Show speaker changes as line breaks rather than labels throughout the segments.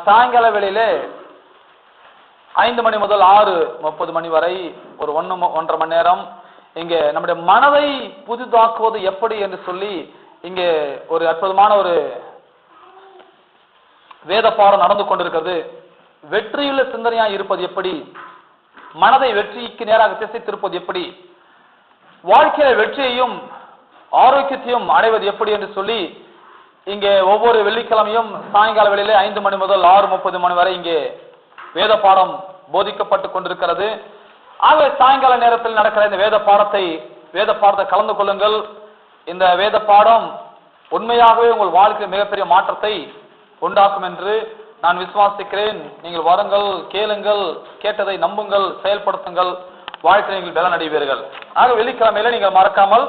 சாயங்கால வேளையிலே 5 மணி முதல் 6:30 மணி வரை ஒரு 1.5 மணி நேரம் இங்கே நம்முடைய மனதை புதிதாக்குவது எப்படி என்று சொல்லி இங்கே ஒரு அற்புதமான ஒரு வேத பாடம் நடந்து கொண்டிருக்கிறது. வெற்றியுள்ள சிந்தனையா இருப்பது எப்படி, மனதை வெற்றிக்கு நேராக திசை திருப்பது எப்படி, வாழ்க்கையில வெற்றியையும் ஆரோக்கியத்தையும் அடைவது எப்படி என்று சொல்லி இங்கே ஒவ்வொரு வெள்ளிக்கிழமையும் சாயங்கால வேளையிலே 5 மணி முதல் 6:30 மணி வரை இங்கே வேத பாடம் போதிக்கப்பட்டு கொண்டிருக்கிறது. ஆகவே சாயங்கால நேரத்தில் நடக்கிற இந்த வேத பாடத்தை கலந்து கொள்ளுங்கள். இந்த வேத பாடம் உண்மையாகவே உங்கள் வாழ்க்கையில் மிகப்பெரிய மாற்றத்தை உண்டாக்கும் என்று நான் விசுவாசிக்கிறேன். நீங்கள் வாருங்கள், கேளுங்கள், கேட்டதை நம்புங்கள், செயல்படுத்துங்கள், வாழ்க்கையில் நீங்கள் பலன் அடைவீர்கள். ஆக வெள்ளிக்கிழமையில நீங்கள் மறக்காமல்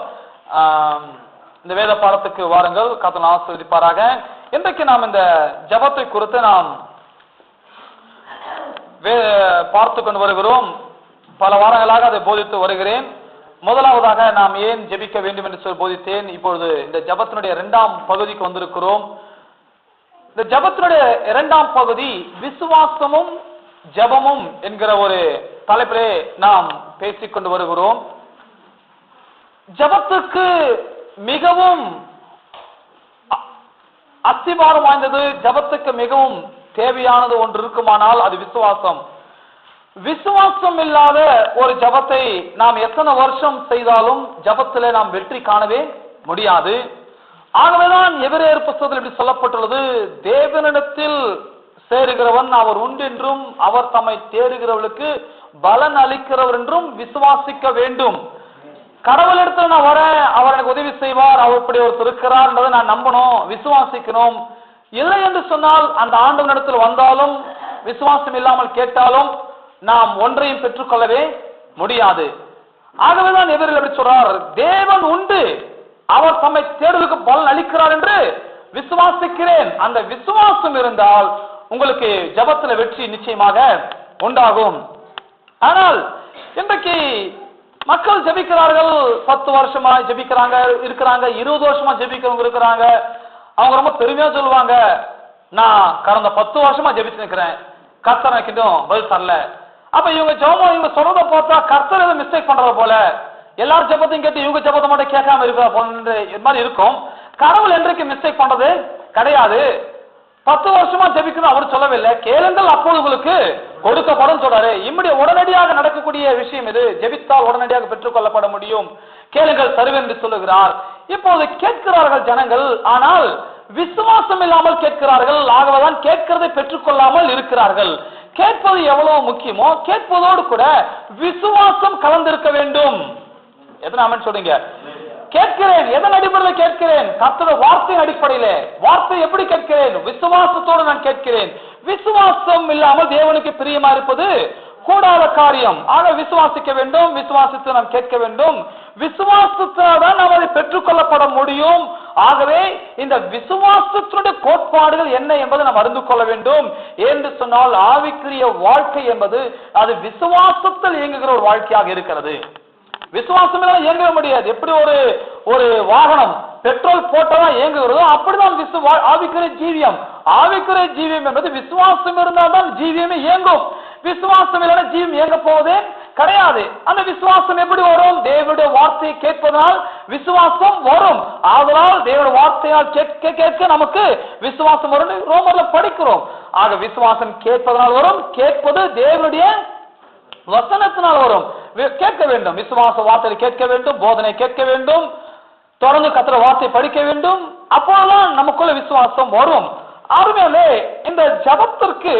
இந்த வேத பாடத்துக்கு வாருங்கள். கர்த்தர் ஆசீர்வதிப்பாராக. இன்றைக்கு நாம் இந்த ஜெபத்தை குறித்து நாம் பார்த்து கொண்டு வருகிறோம். பல வாரங்களாக அதை போதித்து வருகிறேன். முதலாவதாக நாம் ஏன் ஜெபிக்க வேண்டும் என்று சொல்லி போதித்தேன். இப்பொழுது இந்த ஜெபத்தினுடைய 2ஆம் பகுதிக்கு வந்திருக்கிறோம். இந்த ஜெபத்தினுடைய 2ஆம் பகுதி விசுவாசமும் ஜெபமும் என்கிற ஒரு தலைப்பிலே நாம் பேசிக்கொண்டு வருகிறோம். ஜெபத்துக்கு மிகவும் அஸ்திபாரம் வாய்ந்தது, ஜெபத்துக்கு மிகவும் தேவையானது ஒன்று இருக்குமானால் அது விசுவாசம். விசுவாசம் இல்லாத ஒரு ஜெபத்தை நாம் எத்தனை வருஷம் செய்தாலும் ஜெபத்திலே நாம் வெற்றி காணவே முடியாது. ஆகவேதான் எபிரேயர் புத்தகத்தில் இப்படி சொல்லப்பட்டுள்ளது, தேவனிடத்தில் சேருகிறவன் அவர் உண்டென்றும் அவர் தம்மை தேடுகிறவர்களுக்கு பலன் அளிக்கிறவர் என்றும் விசுவாசிக்க வேண்டும். கடவுளிடத்தில் நான் வரேன், அவர் எனக்கு உதவி செய்வார், அவர் இப்படி ஒருத்தர் இருக்கிறார் என்பதை நான் நம்பணும், விசுவாசிக்கணும். இல்லை என்று சொன்னால் அந்த ஆண்டவனிடத்தில் வந்தாலும் விசுவாசம் இல்லாமல் கேட்டாலும் நாம் ஒன்றையும் பெற்றுக்கொள்ளவே முடியாது. ஆகவேதான் எதிரில் எப்படி சொல்றார், தேவன் உண்டு, அவர் தம்மை தேடுவதற்கு பலன் அளிக்கிறார் என்று விசுவாசிக்கிறேன். அந்த விசுவாசம் இருந்தால் உங்களுக்கு ஜெபத்தில் வெற்றி நிச்சயமாக உண்டாகும். ஆனால் இன்றைக்கு மக்கள் ஜெபிக்கிறார்கள், 10 வருஷமா ஜெபிக்கிறாங்க இருக்கிறாங்க, 20 வருஷமா ஜெபிக்கிறவங்க இருக்கிறாங்க. அவங்க ரொம்ப பெருமையா சொல்லுவாங்க, நான் கடந்த 10 வருஷமா ஜெபிச்சு நிற்கிறேன், கர்த்தர் எனக்கு பதில் தரல. அப்ப இவங்க ஜெபம் இவங்க சொல்றதை பார்த்தா கர்த்தர் ஏதோ மிஸ்டேக் பண்றத போல, எல்லாரும் ஜெபத்தையும் கேட்டு இவங்க ஜெபத்தை மட்டும் கேட்காம இருக்கிற மாதிரி இருக்கும். கடவுள் என்றைக்கு மிஸ்டேக் பண்றது கிடையாது. 10 வருஷமா ஜெபிக்கணும் அவர் சொல்லவில்லை, கேளுங்கள் அப்போது உங்களுக்கு கொடுக்கப்படும் சொல்றாரு. உடனடியாக நடக்கக்கூடிய விஷயம் இது. ஜெபித்தால் உடனடியாக பெற்றுக்கொள்ளப்பட முடியும். கேளுங்கள் தருவேன் என்று சொல்லுகிறார். இப்போது கேட்கிறார்கள் ஜனங்கள், ஆனால் விசுவாசம் இல்லாமல் கேட்கிறார்கள். ஆகவேதான் கேட்கிறதை பெற்றுக்கொள்ளாமல் இருக்கிறார்கள். கேட்பது எவ்வளவு முக்கியமோ கேட்பதோடு கூட விசுவாசம் கலந்திருக்க வேண்டும். எத்தனை ஆமென் சொல்றீங்க? கேட்கிறேன், எதன் அடிப்படையில் கேட்கிறேன்? கர்த்தருடைய வார்த்தையின் அடிப்படையில. வார்த்தை எப்படி கேட்கிறேன்? விசுவாசத்தோடு நான் கேட்கிறேன். விசுவாசம் இல்லாமல் தேவனுக்கு பிரியமா இருப்பது கூடாத காரியம். ஆக விசுவாசிக்க வேண்டும், விசுவாசித்து நாம் கேட்க வேண்டும். விசுவாசத்தால் நாம் அதை பெற்றுக்கொள்ளப்பட முடியும். ஆகவே இந்த விசுவாசத்தினுடைய கோட்பாடுகள் என்ன என்பதை நாம் அறிந்து கொள்ள வேண்டும். என்று சொன்னால் ஆவிக்குரிய வாழ்க்கை என்பது அது விசுவாசத்தில் இயங்குகிற ஒரு வாழ்க்கையாக இருக்கிறது. விசுவாசம் இயங்க முடியாது. எப்படி ஒரு வாகனம் பெட்ரோல் போட்டதான் இயங்குகிறதோ அப்படிதான் ஆவிக்குரிய ஜீவியம். ஆவிக்குரிய ஜீவியம் என்பது விசுவாசம் இருந்தால்தான் ஜீவியமே இயங்கும். விசுவாசம் இல்லைன்னா ஜீவம் இயங்க போவதே கிடையாது. அந்த விசுவாசம் எப்படி வரும்? தேவனுடைய வார்த்தையை கேட்பதனால் விசுவாசம் வரும். ஆதலால் தேவனுடைய வார்த்தையால் கேட்க கேட்க நமக்கு விசுவாசம் வரும். ரோமர்ல படிக்கிறோம். ஆக விசுவாசம் கேட்பதனால் வரும். கேட்பது தேவனுடைய வசனத்தினால் வரும். கேட்க வேண்டும், விசுவாச வார்த்தை கேட்க வேண்டும், போதனை கேட்க வேண்டும், தொடர்ந்து கர்த்தருடைய வார்த்தை படிக்க வேண்டும். அப்போதான் நமக்குள்ள விசுவாசம் வரும். அருமையாலே இந்த ஜெபத்திற்கு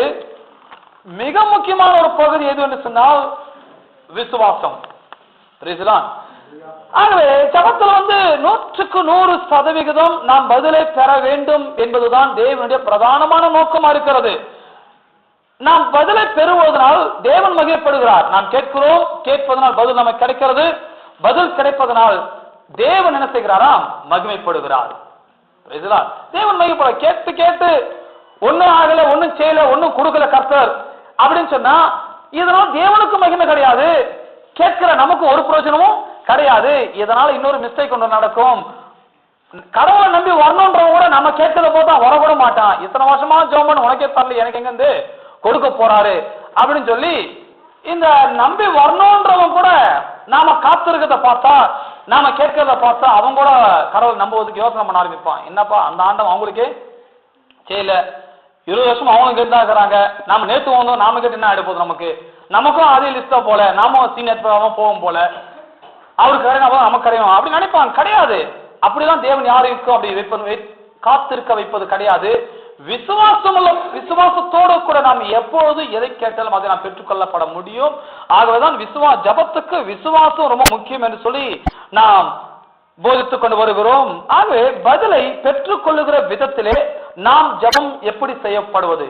மிக முக்கியமான ஒரு பகுதி எது என்று சொன்னால் விசுவாசம். ஆகவே ஜெபத்தில் 100% நாம் பதிலை பெற வேண்டும் என்பதுதான் தேவனுடைய பிரதானமான நோக்கமா இருக்கிறது. நாம் பதிலை பெறுவதனால் தேவன் மகிழ்ப்படுகிறார். நாம் கேட்கிறோம், கேட்பதனால் பதில் நமக்கு கிடைக்கிறது. பதில் கிடைப்பதனால் தேவன் என்ன செய்கிறாராம்? மகிமைப்படுகிறார். தேவன் மகிழ்ப்பட கேட்டு கேட்டு ஒன்னும் ஆகல, ஒன்னும் செய்யல, ஒன்னும் கொடுக்கல கர்த்தர் அப்படின்னு சொன்னா இதனால் தேவனுக்கு மகிமை கிடையாது, கேட்கிற நமக்கு ஒரு பிரயோஜனமும் கிடையாது. இதனால இன்னொரு மிஸ்டேக் ஒன்று நடக்கும். கடவுளை நம்பி வரணுன்றவங்க கூட நம்ம கேட்கறத போதா வரக்கூட மாட்டான். இத்தனை வருஷமா ஜெபம் பண்ண உனக்கே தரல, எனக்கு எங்க இருந்து கொடுக்க போறாரு அப்படின்னு சொல்லி இந்த நம்பி வரணுன்றவங்க கூட நாம காத்திருக்கிறத பார்த்தா, நாம கேட்கறத பார்த்தா அவங்க கூட கடவுளை நம்புவதுக்கு யோசனை பண்ண ஆரம்பிப்பான். என்னப்பா அந்த ஆண்டம் அவங்களுக்கே செய்யல, 20 வருஷம் அவங்க கேட்டு தான் இருக்கிறாங்க, நாம நேற்று வந்தோம், நாம கேட்டு என்ன ஆயிட போகுது, நமக்கும் அதே லிஸ்டா போல, நாமும் சீனியர் போவோம் போல, அவருக்கு கரையும் நமக்கு கரையும் அப்படி நினைப்பாங்க. கிடையாது, அப்படிதான் தேவன் யாருக்கும் அப்படி காத்திருக்க வைப்பது கிடையாது. விசுவாசத்தோடு கூட நாம் எப்பொழுது எதை கேட்டாலும் அதை நாம் பெற்றுக்கொள்ளப்பட முடியும். ஆகவேதான் ஜபத்துக்கு விசுவாசம் ரொம்ப முக்கியம் என்று சொல்லி நாம் போதித்துக் கொண்டு வருகிறோம். ஆகவே பதிலை பெற்றுக்கொள்ளுகிற விதத்திலே நாம் ஜபம் எப்படி செய்யப்படுவது,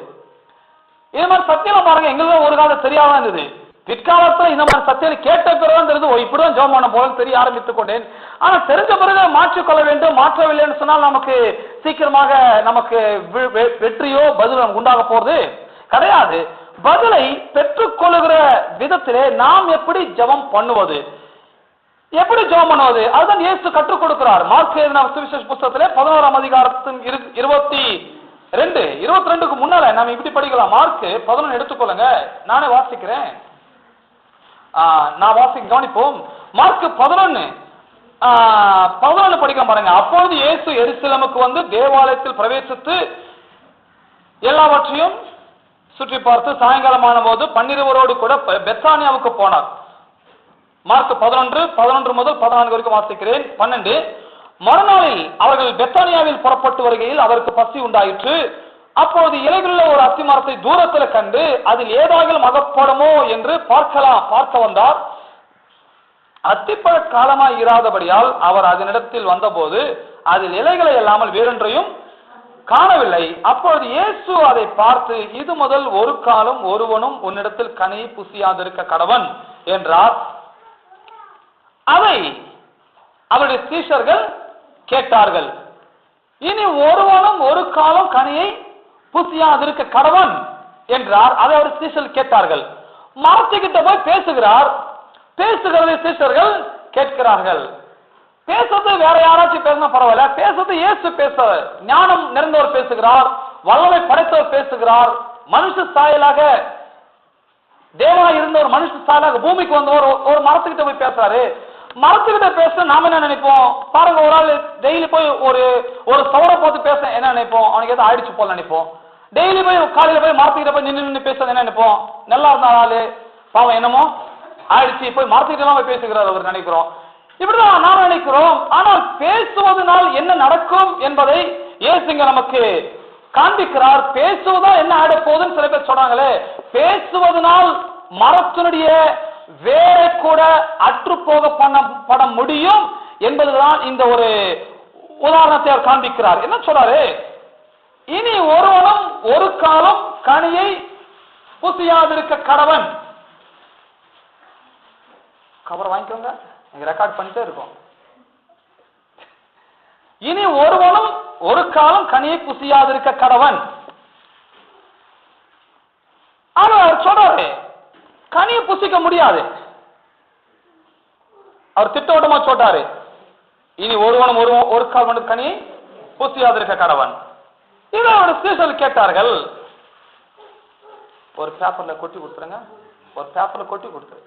இது மாதிரி சத்தியம் பாருங்க, எங்களுக்கு ஒரு காலம் தெரியாம இருந்தது. பிற்காலத்துல இந்த மாதிரி சத்தியம் கேட்ட பிறகு தெரிஞ்சு இப்படிதான் ஜெபம் பண்ண போல தெரிய ஆரம்பித்துக் கொண்டேன். ஆனா தெரிஞ்ச பிறகு மாற்றிக்கொள்ள வேண்டும். மாற்றவில்லைன்னு சொன்னால் நமக்கு சீக்கிரமாக நமக்கு வெற்றியோ பதில் நமக்கு உண்டாக போறது கிடையாது. பதிலை பெற்றுக்கொள்ளுகிற விதத்திலே நாம் எப்படி ஜெபம் பண்ணுவது, எப்படி ஜெபம் பண்ணுவது, அதுதான் இயேசு கற்றுக் கொடுக்கிறார். மார்க் எழுதின சுவிசேஷ புத்தகத்திலே 11ஆம் அதிகாரத்தின் 22க்கு முன்னால நாம இப்படி படிக்கலாம். மார்க் 11 எடுத்துக்கொள்ளுங்க, நானே வாசிக்கிறேன். நான் வாசிக்க கவனிப்போம். மார்க் 11 படிக்கலாம் பாருங்க. அப்பொழுது இயேசு எருசலேமுக்கு வந்து தேவாலயத்தில் பிரவேசித்து எல்லாவற்றையும் சுற்றி பார்த்து சாயங்காலமான போது 12 கூட பெத்தானியாவுக்கு போனார். மார்க் 11 முதல் 14 வரைக்கும் வாசிக்கிறேன். 12 மறுநாளில் அவர்கள் பெத்தானியாவில் புறப்பட்டு வருகையில் அவருக்கு பசி உண்டாயிற்று. அப்போது இலைகளில் ஒரு அத்தி மரத்தை தூரத்தில் கண்டு அதில் ஏதாவது அகப்படுமோ என்று பார்க்க வந்தார். அத்திப்பழ காலமாய் இராதபடியால் அவர் அதனிடத்தில் வந்தபோது அதில் இலைகளை இல்லாமல் வேறொன்றையும் காணவில்லை. அப்பொழுது இயேசு அதை பார்த்து, இது முதல் ஒரு காலம் ஒருவனும் உன்னிடத்தில் கனியை புசியாதிருக்க கடவன் என்றார். அதை அவருடைய சீஷர்கள் கேட்டார்கள். இனி ஒருவனும் ஒரு காலம் கனியை புசியாதிருக்க கடவன் என்றார். அதை அவர் சீஷர்கள் கேட்டார்கள். மரத்துக்கிட்ட போய் பேசுகிறார். பேசுகிறதை சீஷர்கள் கேட்கிறார்கள். பேசுறது வேற யாராச்சும் பேசினா பரவாயில்ல, பேசுறது இயேசு பேசுறார். ஞானம் நிறைந்தவர் பேசுகிறார், வல்லமை படைத்தவர் பேசுகிறார். மனுஷ சாயலாக தேவனாய் இருந்த ஒரு மனுஷ சாயலாக பூமிக்கு வந்தவர் ஒரு மரத்துக்கிட்ட போய் பேசுறாரு. மரத்துக்கிட்ட பேச நாம என்ன நினைப்போம் பாருங்க, ஒரு ஆள் டெய்லி போய் ஒரு சவரை பார்த்து பேச என்ன நினைப்போம், அவனுக்கு எதாவது ஆயிடுச்சு போல நினைப்போம். டெய்லி போய் காலையில போய் மரத்துக்கிட்ட போய் நின்று பேசுறது என்ன நினைப்போம், நல்லா இருந்த ஆளு பாவம் என்னமோ ஆயிடுச்சு போய் மரத்துக்கிட்ட போய் பேசுகிறார் அவர் நினைக்கிறோம். இப்படிதான் நாம் நினைக்கிறோம். ஆனால் பேசுவதனால் என்ன நடக்கும் என்பதை இயேசுங்க நமக்கு காண்பிக்கிறார். பேசுவதா என்ன ஆயிட போகுதுன்னு சில பேர் சொல்றாங்களே, பேசுவதனால் மரத்தினுடைய வேரை கூட அற்று போக பண்ணப்பட முடியும் என்பதுதான் இந்த ஒரு உதாரணத்தை அவர் காண்பிக்கிறார். என்ன சொல்றாரு, இனி ஒருவனும் ஒரு காலம் கனியை புசியாதிருக்க கடவன். கவர் வாங்கிக்கோங்க, நீங்க ரெக்கார்ட் பண்ணிட்டே இருக்கோம். இனி ஒருவனும் ஒரு காலம் கனியை புசியாதிருக்க கடவன். அவர் சொல்றாரு கனியை புசிக்க முடியாது. அவர் திட்டவட்டமா சொல்றாரு, இனி ஒருவனும் ஒரு காலம் கனியை புசியாதிருக்க கடவன். இதை அவருடைய சீஷர்கள் கேட்டார்கள். ஒரு பேப்பர்ல கொட்டி கொடுத்துருங்க, ஒரு பேப்பர்ல கொட்டி கொடுத்துரு.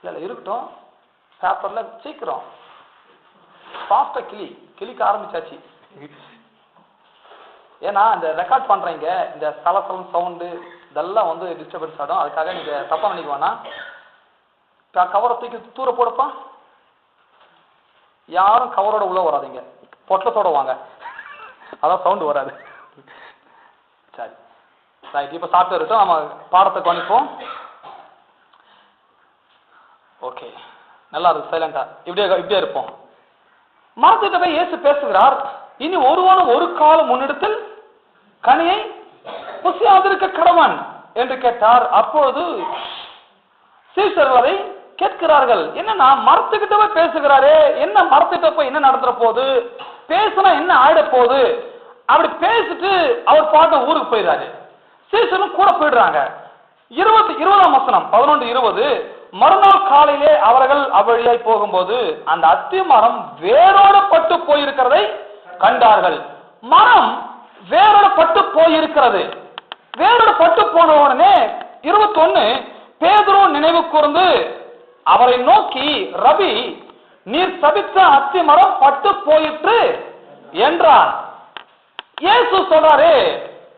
இல்ல இருக்கட்டும், பேப்பர்ல சீக்கிரம் ஃபாஸ்டா கிளிக்க ஆரம்பிச்சாச்சு. ஏன்னா இந்த ரெக்கார்ட் பண்றீங்க, இந்த சலசலம் சவுண்டு இதெல்லாம் வந்து டிஸ்டர்பன்ஸ் ஆகும். அதுக்காக நீங்க தப்பா நினைக்க வேணாம். கவரை தூக்கி தூர போடப்பா. யாரும் கவரோட உள்ள வராதிங்க, பொட்டத்தோட வாங்க, அதான் சவுண்டு வராது. சரி ரைட், இப்ப சாப்பிட்டு இருக்கோம், நம்ம பாடத்தை கவனிப்போம். ஓகே, நல்லா இருக்கு, சைலண்டா இப்படியே இருப்போம். மரத்திட்ட போய் இயேசு பேசுகிறார். இனி ஒருவனும் ஒரு காலம் முன்னிடத்தில் கனியை புசியாதிருக்க கடவன் என்று கேட்டார். அப்பொழுது சீஷர்கள் அதை கேட்கிறார்கள். என்னன்னா மரத்துக்கிட்ட போய் பேசுகிறாரே, என்ன மரத்திட்ட போய் என்ன நடந்துற போகுது, பேசுனா என்ன ஆயிட போகுது. அப்படி பேசிட்டு அவர் பாட்டு ஊருக்கு போயிடுறாரு. சீஷரும் கூட போயிடுறாங்க. 20ஆம் வசனம் 11:20 மறுநாள் காலையிலே அவர்கள் அவ்வழியாய் போகும்போது அந்த அத்தி மரம் வேரோடு பட்டு போயிருக்கிறதை கண்டார்கள். மரம் வேரோடு பட்டு போயிருக்கிறது. வேரோடு பட்டு போன உடனே 21 பேதுரு நினைவு கூர்ந்து அவரை நோக்கி, ரபி, நீர் சபித்த அத்தி மரம் பட்டு போயிற்று என்றார். இயேசு சொல்றாரு,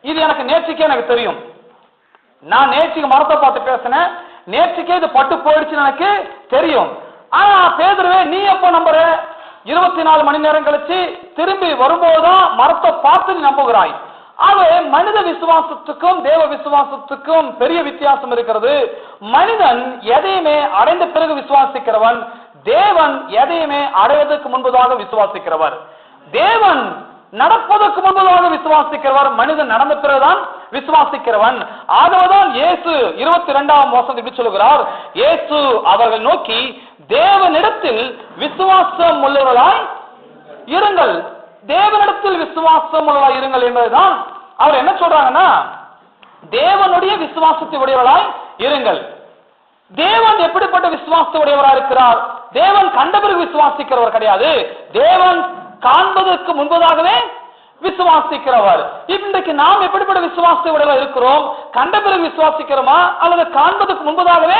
இது எனக்கு நேற்றுக்கே எனக்கு தெரியும். நான் நேற்றுக்கு மரத்தை பார்த்து பேசினேன், நேற்றுக்கே இது பட்டு போயிடுச்சுன்னு எனக்கு தெரியும். ஆனா பேதுருவே, நீ எப்ப நம்புற? 24 மணி நேரம் கழிச்சு திரும்பி வரும்போதுதான் மரத்தை பார்த்து நீ நம்புகிறாய். ஆகவே மனித விசுவாசத்துக்கும் தேவ விசுவாசத்துக்கும் பெரிய வித்தியாசம் இருக்கிறது. மனிதன் எதையுமே அடைந்த பிறகு விசுவாசிக்கிறவன், தேவன் எதையுமே அடைவதற்கு முன்பதாக விசுவாசிக்கிறவர். தேவன் நடப்பதற்கு முன்பதாக விசுவாசிக்கிறவர், மனிதன் நடந்த பிறகுதான் விசுவாசிக்கிறவன். ஆகவேதான் இயேசு 22ஆம் வசனத்தில் சொல்கிறார், இயேசு அவர்கள் நோக்கி, தேவனிடத்தில் விசுவாசம் உள்ளவர்களாய் இருங்கள், தேவனிடத்தில் விசுவாசம் உள்ளவர்களாய் இருங்கள் என்பதுதான். அவர் என்ன சொல்றாங்கன்னா, தேவனுடைய விசுவாசத்தை உடையவர்களாய் இருங்கள். தேவன் எப்படிப்பட்ட விசுவாசத்தை உடையவராக இருக்கிறார்? தேவன் கண்ட பிறகு விசுவாசிக்கிறவர் கிடையாது, தேவன் காண்பதற்கு முன்பதாகவே விசுவாசிக்கிறவர். இன்றைக்கு நாம் எப்படிப்பட்ட விசுவாசத்தை உடையவராக இருக்கிறோம்? கண்ட பிறகு விசுவாசிக்கிறோமா அல்லது காண்பதற்கு முன்பதாகவே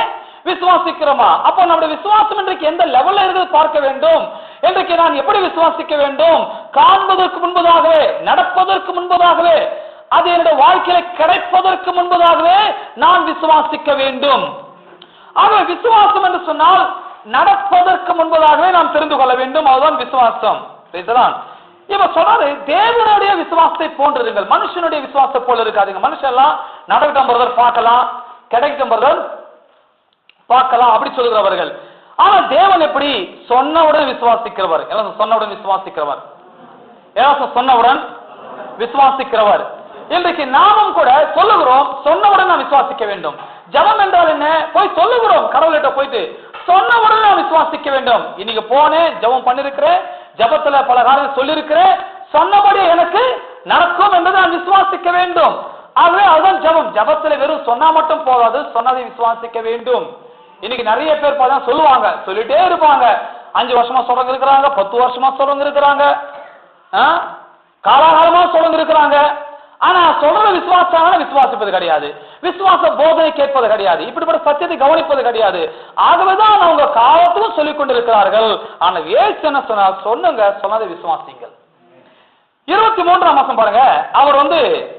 விசுவாசிக்கிறோமா? அப்போ நம்முடைய விசுவாசம் இன்றைக்கு எந்த லெவல்ல இருக்கிறது பார்க்க வேண்டும். இன்றைக்கு நான் எப்படி விசுவாசிக்க வேண்டும்? காண்பதற்கு முன்பதாகவே, நடப்பதற்கு முன்பதாகவே, அது என்னுடைய வாழ்க்கையில கிடைப்பதற்கு முன்பதாகவே நான் விசுவாசிக்க வேண்டும். ஆக விசுவாசம் என்று சொன்னால் நடப்பதற்கு முன்பதாகவே நாம் தெரிந்து கொள்ள வேண்டும், அதுதான் விசுவாசம். இப்ப சொன்னாரு, தேவனுடைய விசுவாசத்தை போன்றிருங்கள், மனுஷனுடைய விசுவாசத்தை போல இருக்காதுங்க. மனுஷன் எல்லாம் நடக்கட்டும் பிரதர் பார்க்கலாம், கிடைக்கட்டும் பிரதர் பார்க்கலாம் அப்படி சொல்கிறவர்கள். ஆனா தேவன் எப்படி? சொன்னவுடன் விசுவாசிக்கிறவர். சொன்னவுடன் விசுவாசிக்கிறவர், சொன்னவுடன் விசுவாசிக்கிறவர். இன்றைக்கு நாமும் கூட சொல்லுகிறோம், சொன்னவுடன் நான் விசுவாசிக்க வேண்டும். ஜெபம் என்றால் என்ன? போய் சொல்லுகிறோம் கடவுள்கிட்ட போயிட்டு, சொன்னவுடன் நான் விசுவாசிக்க வேண்டும். இன்னைக்கு போனேன், ஜெபம் பண்ணிருக்கிறேன், ஜெபத்துல பல காரியங்கள் சொல்லியிருக்கிறேன், சொன்னபடி எனக்கு நடக்கும் என்று நான் விசுவாசிக்க வேண்டும். ஆகவே அதுதான் ஜெபம். ஜெபத்துல வெறும் சொன்னா மட்டும் போதாது, சொன்னதை விசுவாசிக்க வேண்டும். இன்னைக்கு நிறைய பேர் பார்த்தா சொல்லுவாங்க, சொல்லிட்டே இருப்பாங்க. 5 வருஷமா சொல்றவங்க இருக்கிறாங்க, 10 வருஷமா சொல்றவங்க இருக்கிறாங்க, காலாகாலமா சொல்றவங்க இருக்கிறாங்க. ஆனா சொல்ற விசுவாசம் விசுவாசிப்பது கிடையாது, விசுவாச போதனை கேட்பது கிடையாது, இப்படிப்பட்ட சத்தியத்தை கவனிப்பது கிடையாது. ஆகவேதான் அவங்க காலத்துக்கும் சொல்லிக் கொண்டிருக்கிறார்கள். ஆனா ஏசு என்ன சொன்னார்? சொன்னுங்க, சொன்னதை விசுவாசிங்கள். 23ஆம் வசனம் பாருங்க. அவர்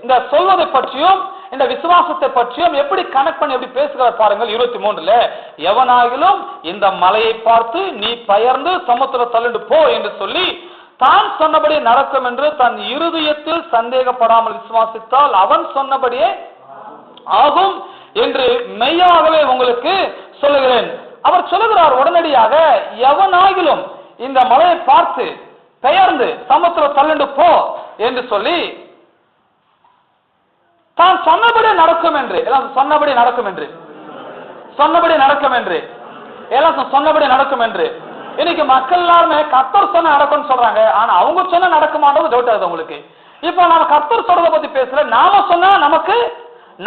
இந்த சொல்வதை பற்றியும் இந்த விசுவாசத்தை பற்றியும் எப்படி கனெக்ட் பண்ணி எப்படி பேசுகிறார் பாருங்கள். 23ல, எவனாகிலும் இந்த மலையை பார்த்து நீ பெயர்ந்து சமுத்திர தள்ளிண்டு போ என்று சொல்லி தான் சொன்னபடி நடக்கும் என்று தன் இருதயத்தில் சந்தேகப்படாமல் விசுவாசித்தால் அவன் சொன்னபடியே ஆகும் என்று மெய்யாகவே உங்களுக்கு சொல்லுகிறேன். அவர் சொல்லுகிறார் உடனடியாக, எவனாகிலும் இந்த மலையை பார்த்து பெயர்ந்து சமுத்திர தள்ளிண்டு போ என்று சொல்லி தான் சொன்னபடி நடக்கும் என்று, சொன்னபடி நடக்கும் என்று, சொன்னபடி நடக்கும் என்று, சொன்னபடி நடக்கும் என்று. இன்னைக்கு மக்கள் எல்லாருமே கர்த்தர் சொன்ன நடக்கும்னு சொல்றாங்க, ஆனா அவங்க சொன்ன நடக்குமான்றது டவுட் ஆகுது உங்களுக்கு. இப்போ நாம கர்த்தர் சொல்றதை பத்தி பேசல, நாம சொன்னா நமக்கு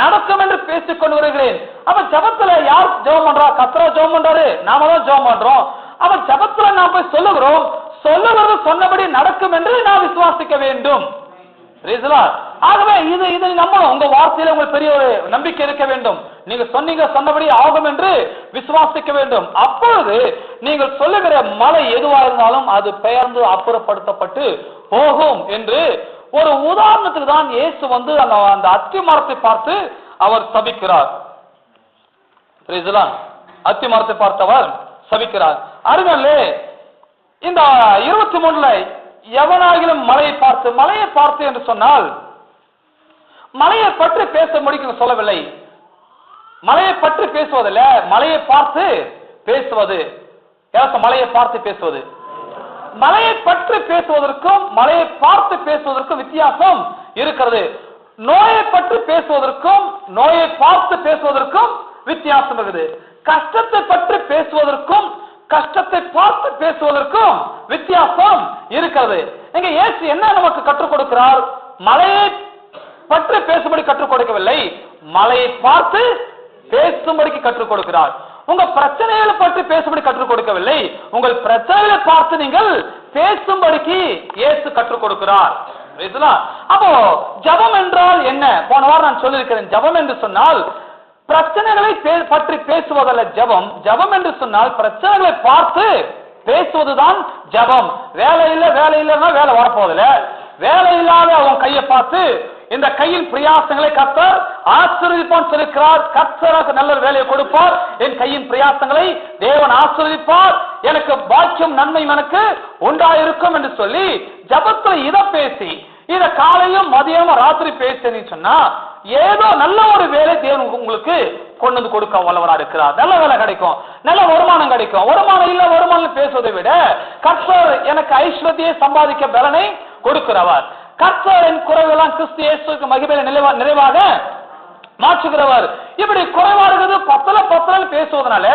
நடக்கும் என்று பேசிக் கொண்டு வருகிறேன். அப்ப ஜபத்துல யார் ஜெபம் பண்றா? கர்த்தரா ஜெபம் பண்றாரு, நாம தான் ஜெபம் பண்றோம். அப்ப ஜபத்துல நாம் போய் சொல்லுகிறோம், சொல்லுவது சொன்னபடி நடக்கும் என்று நாம் விசுவாசிக்க வேண்டும். ஆகவே இது நம்ம உங்க வார்த்தையில உங்களுக்கு பெரிய ஒரு நம்பிக்கை இருக்க வேண்டும். நீங்க சொன்னீங்க, சொன்னபடி ஆகும் என்று விசுவாசிக்க வேண்டும். அப்பொழுது நீங்கள் சொல்லுகிற மலை எதுவா இருந்தாலும் அது பெயர்ந்து அப்புறப்படுத்தப்பட்டு போகும் என்று ஒரு உதாரணத்துக்கு தான் இயேசு அந்த அத்தி மரத்தை பார்த்து அவர் சபிக்கிறார். அத்தி மரத்தை பார்த்தவர் சபிக்கிறார். அருகே இந்த 23ல எவனாகிலும் மலையை பார்த்து என்று சொன்னால் மலையை பற்றி பேச முடிக்க சொல்லவில்லை. மலையை பற்றி பேசுவதில்ல, மலையை பார்த்து பேசுவது. மலையை பார்த்து பேசுவது, மலையை பற்றி பேசுவதற்கும் மலையை பார்த்து பேசுவதற்கும் வித்தியாசம் இருக்கிறது. நோயை பற்றி பேசுவதற்கும் நோயை பார்த்து பேசுவதற்கும் வித்தியாசம் இருக்குது. கஷ்டத்தை பற்றி பேசுவதற்கும் கஷ்டத்தை பார்த்து பேசுவதற்கும் வித்தியாசம் இருக்கிறது. இங்க இயேசு என்ன நமக்கு கற்றுக் கொடுக்கிறார்? மலையை பற்றி பேசும்படி கற்றுக் கொடுக்கவில்லை, மலையை பார்த்து பேசும்படிக்கு கற்றுக் கொடுக்கிறார். உங்க பிரச்சனைகளை பற்றி பேசும்படி கற்றுக் கொடுக்கவில்லை, உங்கள் பிரச்சனைகளை பார்த்து நீங்கள் பேசும்படிக்கு இயேசு கற்றுக் கொடுக்கிறார். அப்போ ஜெபம் என்றால் என்ன? போன வாரம் நான் சொல்லியிருக்கிறேன். ஜெபம் என்று சொன்னால் பிரச்சனைகளை பற்றி பேசுவதல்ல ஜெபம். ஜெபம் என்று சொன்னால் பிரச்சனைகளை பார்த்து பேசுவதுதான் ஜெபம். வேலை இல்லைன்னா வேலை வரப்போதில்ல. வேலை இல்லாத அவன் கையை பார்த்து இந்த கையின் பிரயாசங்களை கர்த்தர் ஆசீர்வதிப்பான் சொல்லியிருக்கிறார். கர்த்தருக்கு நல்ல வேலையை கொடுப்பார், என் கையின் பிரயாசங்களை தேவன் ஆசீர்வதிப்பார், எனக்கு பாக்கியம் நன்மையும் எனக்கு உண்டாயிருக்கும் என்று சொல்லி ஜெபத்துல இதை பேசி, இத காலையும் மதியமும் ராத்திரி பேசி சொன்னா ஏதோ நல்ல ஒரு வேலை தேவன் உங்களுக்கு கொண்டு வந்து கொடுக்க வல்லவரா இருக்கிறார். நல்ல வேலை கிடைக்கும், நல்ல வருமானம் கிடைக்கும். வருமானம் இல்ல வருமானம் பேசுவதை விட கர்த்தர் எனக்கு ஐஸ்வர்யத்தை சம்பாதிக்க பலனை கொடுக்கிறவர். கர்த்தர் என் குறைவெல்லாம் கிறிஸ்து இயேசுவுக்கு மகிமையில நிறைவாக மாற்றுகிறவர். இப்படி குறைவாடுகிறது பத்தல பேசுவதனால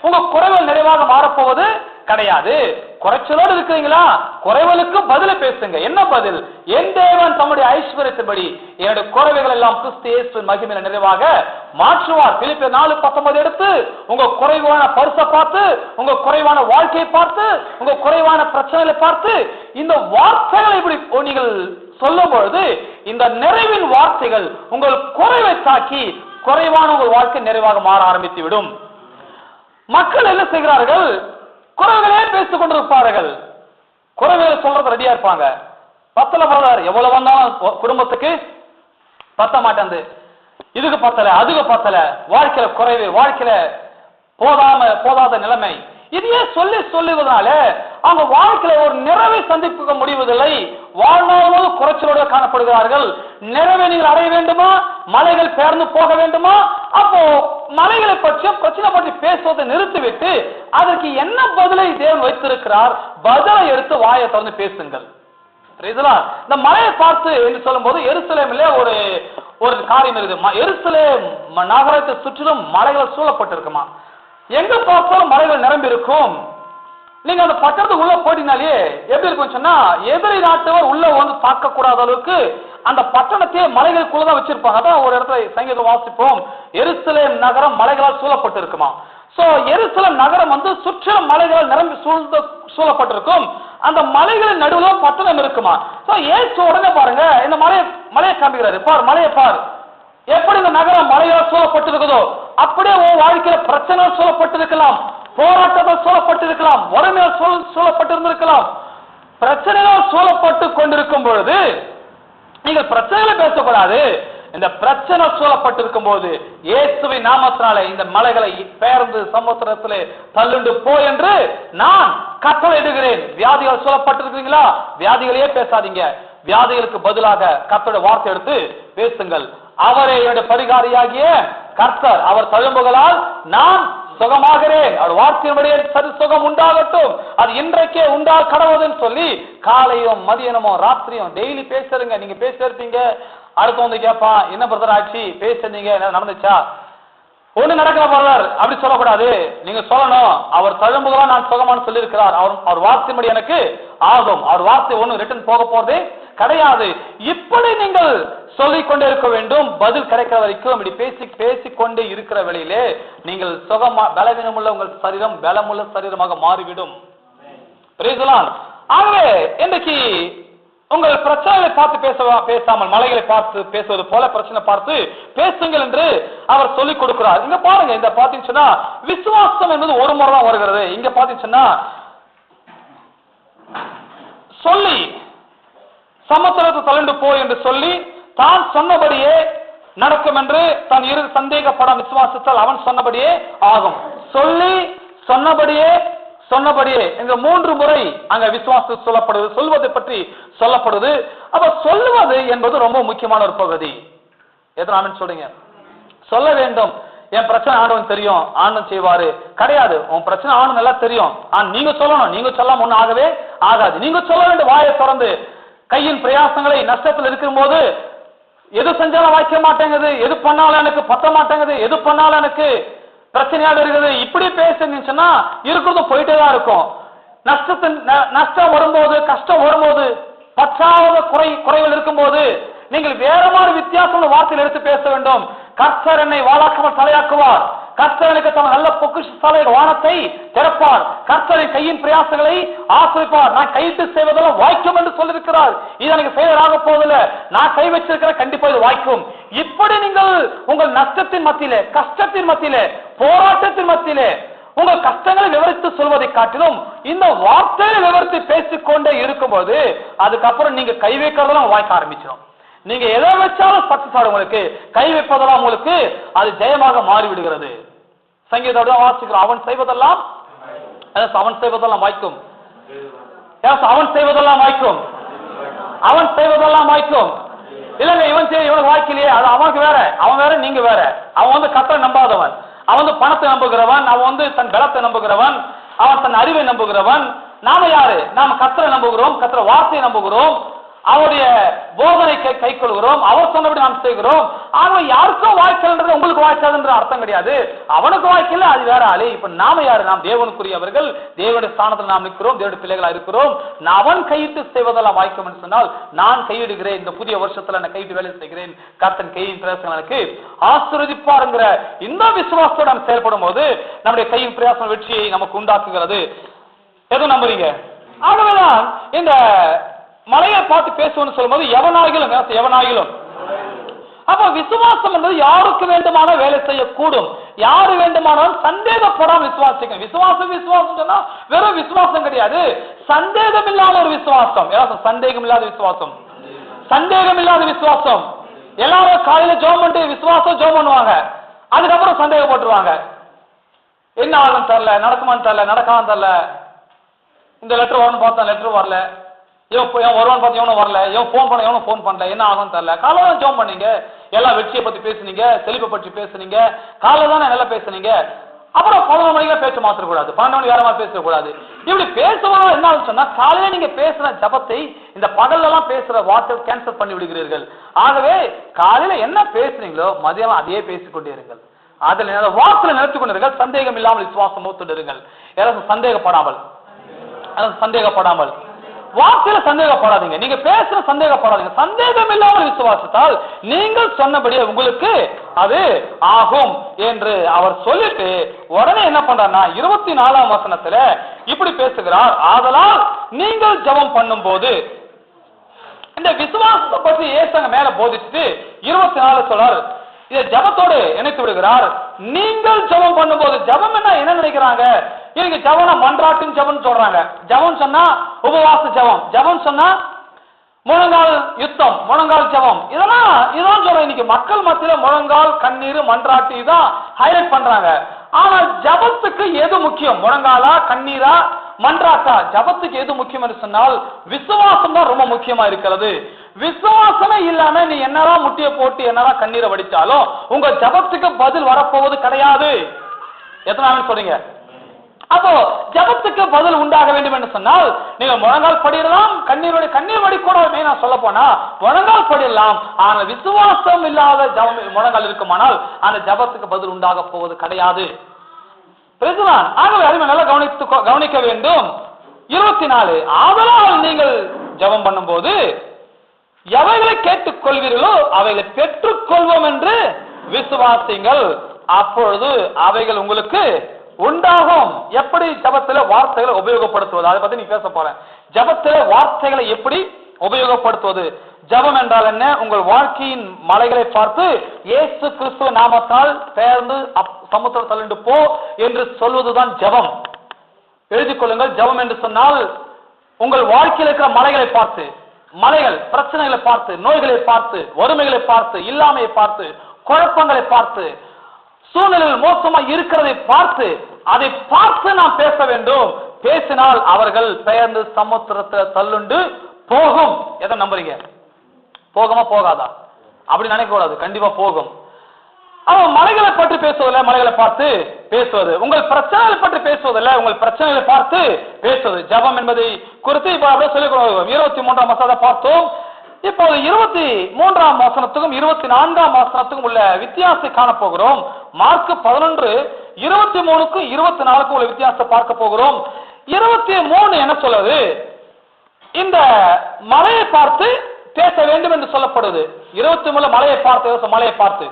உங்க குறைவல் நிறைவாக மாறப்போவது கிடையாது. குறைச்சலோடு இருக்கிறீங்களா? குறைவலுக்கு பதில பேசுங்க. என்ன பதில்? என் தேவன் தம்முடைய ஐஸ்வர்யத்தின்படி என்னுடைய குறைவுகள் எல்லாம் கிறிஸ்து இயேசுவின் மகிமையில நிறைவாக மாற்றுவார். பிலிப்பியர் 4:19 எடுத்து உங்க குறைவான பரிசை பார்த்து, உங்க குறைவான வாழ்க்கையை பார்த்து, உங்க குறைவான பிரச்சனைகளை பார்த்து இந்த வார்த்தைகளை இப்படி நீங்கள் சொல்லும் பொழுது இந்த நிறைவின் வார்த்தைகள் உங்கள் குறைவை தாக்கி குறைவான உங்கள் வாழ்க்கை நிறைவாக மாற ஆரம்பித்து விடும். மக்கள் என்ன செய்கிறார்கள்? குறைகளே பேசிக் கொண்டிருப்பார்கள். குறைகளை சொல்றது ரெடியா இருப்பாங்க. பத்தல பிரதர், எவ்வளவு வந்தாலும் குடும்பத்துக்கு பத்த மாட்டேன், இதுக்கு பத்தல அதுக்கு பத்தல, வாழ்க்கையில குறைவு, வாழ்க்கையில போதாத நிலைமை, இதையே சொல்லுவதனால அவங்க வாழ்க்கையில ஒரு நிறைவை சந்திக்க முடிவதில்லை. வாழ்நாள் குறைச்சலோடு காணப்படுகிறார்கள். நிறைவை நீங்கள் அடைய வேண்டுமா? மலைகள் பெயர்ந்து போக வேண்டுமா? அப்போ மலைகளை பற்றி பிரச்சனை பற்றி பேசுவதை நிறுத்திவிட்டு அதற்கு என்ன பதிலை தேவன் வைத்திருக்கிறார், பதிலை எடுத்து வாயை திறந்து பேசுங்கள். இந்த மலையை பார்த்து என்று சொல்லும் போது எருசலேமிலே ஒரு காரியம் இருக்குது. எருசலேம் நகரத்தை சுற்றிலும் மலைகள் சூழப்பட்டிருக்குமா. எங்க பார்த்தாலும் மலைகள் நிரம்பி இருக்கும். நீங்க அந்த பட்டணத்துக்கு உள்ள போயிட்டீங்கனாலே எப்படி இருக்கும் சொன்னா, எதிரி நாட்டவர் உள்ள வந்து தாக்க கூடாத அளவுக்கு அந்த பட்டணத்தையே மலைகளுக்குள்ளதான் வச்சிருப்பாங்க. அதான் ஒரு இடத்துல சங்கீதம் வாசிப்போம், எருசலேம் நகரம் மலைகளால் சூழப்பட்டு இருக்குமா. சோ எருசலேம் நகரம் வந்து சுற்றிலும் மலைகளால் நிரம்பி சூழப்பட்டிருக்கும். அந்த மலைகளின் நடுவில் பட்டணம் இருக்குமா. சோ ஏசு உடனே பாருங்க இந்த மலையை காமிக்கிறாரு. பார், மலையை பார், எப்படி இந்த நகரம் மலையால் சூழப்பட்டிருக்குதோ அப்படியே உன் வாழ்க்கையில பிரச்சனை சூழப்பட்டிருக்கலாம், போராட்டத்தால் சூழப்பட்டிருக்கலாம், வறுமையால் சூழப்பட்டிருந்திருக்கலாம். பிரச்சனையால் சூழப்பட்டு கொண்டிருக்கும் பொழுது நீங்கள் பிரச்சனைகளை பேசக்கூடாது. இந்த பிரச்சனை சூழப்பட்டிருக்கும் போது இயேசுவின் நாமத்தினாலே இந்த மலைகளை பெயர்ந்து சமுத்திரத்திலே தள்ளுண்டு போ என்று நான் கட்டளையிடுகிறேன். வியாதிகள் சூழப்பட்டிருக்கிறீங்களா? வியாதிகளையே பேசாதீங்க. வியாதிகளுக்கு பதிலாக கர்த்தருடைய வார்த்தை எடுத்து பேசுங்கள். அவரே என்னுடைய பரிகாரியாகிய கர்த்தர், அவர் தழும்புகளால் நான் சுகமாகிறேன், அவர் வார்த்தையினுடைய சரி சுகம் உண்டாகட்டும், அது இன்றைக்கே உண்டா கடவுதுன்னு சொல்லி காலையும் மதியனமும் ராத்திரியும் டெய்லி பேசுறீங்க. நீங்க பேசிருப்பீங்க, அடுத்து வந்து கேட்பான், என்ன பிரதர் ஆச்சு பேசுறீங்க, என்ன நடந்துச்சா? ஒண்ணு நடக்கிற பிரதர் அப்படி சொல்லக்கூடாது. நீங்க சொல்லணும், அவர் தழும்புகளா நான் சுகமானு சொல்லி இருக்கிறார், அவர் வார்த்தையின்படி எனக்கு ஆகும், அவர் வார்த்தை ஒண்ணு ரிட்டன் போக போறதே கிடையாது. இப்படி நீங்கள் சொல்லிக் கொண்டே இருக்க வேண்டும். பதில் கிடைக்கிற வரைக்கும் இப்படி பேசிக்கொண்டே இருக்கிற வேளையிலே நீங்கள் சுகமா பலவீனமுள்ள உங்கள் சரீரம் பலமுள்ள சரீரமாக மாறிவிடும். ஆகவே இன்றைக்கு உங்கள் பிரச்சனைகளை பார்த்து பேசாமல் மலைகளை பார்த்து பேசுவது போல பிரச்சனை பார்த்து பேசுங்கள் என்று அவர் சொல்லிக் கொடுக்கிறார். இங்க பாருங்க, இந்த பாத்தீங்கன்னா விசுவாசம் என்பது ஒரு முறை தான் வருகிறது. இங்க பாத்தீங்கன்னா சொல்லி சமுத்திரத்தை தள்ளுண்டு போ என்று சொல்லி தான் சொன்னபடியே நடக்கும் என்று தான் இரு சந்தேகப்பட விசுவாசத்தால் அவன் சொன்னபடியே ஆகும். சொல்லி சொன்னபடியே இந்த 3 முறை அங்க விசுவாசம் சொல்லப்படுது, சொல்வதை பற்றி சொல்லப்படுது. அப்ப சொல்லுவது என்பது ரொம்ப முக்கியமான ஒரு பகுதி. எத்தனை சொல்றீங்க? சொல்ல வேண்டும். என் பிரச்சனை ஆண்டவன் தெரியும், ஆண்டவன் செய்வாரு கிடையாது. உன் பிரச்சனை ஆண்டவன் நல்லா தெரியும், நீங்க சொல்லணும். நீங்க சொல்லாம ஒன்னும் ஆகவே ஆகாது. நீங்க சொல்ல வேண்டும். வாயை திறந்து கையின் பிரயாசங்களை நஷ்டத்தில் இருக்கும் போது எது செஞ்சாலும் வாய்க்க மாட்டேங்குது, எது பண்ணாலும் எனக்கு பத்த மாட்டேங்குது, எது பண்ணாலும் எனக்கு பிரச்சனையாக இருக்குது, இப்படி பேசுன்னா இருக்கிறதும் போயிட்டே தான் இருக்கும். நஷ்டம் வரும்போது, கஷ்டம் வரும்போது, பற்றாத குறைகள் இருக்கும்போது நீங்கள் வேற மாதிரி வித்தியாசமான வார்த்தையில் எடுத்து பேச வேண்டும். கர்த்தர் என்னை வாழாக்காமல் தலையாக்குவார், கர்த்தருக்கு தம் நல்ல பொக்கிஷசாலை வானத்தை திறப்பார், கர்த்தரின் கையின் பிரயாசங்களை ஆசிரிப்பார், நான் கையிட்டு செய்வதெல்லாம் வாய்க்கும் என்று சொல்லியிருக்கிறார். இது எனக்கு செயலாக போவதில்லை, நான் கை வச்சிருக்கிற கண்டிப்பா இது வாய்க்கும். இப்படி நீங்கள் உங்கள் நஷ்டத்தின் மத்தியிலே, கஷ்டத்தின் மத்தியிலே, போராட்டத்தின் மத்தியிலே உங்கள் கஷ்டங்களை விவரித்து சொல்வதை காட்டிலும் இந்த வார்த்தையை விவரித்து பேசிக்கொண்டே இருக்கும்போது அதுக்கப்புறம் நீங்க கை வைக்கிறதெல்லாம் வாய்க்க ஆரம்பிச்சிடும். நீங்க எதை வச்சாலும் சக்சஸ் ஆகும். உங்களுக்கு கை வைப்பதெல்லாம் உங்களுக்கு அது ஜெயமாக மாறிவிடுகிறது. சங்கீதம் வாசிக்கிறோம், அவன் செய்வதெல்லாம் வாய்க்கும், அவன் செய்வதெல்லாம் வாய்க்கும், அவன் செய்வதெல்லாம் வாய்க்கும். இல்லைங்க இவனுக்கு வாய்க்கலையே, அது அவனுக்கு வேற, அவன் வேற, நீங்க வேற. அவன் கர்த்தரை நம்பாதவன், அவன் பணத்தை நம்புகிறவன், அவன் தன் பலத்தை நம்புகிறவன், அவன் தன் அறிவை நம்புகிறவன். நாம யாரு? நாம கர்த்தரை நம்புகிறோம், கர்த்தரை வார்த்தையை நம்புகிறோம், அவருடைய போதனை கை கொள்கிறோம், அவர் சொன்னபடி நாம் செய்கிறோம். ஆனா யாருக்கும் வாய்க்கல்ன்றது உங்களுக்கு வாய்க்காதுன்ற அர்த்தம் கிடையாது. அவனுக்கு வாய்க்கல, அது வேற ஆளு. இப்ப நாம யாரு? நாம் தேவனுக்குரியவர்கள், தேவனுடைய ஸ்தானத்தில் நாம் நிற்கிறோம், தேவனுடைய பிள்ளைகளா இருக்கிறோம். அவன் கையிட்டு செய்வதெல்லாம் வாய்க்கும் என்று சொன்னால் நான் கையிடுகிறேன், இந்த புதிய வருஷத்துல நான் கையிட்டு வேலை செய்கிறேன், கர்த்தன் கையின் பிரயாசம் எனக்கு ஆசீர்வதிப்பாருங்கிற இந்த விசுவாசத்தோடு நாம் செயல்படும் போது நம்முடைய கையின் பிரயாசம் வெற்றியை நமக்கு உண்டாக்குகிறது. எதுவும் நம்புறீங்க? ஆகவேதான் இந்த மலையை பார்த்து பேசுவோம்னு சொல்லும்போது எவனாகிலும். அப்ப விசுவாசம் என்பது யாருக்கு வேண்டுமான வேலை செய்யக்கூடும், யாரு வேண்டுமானாலும் சந்தேகப்படாம விசுவாசிக்கணும். விசுவாசம் சொன்னா வெறும் விசுவாசம் கிடையாது, சந்தேகம் இல்லாத ஒரு விசுவாசம். சந்தேகம் இல்லாத விசுவாசம், சந்தேகம் இல்லாத விசுவாசம். எல்லாரும் காலையில ஜெபம் பண்ணிட்டு விசுவாசம் ஜெபம் பண்ணுவாங்க, அதுக்கப்புறம் சந்தேகப்பட்டுருவாங்க. என்ன ஆகும் தெரியல, நடக்குமான்னு தெரியல, நடக்காம தெரியல, இந்த லெட்டர் வரணும் பார்த்தா லெட்டர் வரல, வருவான்னு பார்த்து எவனும் வரல, எவனும் ஃபோன் பண்ணல, என்ன ஆகும் தெரியல. காலையில ஜெபம் பண்ணீங்க, எல்லாம் வெற்றியை பத்தி பேசுனீங்க, செழிப்பை பற்றி பேசுனீங்க, காலையில தானே நல்லா பேசுனீங்க. அப்புறம் 11 மணிக்கு பேச்சு மாற்றக்கூடாது, 12 மணிக்கு வேற மாதிரி பேசக்கூடாது. இப்படி பேசுவதா என்ன சொன்னா காலையில நீங்க பேசுற ஜபத்தை இந்த பகல்ல எல்லாம் பேசுற வார்த்தை கேன்சல் பண்ணி விடுகிறீர்கள். ஆகவே காலையில என்ன பேசுறீங்களோ மதியம் அதையே பேசிக் கொண்டிருங்கள், அதுல வாக்குல நிறுத்திக் கொண்டிருங்கள். சந்தேகம் இல்லாமல் விசுவாசம் நோத்துடுங்கள், யாராவது சந்தேகப்படாமல் வார்த்தையில சந்தேகப்படாதீங்க, நீங்க பேசுற சந்தேகப்படாதீங்க. சந்தேகம் இல்லாமல் விசுவாசத்தால் நீங்கள் சொன்னபடியே உங்களுக்கு அது ஆகும் என்று அவர் சொல்லிட்டு உடனே என்ன பண்றாருன்னா 24ஆம் வசனத்துல இப்படி பேசுகிறார். ஆதலால் நீங்கள் ஜெபம் பண்ணும் போது, இந்த விசுவாசத்தை பற்றி ஏசங்க மேல போதிச்சுட்டு 24 சொல்றாரு, இதை ஜபத்தோடு இணைத்து விடுகிறார். நீங்கள் ஜெபம் பண்ணும்போது, ஜபம் என்ன நினைக்கிறாங்க? இவங்க ஜபம் மன்றாட்டின் ஜபம் சொல்றாங்க. ஜபம் சொன்னா உபவாச ஜபம், ஜபம் சொன்னா முழங்கால் யுத்தம், முழங்கால் ஜபம், இதெல்லாம் சொல்ற. இன்னைக்கு மக்கள் மத்தியில முழங்கால், கண்ணீர், மன்றாட்டு இதான் ஹைலைட் பண்றாங்க. ஆனா ஜபத்துக்கு எது முக்கியம்? முழங்காலா, கண்ணீரா, மன்றாட்டா? ஜபத்துக்கு எது முக்கியம் என்று சொன்னால் விசுவாசம் தான் ரொம்ப முக்கியமா இருக்கிறது. விசுவாசமே இல்லாம நீ என்னதான் முட்டிய போட்டு என்னதான் கண்ணீரை வடிச்சாலும் உங்க ஜபத்துக்கு பதில் வரப்போவது கிடையாது. எத்தனை சொல்றீங்க? அப்போ ஜபத்துக்கு பதில் உண்டாக வேண்டும் என்று சொன்னால் நீங்க முழங்கால் படிடலாம், கண்ணீர் வடிக்கூட நான் சொல்ல போனா முழங்கால் படிடலாம். ஆனால் விசுவாசம் இல்லாத ஜபம் முழங்கால் இருக்குமானால் அந்த ஜபத்துக்கு பதில் உண்டாக போவது கிடையாது. ஆகவே அறிவை நல்லா கவனிக்க வேண்டும். 24 ஆதலால் நீங்கள் ஜபம் பண்ணும் போது எவைகளை கேட்டுக் கொள்வீர்களோ அவைகளை பெற்றுக் கொள்வோம் என்று விசுவாசிங்கள், அப்பொழுது அவைகள் உங்களுக்கு உண்டாகும். எப்படி ஜபத்தில வார்த்தைகளை உபயோகப்படுத்துவது, அதை பத்தி நீ பேச போறேன். ஜபத்தில வார்த்தைகளை எப்படி உபயோகப்படுத்துவது? ஜபம் என்றால் என்ன? உங்கள் வாழ்க்கையின் மலைகளை பார்த்து இயேசு கிறிஸ்துவ நாமத்தால் பெயர்ந்து சமுத்திரம் தள்ளிண்டு போ என்று சொல்வதுதான் ஜபம். எழுதிக் கொள்ளுங்கள். ஜபம் என்று சொன்னால் உங்கள் வாழ்க்கையில் இருக்கிற மலைகளை பார்த்து, மலைகள் பிரச்சனைகளை பார்த்து, நோய்களை பார்த்து, வறுமைகளை பார்த்து, இல்லாமையை பார்த்து, குழப்பங்களை பார்த்து, சூழ்நிலையில் மோசமா இருக்கிறதை பார்த்து, அதை பார்த்து நாம் பேச வேண்டும். பேசினால் அவர்கள் பெயர்ந்து சமுத்திரத்தை தள்ளுண்டு போகும். எதை நம்புறீங்க? போகுமா போகாதா? அப்படி நினைக்க கூடாது, கண்டிப்பா போகும். அவன் மலைகளை பற்றி பேசுவதில்லை, மலைகளை பார்த்து பேசுவது. உங்கள் பிரச்சனைகளை பற்றி பேசுவதில்லை, உங்கள் பிரச்சனைகளை பார்த்து பேசுவது. ஜபம் என்பதை குறித்து இப்ப அப்படியே சொல்லிக் கொடுக்கிறோம். 23ஆம் வசனத்தை பார்த்தோம். இப்போது 23ஆம் வசனத்துக்கும் 24ஆம் வசனத்துக்கும் உள்ள வித்தியாசத்தை காணப்போகிறோம். மார்க் 11 23க்கும் 24க்கும் உள்ள வித்தியாசத்தை பார்க்க போகிறோம். 23 என்ன சொல்லுது? இந்த மலையை பார்த்து பேச வேண்டும் என்று சொல்லப்படுது. 23 மலையை பார்த்து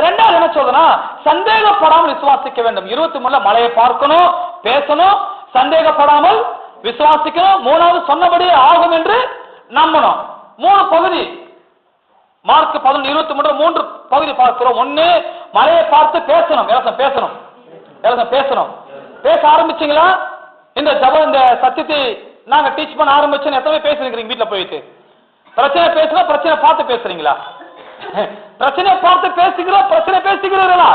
ரெண்டாவது என்ன சொல்றதுன்னா சந்தேகப்படாமல் விசுவாசிக்க வேண்டும். 23 மலையை பார்க்கணும், பேசணும், சந்தேகப்படாமல் விசுவாசிக்கணும். மூணாவது சொன்னபடியே ஆகும் என்று நம்பணும். 3 பகுதி மார்க் 11:23 3 பகுதி பார்க்கிறோம். 1 மலையை பார்த்து பேசணும், பேசணும். பேச ஆரம்பிச்சீங்களா? இந்த சத்தியத்தை நாங்க டீச் பண்ண ஆரம்பிச்சோன்னு எத்தனை பேசுறீங்க வீட்டுல போயிட்டு? பிரச்சனை பேசுனா பிரச்சனை பார்த்து பேசுறீங்களா? பிரச்சனை பார்த்து பேசுகிறீர்களா?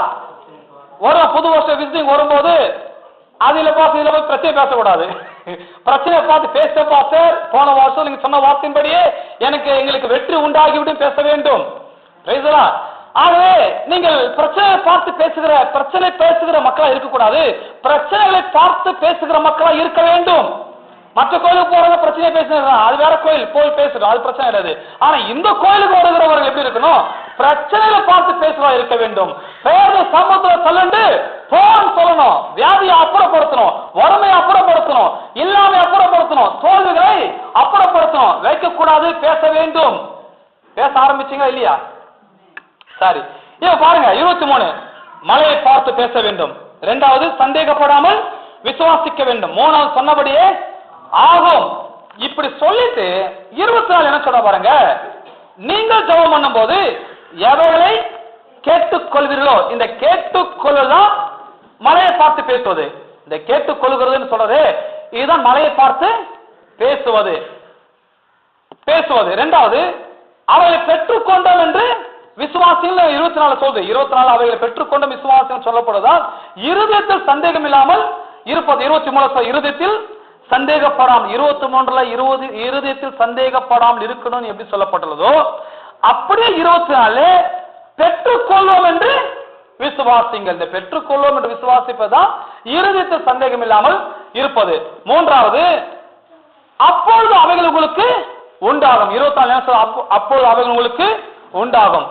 ஒரு புது வருஷம் விசிட்டிங் வரும்போது அதுல பார்த்து இதுல போய் பிரச்சனை பேசக்கூடாது. பிரச்சனை பார்த்து பேச போன வருஷம் நீங்க சொன்ன வார்த்தையின்படியே எங்களுக்கு வெற்றி உண்டாகிவிடும் பேச வேண்டும். ஆகவே நீங்கள் பிரச்சனை பேசுகிற மக்களா இருக்கக்கூடாது, பிரச்சனைகளை பார்த்து பேசுகிற மக்களா இருக்க வேண்டும். மற்ற கோயிலுக்கு போறவங்க பிரச்சனை பேசுறாங்க, அது வேற கோயில் போய் பேசுறோம், அது பிரச்சனை கிடையாது. ஆனா இந்த கோயிலுக்கு வருகிறவர்கள் எப்படி இருக்கணும்? பிரச்சனைகளை பார்த்து பேசுவா இருக்க வேண்டும். பேர் சமூகத்துல சொல்லண்டு போன் சொல்லணும், வியாதியை அப்புறப்படுத்தணும், வறுமையை அப்புறப்படுத்தணும், இல்லாமை அப்புறப்படுத்தணும், தோல்விகளை அப்புறப்படுத்தணும், வைக்கக்கூடாது, பேச வேண்டும். பேச ஆரம்பிச்சீங்களா இல்லையா? சரி, இப்ப பாருங்க 23 மலையை பார்த்து பேச வேண்டும். இரண்டாவது சந்தேகப்படாமல் விசுவாசிக்க வேண்டும். மூணாவது சொன்னபடியே ஆகும். இப்படி சொல்லிட்டு 24 என்ன சொல்ல பாருங்க, நீங்கள் ஜெபம் பண்ணும் போது எவைகளை கேட்டுக்கொள்வீர்களோ, இந்த கேட்டுக்கொள்ளதான் மலையை பார்த்து பேசுவது. இந்த கேட்டுக்கொள்கிறதுன்னு சொல்றது இதுதான் மலையை பார்த்து பேசுவது. இரண்டாவது அவைகளை பெற்றுக்கொண்டோம் என்று விசுவாசிகள் 24 சொல்றது. 24 அவைகளை பெற்றுக்கொண்டோம் விசுவாசிகள் சொல்லப்படுவதால் இருதயத்தில் சந்தேகம் இல்லாமல் இருப்பது. 23 இருதயத்தில் சந்தேகப்படாமல், 23 இருதயத்தில் சந்தேகப்படாமல் இருக்கணும் எப்படி சொல்லப்பட்டுள்ளதோ அப்படியே 24 பெற்றுக்கொள்வோம் என்று விசுவாசிங்கள். இந்த பெற்றுக்கொள்வோம் என்று விசுவாசிப்பதுதான் இருதயத்தில் சந்தேகம் இல்லாமல் இருப்பது. மூன்றாவது அப்பொழுது அவைகள் உங்களுக்கு உண்டாகும். 24 அப்பொழுது அவைகள் உங்களுக்கு உண்டாகும்.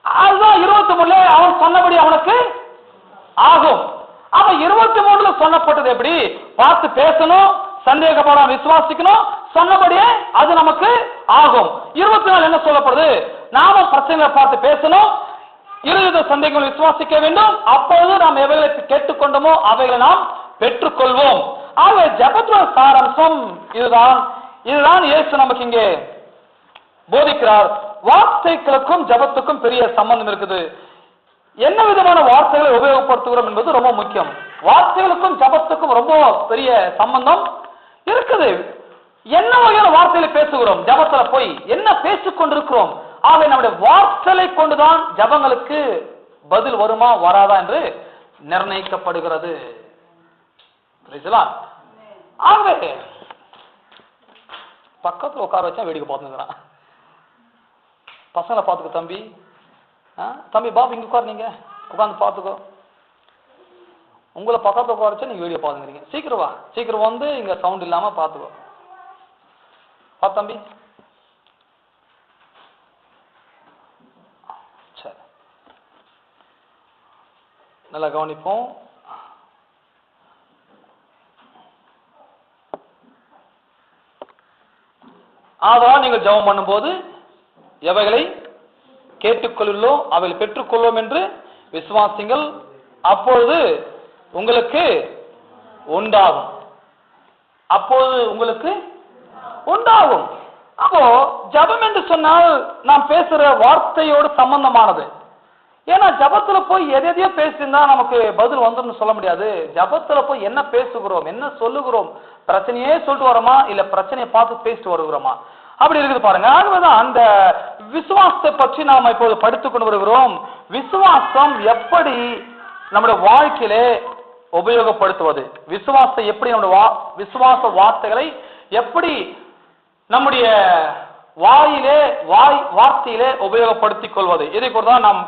அதுதான் 23 அவன் சொன்னபடி அவனுக்கு ஆகும். அப்ப 23 சொல்லப்பட்டது எப்படி? பார்த்து பேசணும், சந்தேகப்படாம விசுவாசிக்கணும், சொன்னபடியே அது நமக்கு ஆகும். 24 என்ன சொல்லப்படுது? நாம பிரச்சனைகளை பார்த்து பேசணும், இருதய சந்தேகங்களை விசுவாசிக்க வேண்டும், அப்பொழுது நாம் எவைகளை கேட்டுக்கொண்டோமோ அவைகளை நாம் பெற்றுக்கொள்வோம். ஆகவே ஜெபத்துவ சாராம்சம் இதுதான் இயேசு நமக்கு இங்கே போதிக்கிறார். வார்த்தைகளுக்கும் ஜெபத்துக்கும் பெரிய சம்பந்தம் இருக்குது. என்ன விதமான வார்த்தைகளை உபயோகப்படுத்துகிறோம் என்பது ரொம்ப முக்கியம். வார்த்தைகளுக்கும் ஜெபத்துக்கும் ரொம்ப பெரிய சம்பந்தம் இருக்குது. என்ன வகையான வார்த்தைகளை பேசுகிறோம்? ஜெபத்துல போய் என்ன பேசிக் கொண்டிருக்கிறோம்? ஆக நம்முடைய வார்த்தைகளை கொண்டுதான் ஜெபங்களுக்கு பதில் வருமா வராதா என்று நிர்ணயிக்கப்படுகிறது. ஆகவே பக்கத்துல உட்கார வச்சா வேடிக்கை பார்த்துக்கிறான். பசங்களை பார்த்துக்கோ, தம்பி பாபு இங்க உட்கார், நீங்க உட்காந்து பார்த்துக்கோ. உங்களை பக்கத்துல உட்கார வச்சா நீங்க வீடியோ பார்த்துக்கிறீங்க. சீக்கிரம் வந்து இங்க சவுண்ட் இல்லாம பார்த்துக்கோ. தம்பி சரி, நல்லா கவனிப்போம். ஆதலால் நீங்கள் ஜெபம் பண்ணும்போது எவைகளை கேட்டுக்கொள்ளோ அவைகளை பெற்றுக்கொள்வோம் என்று விசுவாசிங்கள், அப்பொழுது உங்களுக்கு உண்டாகும். அப்போ ஜெபம் என்று சொன்னால் நாம் பேசுற வார்த்தையோடு சம்பந்தமானது. ஏன்னா ஜெபத்துல போய் எதையோ பேசியிருந்தா நமக்கு பதில் வந்துன்னு சொல்ல முடியாது. ஜெபத்துல போய் என்ன பேசுகிறோம், என்ன சொல்லுகிறோம், பிரச்சனையே சொல்லிட்டு வரோமா இல்ல பிரச்சனையை பார்த்து பேசிட்டு வருகிறோமா, அப்படி இருக்குது பாருங்க. ஆகவேதான் அந்த விசுவாசத்தை பற்றி நாம் இப்போது படித்துக் கொண்டு வருகிறோம். விசுவாசம் எப்படி நம்முடைய வாழ்க்கையிலே உபயோகப்படுத்துவது, விசுவாசத்தை எப்படி நம்முடைய விசுவாச வார்த்தைகளை எப்படி நம்முடைய வார்த்தையிலே உபயோகப்படுத்திக் கொள்வது, இதை தான் நாம்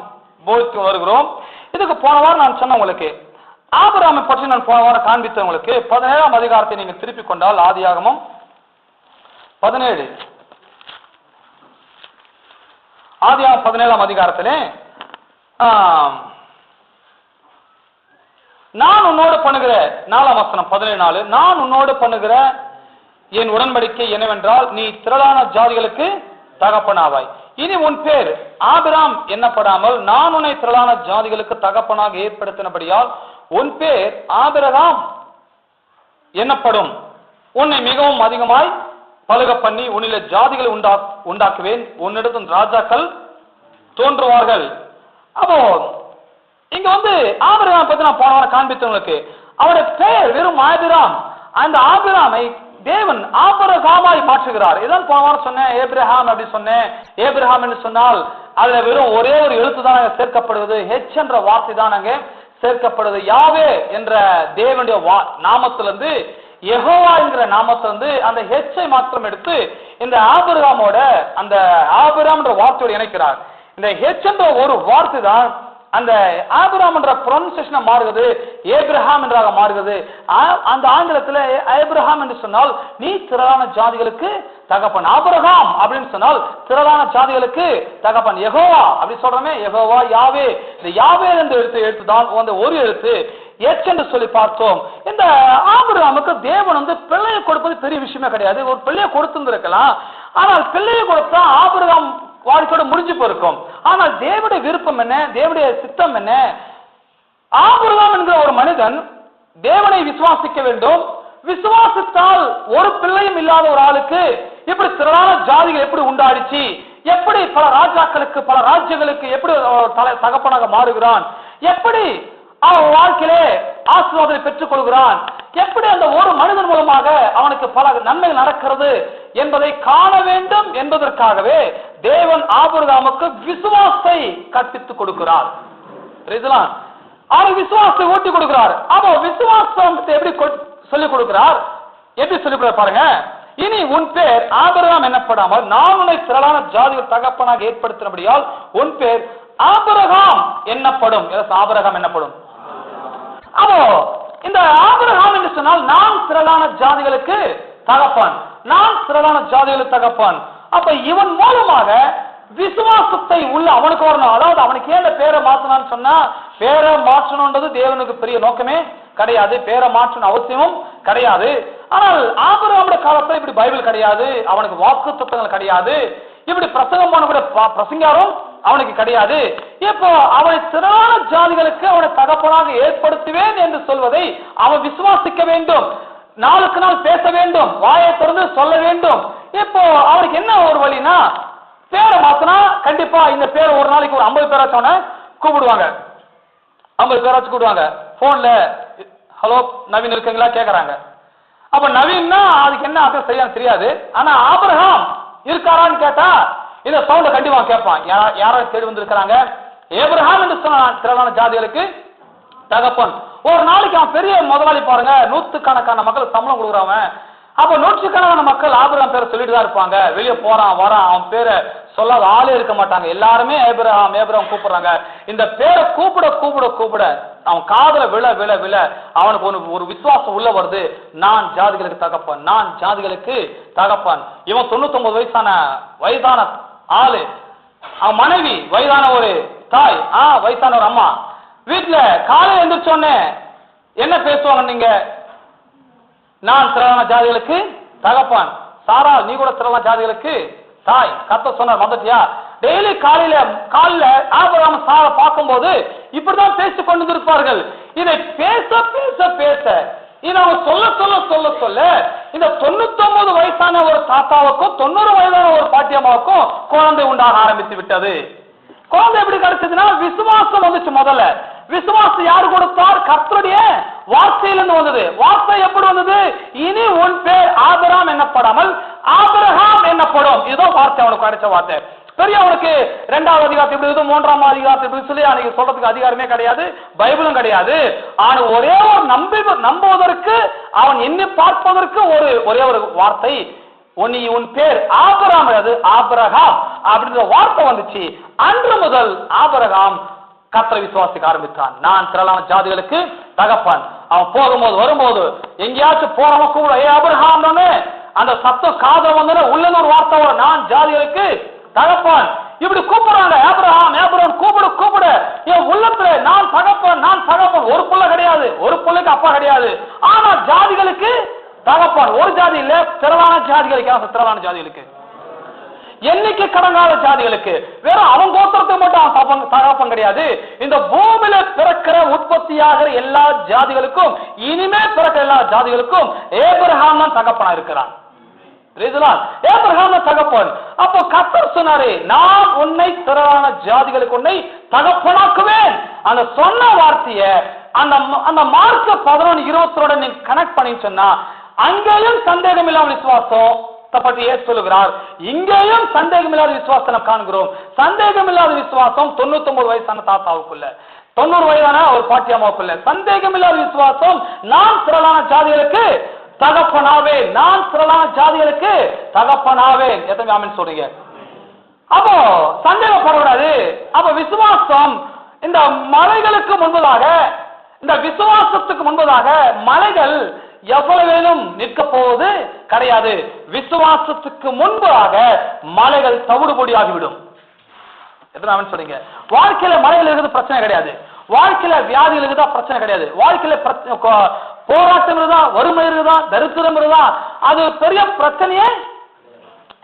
போதித்து வருகிறோம். இதுக்கு போன வாரம் நான் சொன்ன உங்களுக்கு ஆபிரகாமை பற்றி நான் போன வாரம் காண்பித்த உங்களுக்கு 17ஆம் அதிகாரத்தை நீங்கள் திருப்பிக் கொண்டால் ஆதியாகமம் 17 ஆதியாகமம் 17ஆம் அதிகாரத்திலே நான் உன்னோடு பண்ணுகிற 4ஆம் வசனம் 17:4 நான் உன்னோடு பண்ணுகிற என் உடன்படிக்கை என்னவென்றால் நீ திரளான ஜாதிகளுக்கு தகப்பனாவாய், இனி உன் பேர் ஆபிராம் என்னப்படாமல் நான் உன்னை திரளான ஜாதிகளுக்கு தகப்பனாக ஏற்படுத்தினபடியால் உன் பேர் ஆபிரகாம் என்னப்படும். உன்னை மிகவும் அதிகமாய் பலுக பண்ணி உன்னில ஜாதிகளை உண்டாக்குவேன், உன்னிடத்தும் ராஜாக்கள் தோன்றுவார்கள். அப்போ இங்க ஆபிரகாம் பத்தி நான் போன வாரம் காண்பித்தவங்களுக்கு அவருடைய பெயர் வெறும் ஆபிராம். அந்த ஆபிராமை தேவன் ஆபிரகாமாய் மாற்றுகிறார். இதான் போன வாரம் சொன்னேன், ஏப்ரஹாம் அப்படி சொன்னேன். ஏப்ரஹாம் என்று சொன்னால் அதுல வெறும் ஒரே ஒரு எழுத்து தான் சேர்க்கப்படுவது, ஹெச் என்ற வார்த்தை தான் அங்கே சேர்க்கப்படுது. யாவே என்ற தேவனுடைய நாமத்திலிருந்து யெகோவா என்கிற நாமத்திலிருந்து அந்த ஹெச்சை மாத்திரம் எடுத்து இந்த ஆபிரகாமோட அந்த ஆபிராம் என்ற வார்த்தையோடு இணைக்கிறார். இந்த ஹெச் என்ற ஒரு வார்த்தை தான் அந்த ஆபிரகாம் என்ற ப்ரொனன்சியேஷனை மாறுகிறது, ஏப்ரஹாம் என்றாக மாறுகிறது. அந்த ஆங்கிலத்தில் ஏப்ரஹாம் என்று சொன்னால் நீ திரளான ஜாதிகளுக்கு தகப்பன், ஆபிரகாம் அப்படின்னு சொன்னால் திரளான ஜாதிகளுக்கு தகப்பன். யெகோவா அப்படி சொல்றமே, யெகோவா யாவே, இந்த யாவே என்ற எழுத்து தான் அந்த ஒரு எழுத்து எச் என்று சொல்லி பார்த்தோம். இந்த ஆபிரகாமுக்கு தேவன் பிள்ளையை கொடுப்பது பெரிய விஷயமே கிடையாது. ஒரு பிள்ளையை கொடுத்திருந்திருக்கலாம், ஆனால் பிள்ளையை கொடுத்தா ஆபிரகாம் வாழ்க்கையோட முடிஞ்சு போயிருக்கும். ஆனால் தேவனுடைய விருப்பம் என்ன, தேவனுடைய சித்தம் என்ன? ஆபிரகாம் என்கிற ஒரு மனிதன் தேவனை விசுவாசிக்க வேண்டும். விசுவாசித்தால் ஒரு பிள்ளையும் இல்லாத ஒரு ஆளுக்கு இப்படி திரளான ஜாதிகள் எப்படி உண்டாடிச்சு, எப்படி பல ராஜாக்களுக்கு பல ராஜ்யங்களுக்கு எப்படி தகப்பனாக மாறுகிறான், எப்படி அவன் வாழ்க்கையிலே ஆசீர்வாதத்தை பெற்றுக் கொள்கிறான், எப்படி அந்த ஒரு மனிதன் மூலமாக அவனுக்கு பல நன்மைகள் நடக்கிறது என்பதை காண வேண்டும் என்பதற்காகவே தேவன் ஆபிரகாமுக்கு விசுவாசத்தை கற்பித்துக் கொடுக்கிறார். அவனுக்கு விசுவாசத்தை ஊட்டி கொடுக்கிறார். அப்போ விசுவாசத்தை எப்படி சொல்லிக் கொடுக்கிறார், எப்படி சொல்லிக் கொடுக்கிறார் பாருங்க. இனி உன் பேர் ஆபிரகாம் என்னப்படாமல் நான் உன்னை திரளான ஜாதிகள் தகப்பனாக ஏற்படுத்தினபடியால் உன் பேர் ஆபிரகாம் என்னப்படும். ஆபிரகாம் என்னப்படும். அப்போ இந்த ஆபிரகாம் என்று சொன்னால் நான் திரளான ஜாதிகளுக்கு தகப்பன், நான் திரளான ஜாதிகளுக்கு தகப்பன். அப்ப இவன் மூலமாக விசுவாசத்தை உள்ள அவனுக்கு வரணும். அதாவது அவனுக்கு ஏன் பேரை மாற்றணும்னு சொன்னா, பேரை மாற்றணும்ன்றது தேவனுக்கு பெரிய நோக்கமே கிடையாது, பேரை மாற்றணும் அவசியமும் கிடையாது. ஆனால் ஆபிரகாமுடைய காலத்துல இப்படி பைபிள் கிடையாது, அவனுக்கு வாக்கு தத்துவங்கள் கிடையாது, இப்படி பிரசங்கம் பண்ண கூட பிரசங்காரும் அவனுக்கு கிடையாது. இப்போ அவனை திரளான ஜாதிகளுக்கு அவனை தகப்பனாக ஏற்படுத்துவேன் என்று சொல்வதை அவன் விசுவாசிக்க வேண்டும், நாளுக்கு நாள் பேச வேண்டும், வாயை திறந்து சொல்ல வேண்டும். இப்போ அவனுக்கு என்ன ஒரு வழினா, பேரை மாத்தினா கண்டிப்பா இந்த பேரை ஒரு நாளைக்கு ஒரு 50 பேராச்சோன கூப்பிடுவாங்க, 50 பேராச்சும் கூப்பிடுவாங்க. போன்ல ஹலோ நவீன் இருக்குங்களா கேக்குறாங்க. அப்ப நவீன்னா அதுக்கு என்ன அர்த்தம் சரியானு தெரியாது. ஆனா ஆபிரகாம் இருக்காரான்னு கேட்டா இந்த சவுண்ட கண்டிப்பா கேட்பான். யாரோ தேடி வந்திருக்கிறாங்க, ஏப்ரஹாம் என்று சொன்ன திரளான ஜாதிகளுக்கு தகப்பன். ஒரு நாளைக்கு அவன் பெரிய முதலாளி பாருங்க, 100கணக்கான மக்கள் சம்பளம் கொடுக்குறவன். அப்ப 100கணக்கான மக்கள் ஆபிரகாம் பேரை சொல்லிட்டு தான் இருப்பாங்க. வெளியே போறான் வரான், அவன் பேரை சொல்லாத ஆளே இருக்க மாட்டாங்க. எல்லாருமே ஏப்ரஹாம் ஏப்ரஹாம் கூப்பிடுறாங்க. இந்த பேரை கூப்பிட கூப்பிட கூப்பிட அவன் காதல விழ விழ விழ அவனுக்கு ஒரு விசுவாசம் உள்ள வருது, நான் ஜாதிகளுக்கு தகப்பன், நான் ஜாதிகளுக்கு தகப்பன். இவன் 99 வயதான ஆளு, அவன் மனைவி வயதான ஒரு தாய், வயசான ஒரு அம்மா. வீட்டுல காலையில் எந்திரிச்சோன்னே என்ன பேசுவாங்க நீங்க, நான் திரளான ஜாதிகளுக்கு தகப்பன். சாரா நீ கூட திரளான ஜாதிகளுக்கு தாய். கர்த்தர் சொன்னார் வந்துட்டியா? டெய்லி காலையில ஆபிரகாம் சாரா பார்க்கும்போது இப்படிதான் பேசிக் கொண்டு இருப்பார்கள். இதை பேச பேச பேச இதை அவங்க சொல்ல சொல்ல சொல்ல சொல்ல இந்த 99 வயசான ஒரு தாத்தாவுக்கும் 90 வயதான ஒரு பாட்டியம்மாவுக்கும் குழந்தை உண்டாக ஆரம்பித்து விட்டது. குழந்தை எப்படி கிடைச்சதுன்னா விசுவாசம் வந்துச்சு. முதல்ல விசுவாசம் யாரு கொடுத்தார்? கர்த்தருடைய வார்த்தையிலிருந்து வந்தது. வார்த்தை எப்படி வந்தது? இனி உன் பேர் ஆபிரகாம் என்னப்படாமல் ஆபிரகாம் என்னப்படும். இதுதான் வார்த்தை, அவனுக்கு கிடைச்ச வார்த்தை. பெரிய அவனுக்கு 2வது அதிகாரத்தை எப்படி இருக்குது, 3ஆம் அதிகாரத்தை எப்படி சொல்லி அன்னைக்கு சொல்றதுக்கு அதிகாரமே கிடையாது, பைபிளும் கிடையாது. ஆனா ஒரே ஒரு நம்புவதற்கு அவன் எண்ணி பார்ப்பதற்கு ஒரே ஒரு வார்த்தை, உன் பேர் ஆபிரகாம், அது ஆபிரகாம் அப்படின்ற வார்த்தை வந்துச்சு. அன்று முதல் ஆபிரகாம் கர்த்தரை விசுவாசிக்க ஆரம்பித்தான். நான் திரளான ஜாதிகளுக்கு தகப்பன். அவன் போகும்போது வரும்போது எங்கேயாச்சும் போறவன் கூட ஆபிரகாம் அந்த சத்தம் காதல் வந்தோட உள்ள ஒரு வார்த்தை வரும், நான் ஜாதிகளுக்கு தகப்பன். இப்படி கூப்பிடுறாங்க, ஆபிரகாம் ஆபிரகாம் கூப்பிடு கூப்பிடு. என் உள்ளத்துல நான் தகப்பன், நான் தகப்பன். ஒரு புள்ள கிடையாது, ஒரு புள்ளைக்கு அப்பா கிடையாது, ஆனா ஜாதிகளுக்கு தகப்பன். ஒரு ஜாதி இல்ல, திரளான ஜாதிகளுக்கு. திரளான ஜாதிகளுக்கு எண்ணிக்கை கடங்காத ஜாதிகளுக்கு. வேற அவன் கோத்திரத்துக்கு மட்டும் தகப்பன் கிடையாது, இந்த பூமியில பிறக்கிற உற்பத்தியாகிற எல்லா ஜாதிகளுக்கும், இனிமே பிறக்கிற எல்லா ஜாதிகளுக்கும் ஆபிரகாம் தான் தகப்பனா இருக்கிறான். ஆபிரகாம் தகப்பன். அப்போ கர்த்தர் சொன்னாரு, நான் உன்னை திரளான ஜாதிகளுக்கு உன்னை தகப்பனாக்குவேன். அந்த சொன்ன வார்த்தைய அந்த மார்க் 11:22 நீங்க கனெக்ட் பண்ணி சொன்னா, அங்கேயும் சந்தேகம் இல்லாம விசுவாசம் பற்றி சொல்லுகிறார், இங்கேயும் சந்தேகம் இல்லாத விசுவாசம் காண்கிறோம். சந்தேகம் இல்லாத விசுவாசம் 99 வயசான தாத்தாவுக்குள்ள, 90 வயதான ஒரு பாட்டியம்மாவுக்குள்ள சந்தேகம் இல்லாத விசுவாசம், நான் திரளான ஜாதிகளுக்கு தகப்பனாவேன், நான் திரளான ஜாதிகளுக்கு தகப்பனாவேன். எத்தனை ஆமென் சொல்றீங்க? அப்போ சந்தேகப்படக்கூடாது. அப்ப விசுவாசம் இந்த மலைகளுக்கு முன்பதாக, இந்த விசுவாசத்துக்கு முன்பதாக மலைகள் எவ்வளவேனும் நிற்க போவது கிடையாது. விசுவாசத்துக்கு முன்பாக மலைகள் தவிடுபொடியாகிவிடும். எத்தனை சொல்றீங்க? வாழ்க்கையில மலைகள் இருக்குது பிரச்சனை கிடையாது, வாழ்க்கையில வியாதிகள் இருக்குதா பிரச்சனை கிடையாது, வாழ்க்கையில போராட்டம் இருக்குதா, வறுமை இருக்குதா, தரித்திரம் இருக்குதா, அது பெரிய பிரச்சனையே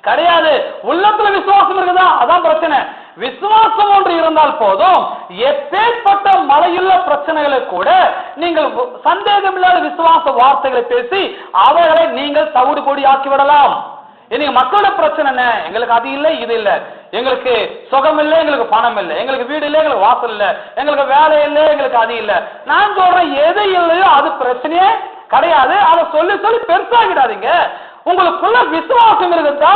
கிடையாது. உள்ளத்துல விசுவாசம் இருக்குதா, அதான் பிரச்சனை. விசுவாசம் ஒன்று இருந்தால் போதும், எப்பேற்பட்ட மலையுள்ள பிரச்சனைகளை கூட நீங்கள் சந்தேகம் இல்லாத விசுவாச வார்த்தைகளை பேசி அவைகளை நீங்கள் தவிடுபொடி ஆக்கிவிடலாம். இன்னைக்கு மக்களோட பிரச்சனை என்ன? எங்களுக்கு அது இல்லை, இது இல்லை, எங்களுக்கு சுகம் இல்லை, எங்களுக்கு பணம் இல்லை, எங்களுக்கு வீடு இல்லை, எங்களுக்கு வாசல் இல்லை, எங்களுக்கு வேலை இல்லை, எங்களுக்கு அது இல்லை. நான் சொல்றேன், எது இல்லையோ அது பிரச்சனையே கிடையாது. அதை சொல்லி சொல்லி பெருசாகிடாதீங்க. உங்களுக்குள்ள விசுவாசம் இருக்குதா,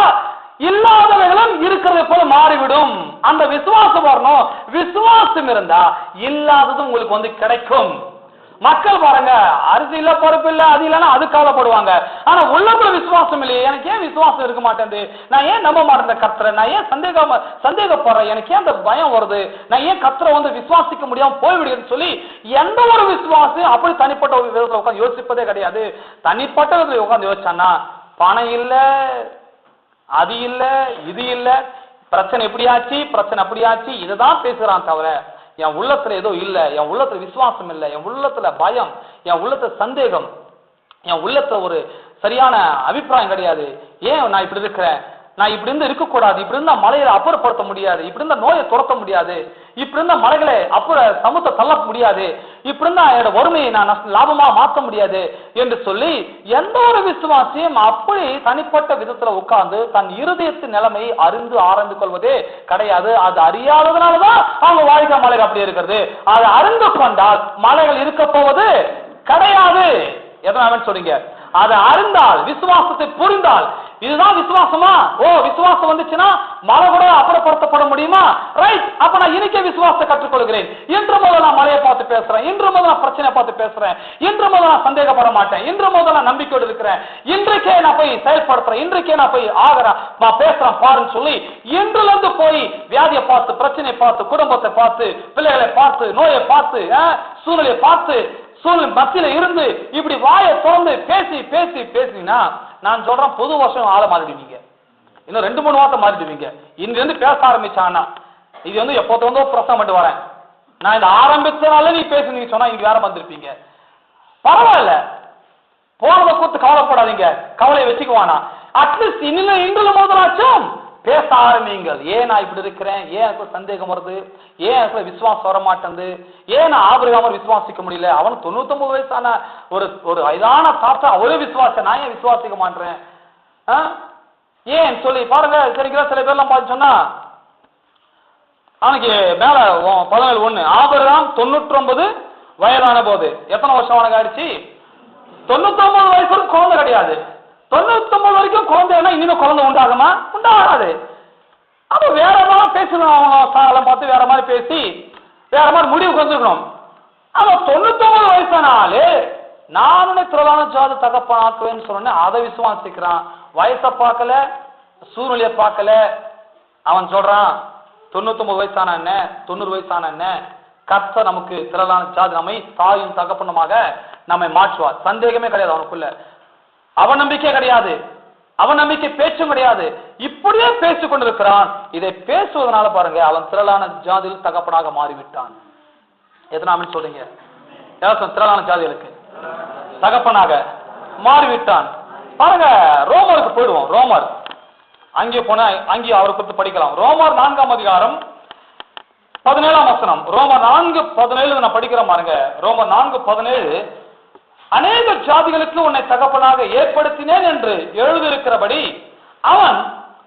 இல்லாதவர்களும் இருக்கிறது போல மாறிவிடும். அந்த விசுவாசம் வரணும். விசுவாசம் இருந்தா இல்லாதது உங்களுக்கு வந்து கிடைக்கும். மக்கள் பாருங்க, அரிசி இல்ல, பருப்பு இல்ல, அது இல்லைன்னா அது கவலைப்படுவாங்க. ஆனா உள்ளக்குள்ள விசுவாசம் இல்லையே, எனக்கு ஏன் விசுவாசம் இருக்க மாட்டேங்குது, நான் ஏன் நம்ப மாட்டேன் கர்த்தரை, நான் ஏன் சந்தேகப்படுறேன், எனக்கு ஏன் அந்த பயம் வருது, நான் ஏன் கர்த்தரை வந்து விசுவாசிக்க முடியாம போய்விடுன்னு சொல்லி எந்த ஒரு விசுவாசம் அப்படி தனிப்பட்ட ஒரு விதத்துல உட்காந்து யோசிப்பதே கிடையாது. தனிப்பட்ட விதத்துல உட்காந்து யோசிச்சான்னா, பணம் இல்ல, அது இல்ல, இது இல்ல, பிரச்சனை எப்படியாச்சு, பிரச்சனை அப்படியாச்சு, இதுதான் பேசுறான் தவிர என் உள்ளத்துல ஏதோ இல்ல, என் உள்ளத்துல விசுவாசம் இல்ல, என் உள்ளத்துல பயம், என் உள்ளத்துல சந்தேகம், என் உள்ளத்துல ஒரு சரியான அபிப்பிராயம் கிடையாது. ஏன் நான் இப்படி இருக்கிறேன், நான் இப்படி இருந்து இருக்கக்கூடாது, இப்படி இருந்தா மலையை அப்புறப்படுத்த முடியாது, இப்படி இருந்தா நோயை துரத்த முடியாது, இப்படி இருந்தா மலைகளை அப்புறம் சமூகத்தை தள்ள முடியாது, இப்படி இருந்தா என்னோட வறுமையை நான் லாபமா மாற்ற முடியாது என்று சொல்லி எந்த ஒரு விசுவாசியும் அப்படி தனிப்பட்ட விதத்துல உட்கார்ந்து தன் இருதயத்தின் நிலைமை அறிந்து ஆராய்ந்து கொள்வதே கிடையாது. அது அறியாததுனாலதான் அவங்க வாழ்க்கை மலைகள் அப்படி இருக்கிறது. அதை அறிந்து கொண்டால் மலைகள் இருக்க போவது கிடையாது. எதனால சொல்றீங்க? அதை அறிந்தால், விசுவாசத்தை புரிந்தால், இதுதான் விசுவாசமா? ஓ, விசுவாசம் வந்துச்சுன்னா மலை கூட அப்புறப்படுத்தப்பட முடியுமா? ரைட், அப்ப நான் இன்னைக்கே விசுவாசத்தை கற்றுக்கொள்கிறேன். இன்று முதல் நான் மலையை பார்த்து பேசுறேன், இன்று முதல் நான் பிரச்சனையை பார்த்து பேசுறேன், இன்று முதல் நான் சந்தேகப்பட மாட்டேன், இன்று முதல் நான் நம்பிக்கையோடு இருக்கிறேன், இன்றைக்கே நான் போய் செயல்படுத்துறேன், இன்றைக்கே நான் போய் நான் பேசுறேன் பாருன்னு சொல்லி இன்றுல இருந்து போய் வியாதியை பார்த்து, பிரச்சனையை பார்த்து, குடும்பத்தை பார்த்து, பிள்ளைகளை பார்த்து, நோயை பார்த்து, சூழ்நிலையை பார்த்து, சூழ்நிலை மத்தியில இருந்து இப்படி வாயை திறந்து பேசி பேசி பேசினா, நான் சொல்றேன், புது வருஷம் ஆள மாறிடுவீங்க. இன்னும் 2-3 வார்த்தை மாறிடுவீங்க. இங்க இருந்து பேச ஆரம்பிச்சானா, இது வந்து எப்போது வந்து பிரசங்கம் பண்ணிட்டு வரேன், நான் இந்த ஆரம்பிச்சனால நீ பேசுனீங்க சொன்னா இங்க வேற வந்திருப்பீங்க. பரவாயில்ல, போனதை கூத்து கவலைப்படாதீங்க, கவலையை வச்சுக்குவானா. அட்லீஸ்ட் இன்றுல முதலாச்சும் பேச ஆரம்பிங்கள். ஏன் நான் இப்படி இருக்கிறேன், ஏன் எனக்கு சந்தேகம் வருது, ஏன் எனக்கு விசுவாசம் வர மாட்டேங்குது, ஏன் நான் ஆபிரகாமர் விசுவாசிக்க முடியல, அவன் 99 வயசான ஒரு வயதான தாத்தா, அவரே விசுவாசம், நான் ஏன் விசுவாசிக்க மாட்டேன் ஏன் சொல்லி பாருங்க. சரிங்களா? சில பேர்லாம் பார்த்து சொன்னா, அவனுக்கு மேல 17:1 ஆபிரகாம் 99 வயதான போது, எத்தனை வருஷம் அவனுக்கு ஆயிடுச்சு? 99 வயசு குழந்தை கிடையாது. 99 வரைக்கும் குழந்தைன்னா இன்னும் குழந்தை உண்டாகுமா? உண்டாகாது. அப்ப வேற மாதிரி பேசணும், அவங்க சாரெல்லாம் பார்த்து வேற மாதிரி பேசி வேற மாதிரி முடிவுக்கு வந்துருக்கணும். அவன் 99 வயசானாலே நானும் திரளான ஜாதி தகப்பனாக்குவேன்னு சொன்னேன். அதை விசுவாசிக்கிறான். வயசை பார்க்கல, சூழ்நிலையை பார்க்கல. அவன் சொல்றான், 99 வயசான என்ன, 90 வயசான என்ன, கர்த்தர் நமக்கு திரளான ஜாதி, நம்மை தாயும் தகப்பனுமாக நம்மை மாற்றுவார். சந்தேகமே கிடையாது அவனுக்குள்ள. அவன் நம்பிக்கை கிடையாது, அவன் நம்பிக்கை பேச்சும் கிடையாது. இப்படியே பேசிக் கொண்டிருக்கிறான். இதை பேசுவதனால பாருங்க, அவன் திரளான ஜாதியில் தகப்பனாக மாறிவிட்டான். எதனால சொல்றீங்க? திரளான ஜாதிகளுக்கு தகப்பனாக மாறிவிட்டான். பாருங்க, ரோமருக்கு போயிடுவோம். ரோமர் அங்கே போன அங்கே அவரை குறித்து படிக்கலாம். ரோமர் 4ஆம் அதிகாரம் 17ஆம் வசனம். ரோமர் 4:17 நான் படிக்கிறேன் பாருங்க. ரோமர் 4:17, அநேக ஜாதிகளுக்கு உன்னை தகப்பனாக ஏற்படுத்தினேன் என்று எழுதியிருக்கிறபடி அவன்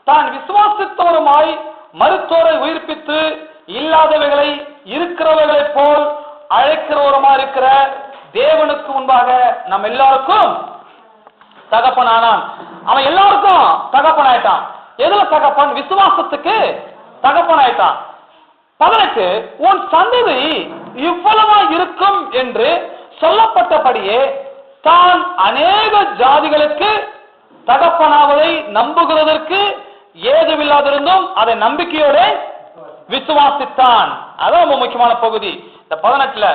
தான் விசுவாசித்தவருமாய் மருத்துவரை உயிர்ப்பித்து இல்லாதவைகளை இருக்கிறவைகளைப் போல் அழைக்கிறவருமாய் இருக்கிற தேவனுக்கு முன்பாக நம்ம எல்லாருக்கும் தகப்பனானான். அவன் எல்லாருக்கும் தகப்பனாயிட்டான். எதுல தகப்பன்? விசுவாசத்துக்கு தகப்பனாயிட்டான். 18, உன் சந்ததி இவ்வளவா இருக்கும் என்று சொல்லப்பட்டபடியே தான் அநேக ஜாதிகளுக்கு தகப்பனாவதை நம்புகிறதற்கு ஏதுவில்லாதிருந்தும் அதை நம்பிக்கையோட விசுவாசித்தான். அதான் ரொம்ப முக்கியமான பகுதி. இந்த 18ல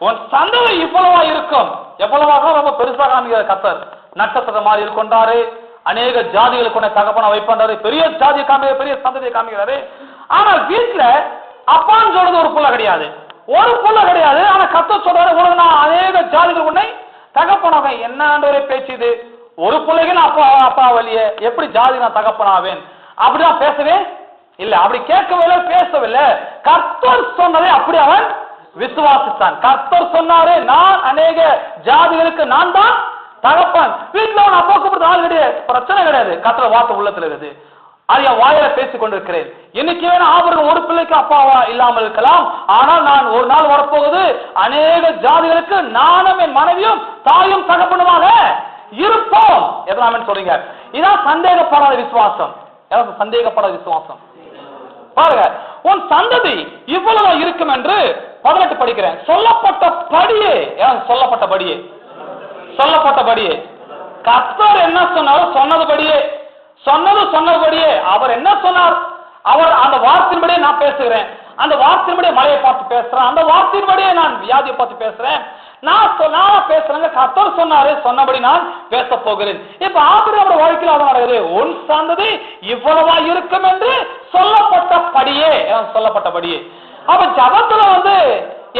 உன் சந்ததி இவ்வளவா இருக்கும். எவ்வளவாக ரொம்ப பெருசாக காமிக்கிற கர்த்தர். நட்சத்திரம் மாதிரி கொண்டாரு, அநேக ஜாதிகளுக்கு உன்னை தகப்பனா வைப்பாரு, பெரிய ஜாதியை காமிக்கிறாரு, பெரிய சந்ததியை காமிக்கிறாரு. ஆனா வீட்டுல அப்பான்னு சொல்றது ஒரு புள்ள கிடையாது, ஒரு புள்ள கிடையாது. ஆனா கர்த்தர் சொல்றாரு, உனக்கு நான் அநேக ஜாதிகள் உன்னை தகப்பனாக. என்னன்ற ஒரு பேச்சு இது? ஒரு பிள்ளைக்கு நான் அப்பா வழியே எப்படி ஜாதி நான் தகப்பனாவேன்? அப்படிதான் பேசவே இல்ல, அப்படி கேட்கவில்லை, பேசவில்லை. கர்த்தர் சொன்னதை அப்படி அவன் விசுவாசித்தான். கர்த்தர் சொன்னாரு, நான் அநேக ஜாதிகளுக்கு நான் தான் தகப்பன். வீட்டுல அவன் அப்பா கூப்பிட்டு ஆள் கிடையாது, பிரச்சனை கிடையாது. கர்த்தர் வார்த்தை உள்ளத்துல இருக்குது, அது என் வாயில பேசிக் கொண்டிருக்கிறேன். இன்னைக்கு வேணா ஆபரணம் ஒரு பிள்ளைக்கு அப்பாவா இல்லாமல் இருக்கலாம், ஆனால் நான் ஒரு நாள் வரப்போகுது அநேக ஜாதிகளுக்கு நானும் என் மனைவியும் தாயும் தகப்பனுமாக இருப்போம். எதனாமன்னு சொல்றீங்க? இதான் சந்தேகப்படாத விசுவாசம். சந்தேகப்படாத விசுவாசம். பாருங்க, உன் சந்ததி இவ்வளவு இருக்கும் என்று 18 படிக்கிறேன். சொல்லப்பட்டபடியே கர்த்தர் என்ன சொன்னாரோ சொன்னதுபடியே, சொன்னதுபடியே அவர் என்ன சொன்னார், அவர் அந்த வார்த்தையின்படியே நான் பேசுகிறேன். அந்த வார்த்தையின்படியே மழையை பார்த்து பேசுறேன், அந்த வார்த்தையின்படியே நான் வியாதியை பார்த்து பேசுறேன். நான் பேசுறேங்க, கர்த்தர் சொன்னாரு, சொன்னபடி நான் பேச போகிறேன். இப்ப ஆபிரகாம் வாழ்க்கையில் அது நடக்குது. உன் சந்ததி இவ்வளவா இருக்கும் என்று சொல்லப்பட்டபடியே. அப்ப ஜபத்துல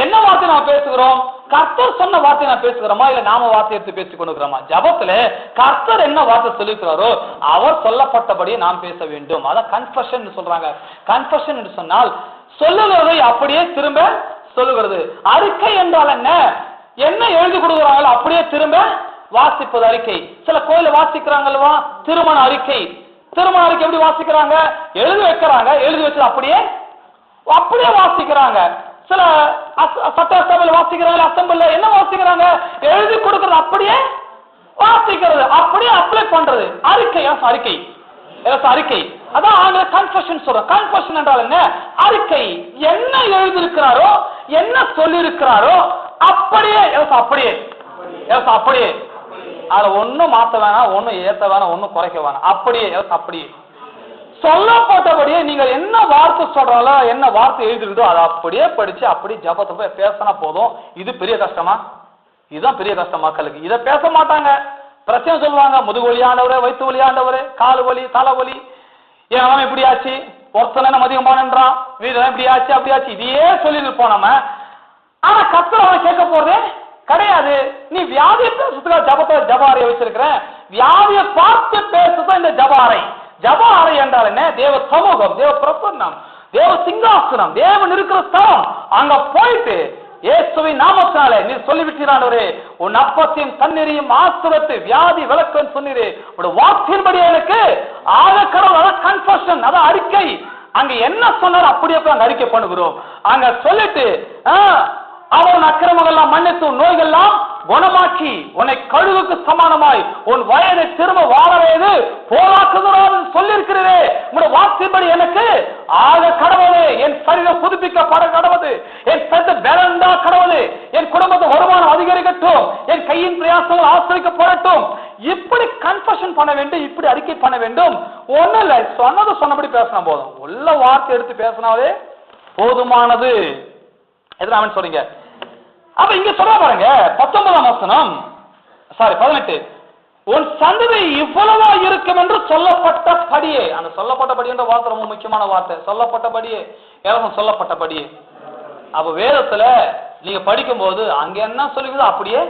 என்ன வார்த்தை நான் பேசுகிறோம்? கர்த்தர் சொன்ன வார்த்தை நான் பேசுகிறோமா, இல்ல நாம வார்த்தை எடுத்து பேசிக் கொண்டிருக்கிறோமா? ஜபத்துல கர்த்தர் என்ன வார்த்தை சொல்லிருக்கிறாரோ அவர் சொல்லப்பட்டபடியே நாம் பேச வேண்டும். அதான் கன்ஃபெஷன் சொல்றாங்க. கன்ஃபெஷன் என்று சொன்னால் சொல்லுகிறதை அப்படியே திரும்ப சொல்லுகிறது. அறிக்கை என்றால் என்ன எழுதி கொடுக்குறாங்களோ அப்படியே திரும்ப வாசிப்பது அறிக்கை. சில கோயில வாசிக்கிறாங்கல்வா திருமண அறிக்கை. எப்படி வாசிக்கிறாங்க? எழுதி வைக்கிறாங்க, எழுதி வச்சது அப்படியே வாசிக்கிறாங்க. சில சட்டசபையில் வாசிக்கிறாங்க, அசம்பிள் என்ன வாசிக்கிறாங்க? எழுதி கொடுக்கறது அப்படியே வாசிக்கிறது, அப்படியே அப்ளை பண்றது. அறிக்கை. அதான் கன்ஃபெஷன் சொல்றோம். கன்ஃபெஷன் என்றால் என்ன? அறிக்கை. என்ன எழுதியிருக்கிறாரோ, என்ன சொல்லி இருக்கிறாரோ அப்படியே அதுல ஒன்னும் மாத்த வேணாம், ஒன்னும் ஏத்த வேணாம், ஒன்னும் குறைக்க வேணாம். அப்படியே சொல்லப்பட்டபடியே நீங்க என்ன வார்த்தை சொல்றாலோ, என்ன வார்த்தை எழுதிருந்தோ அதை அப்படியே படிச்சு அப்படியே ஜபத்தை போய் பேசினா போதும். இது பெரிய கஷ்டமா? இதுதான் பெரிய கஷ்டம் மக்களுக்கு. இதை பேச மாட்டாங்க, பிரச்சனை சொல்லுவாங்க. முதுகு வலி ஆண்டவரே, வயிற்று வலி ஆண்டவரே, காலு வலி, தலைவலி, என் இப்படி ஆச்சு, ஒருத்தன அதிகமானன்றான், வீடு இப்படி ஆச்சு, அப்படி ஆச்சு, இதையே சொல்லிட்டு இருப்போம் நம்ம. ஆனா கர்த்தர் அவனை கேட்க போறதே கிடையாது. நீ வியாதியை பேசுறதுக்காக ஜப அறையை வச்சிருக்கிறேன், வியாதியை பார்த்து பேசுதான் இந்த ஜப அறை என்றால் என்ன? தேவ சமூகம், தேவ பிரசன்னம், தேவ சிங்காசனம், தேவன் இருக்கிற ஸ்தலம். அங்க போயிட்டு இயேசுவின் நாமத்தினாலே நீ சொல்லிவிட்டாண்டவரே, உன் அப்பத்தையும் தண்ணீரையும் ஆசுரத்து வியாதி விளக்குன்னு சொன்னீரே, உன் வார்த்தையின்படி எனக்கு ஆக கடவுள். அதான் கன்ஃபெஷன், அதான் அறிக்கை. அங்க என்ன சொன்னாலும் அப்படியே போய் அங்க அறிக்கை பண்ணுகிறோம். அங்க சொல்லிட்டு அவன் அக்கிரமங்கள்லாம் மன்னித்து நோய்கள்லாம் குணமாக்கி உன்னை கழுவுக்கு சமானமாய் உன் வயதை திரும்ப வாழ வயது போலாக்குகிறார் சொல்லியிருக்கிறதே. உங்களுடைய வார்த்தைப்படி எனக்கு ஆக கடவுளே, என் சரீரம் புதுப்பிக்கப்பட கடவுது, என் சத்த பலந்தா கடவுளே, என் குடும்பத்தை வருமானம் அதிகரிக்கட்டும், என் கையின் பிரயாசங்கள் ஆசிரிக்கப்படட்டும். இப்படி கன்ஃபெஷன் பண்ண வேண்டும், இப்படி அறிக்கை பண்ண வேண்டும். ஒன்னும் இல்லை, சொன்னபடி பேசினா போதும். உள்ள வார்த்தை எடுத்து பேசினாவே போதுமானது. எதுனா சொல்றீங்க? அப்ப இங்க சொல்ல பாருங்க, 19ஆம் வசனம், 18, உன் சந்ததி இவ்வளவா இருக்கும் என்று சொல்லப்பட்டபடியே. அந்த சொல்லப்பட்டபடி என்ற வார்த்தை ரொம்ப முக்கியமான வார்த்தை. சொல்லப்பட்டபடியே, சொல்லப்பட்டபடியே. அப்ப வேதத்துல நீங்க படிக்கும் போது அங்க என்ன சொல்லுதோ அப்படியே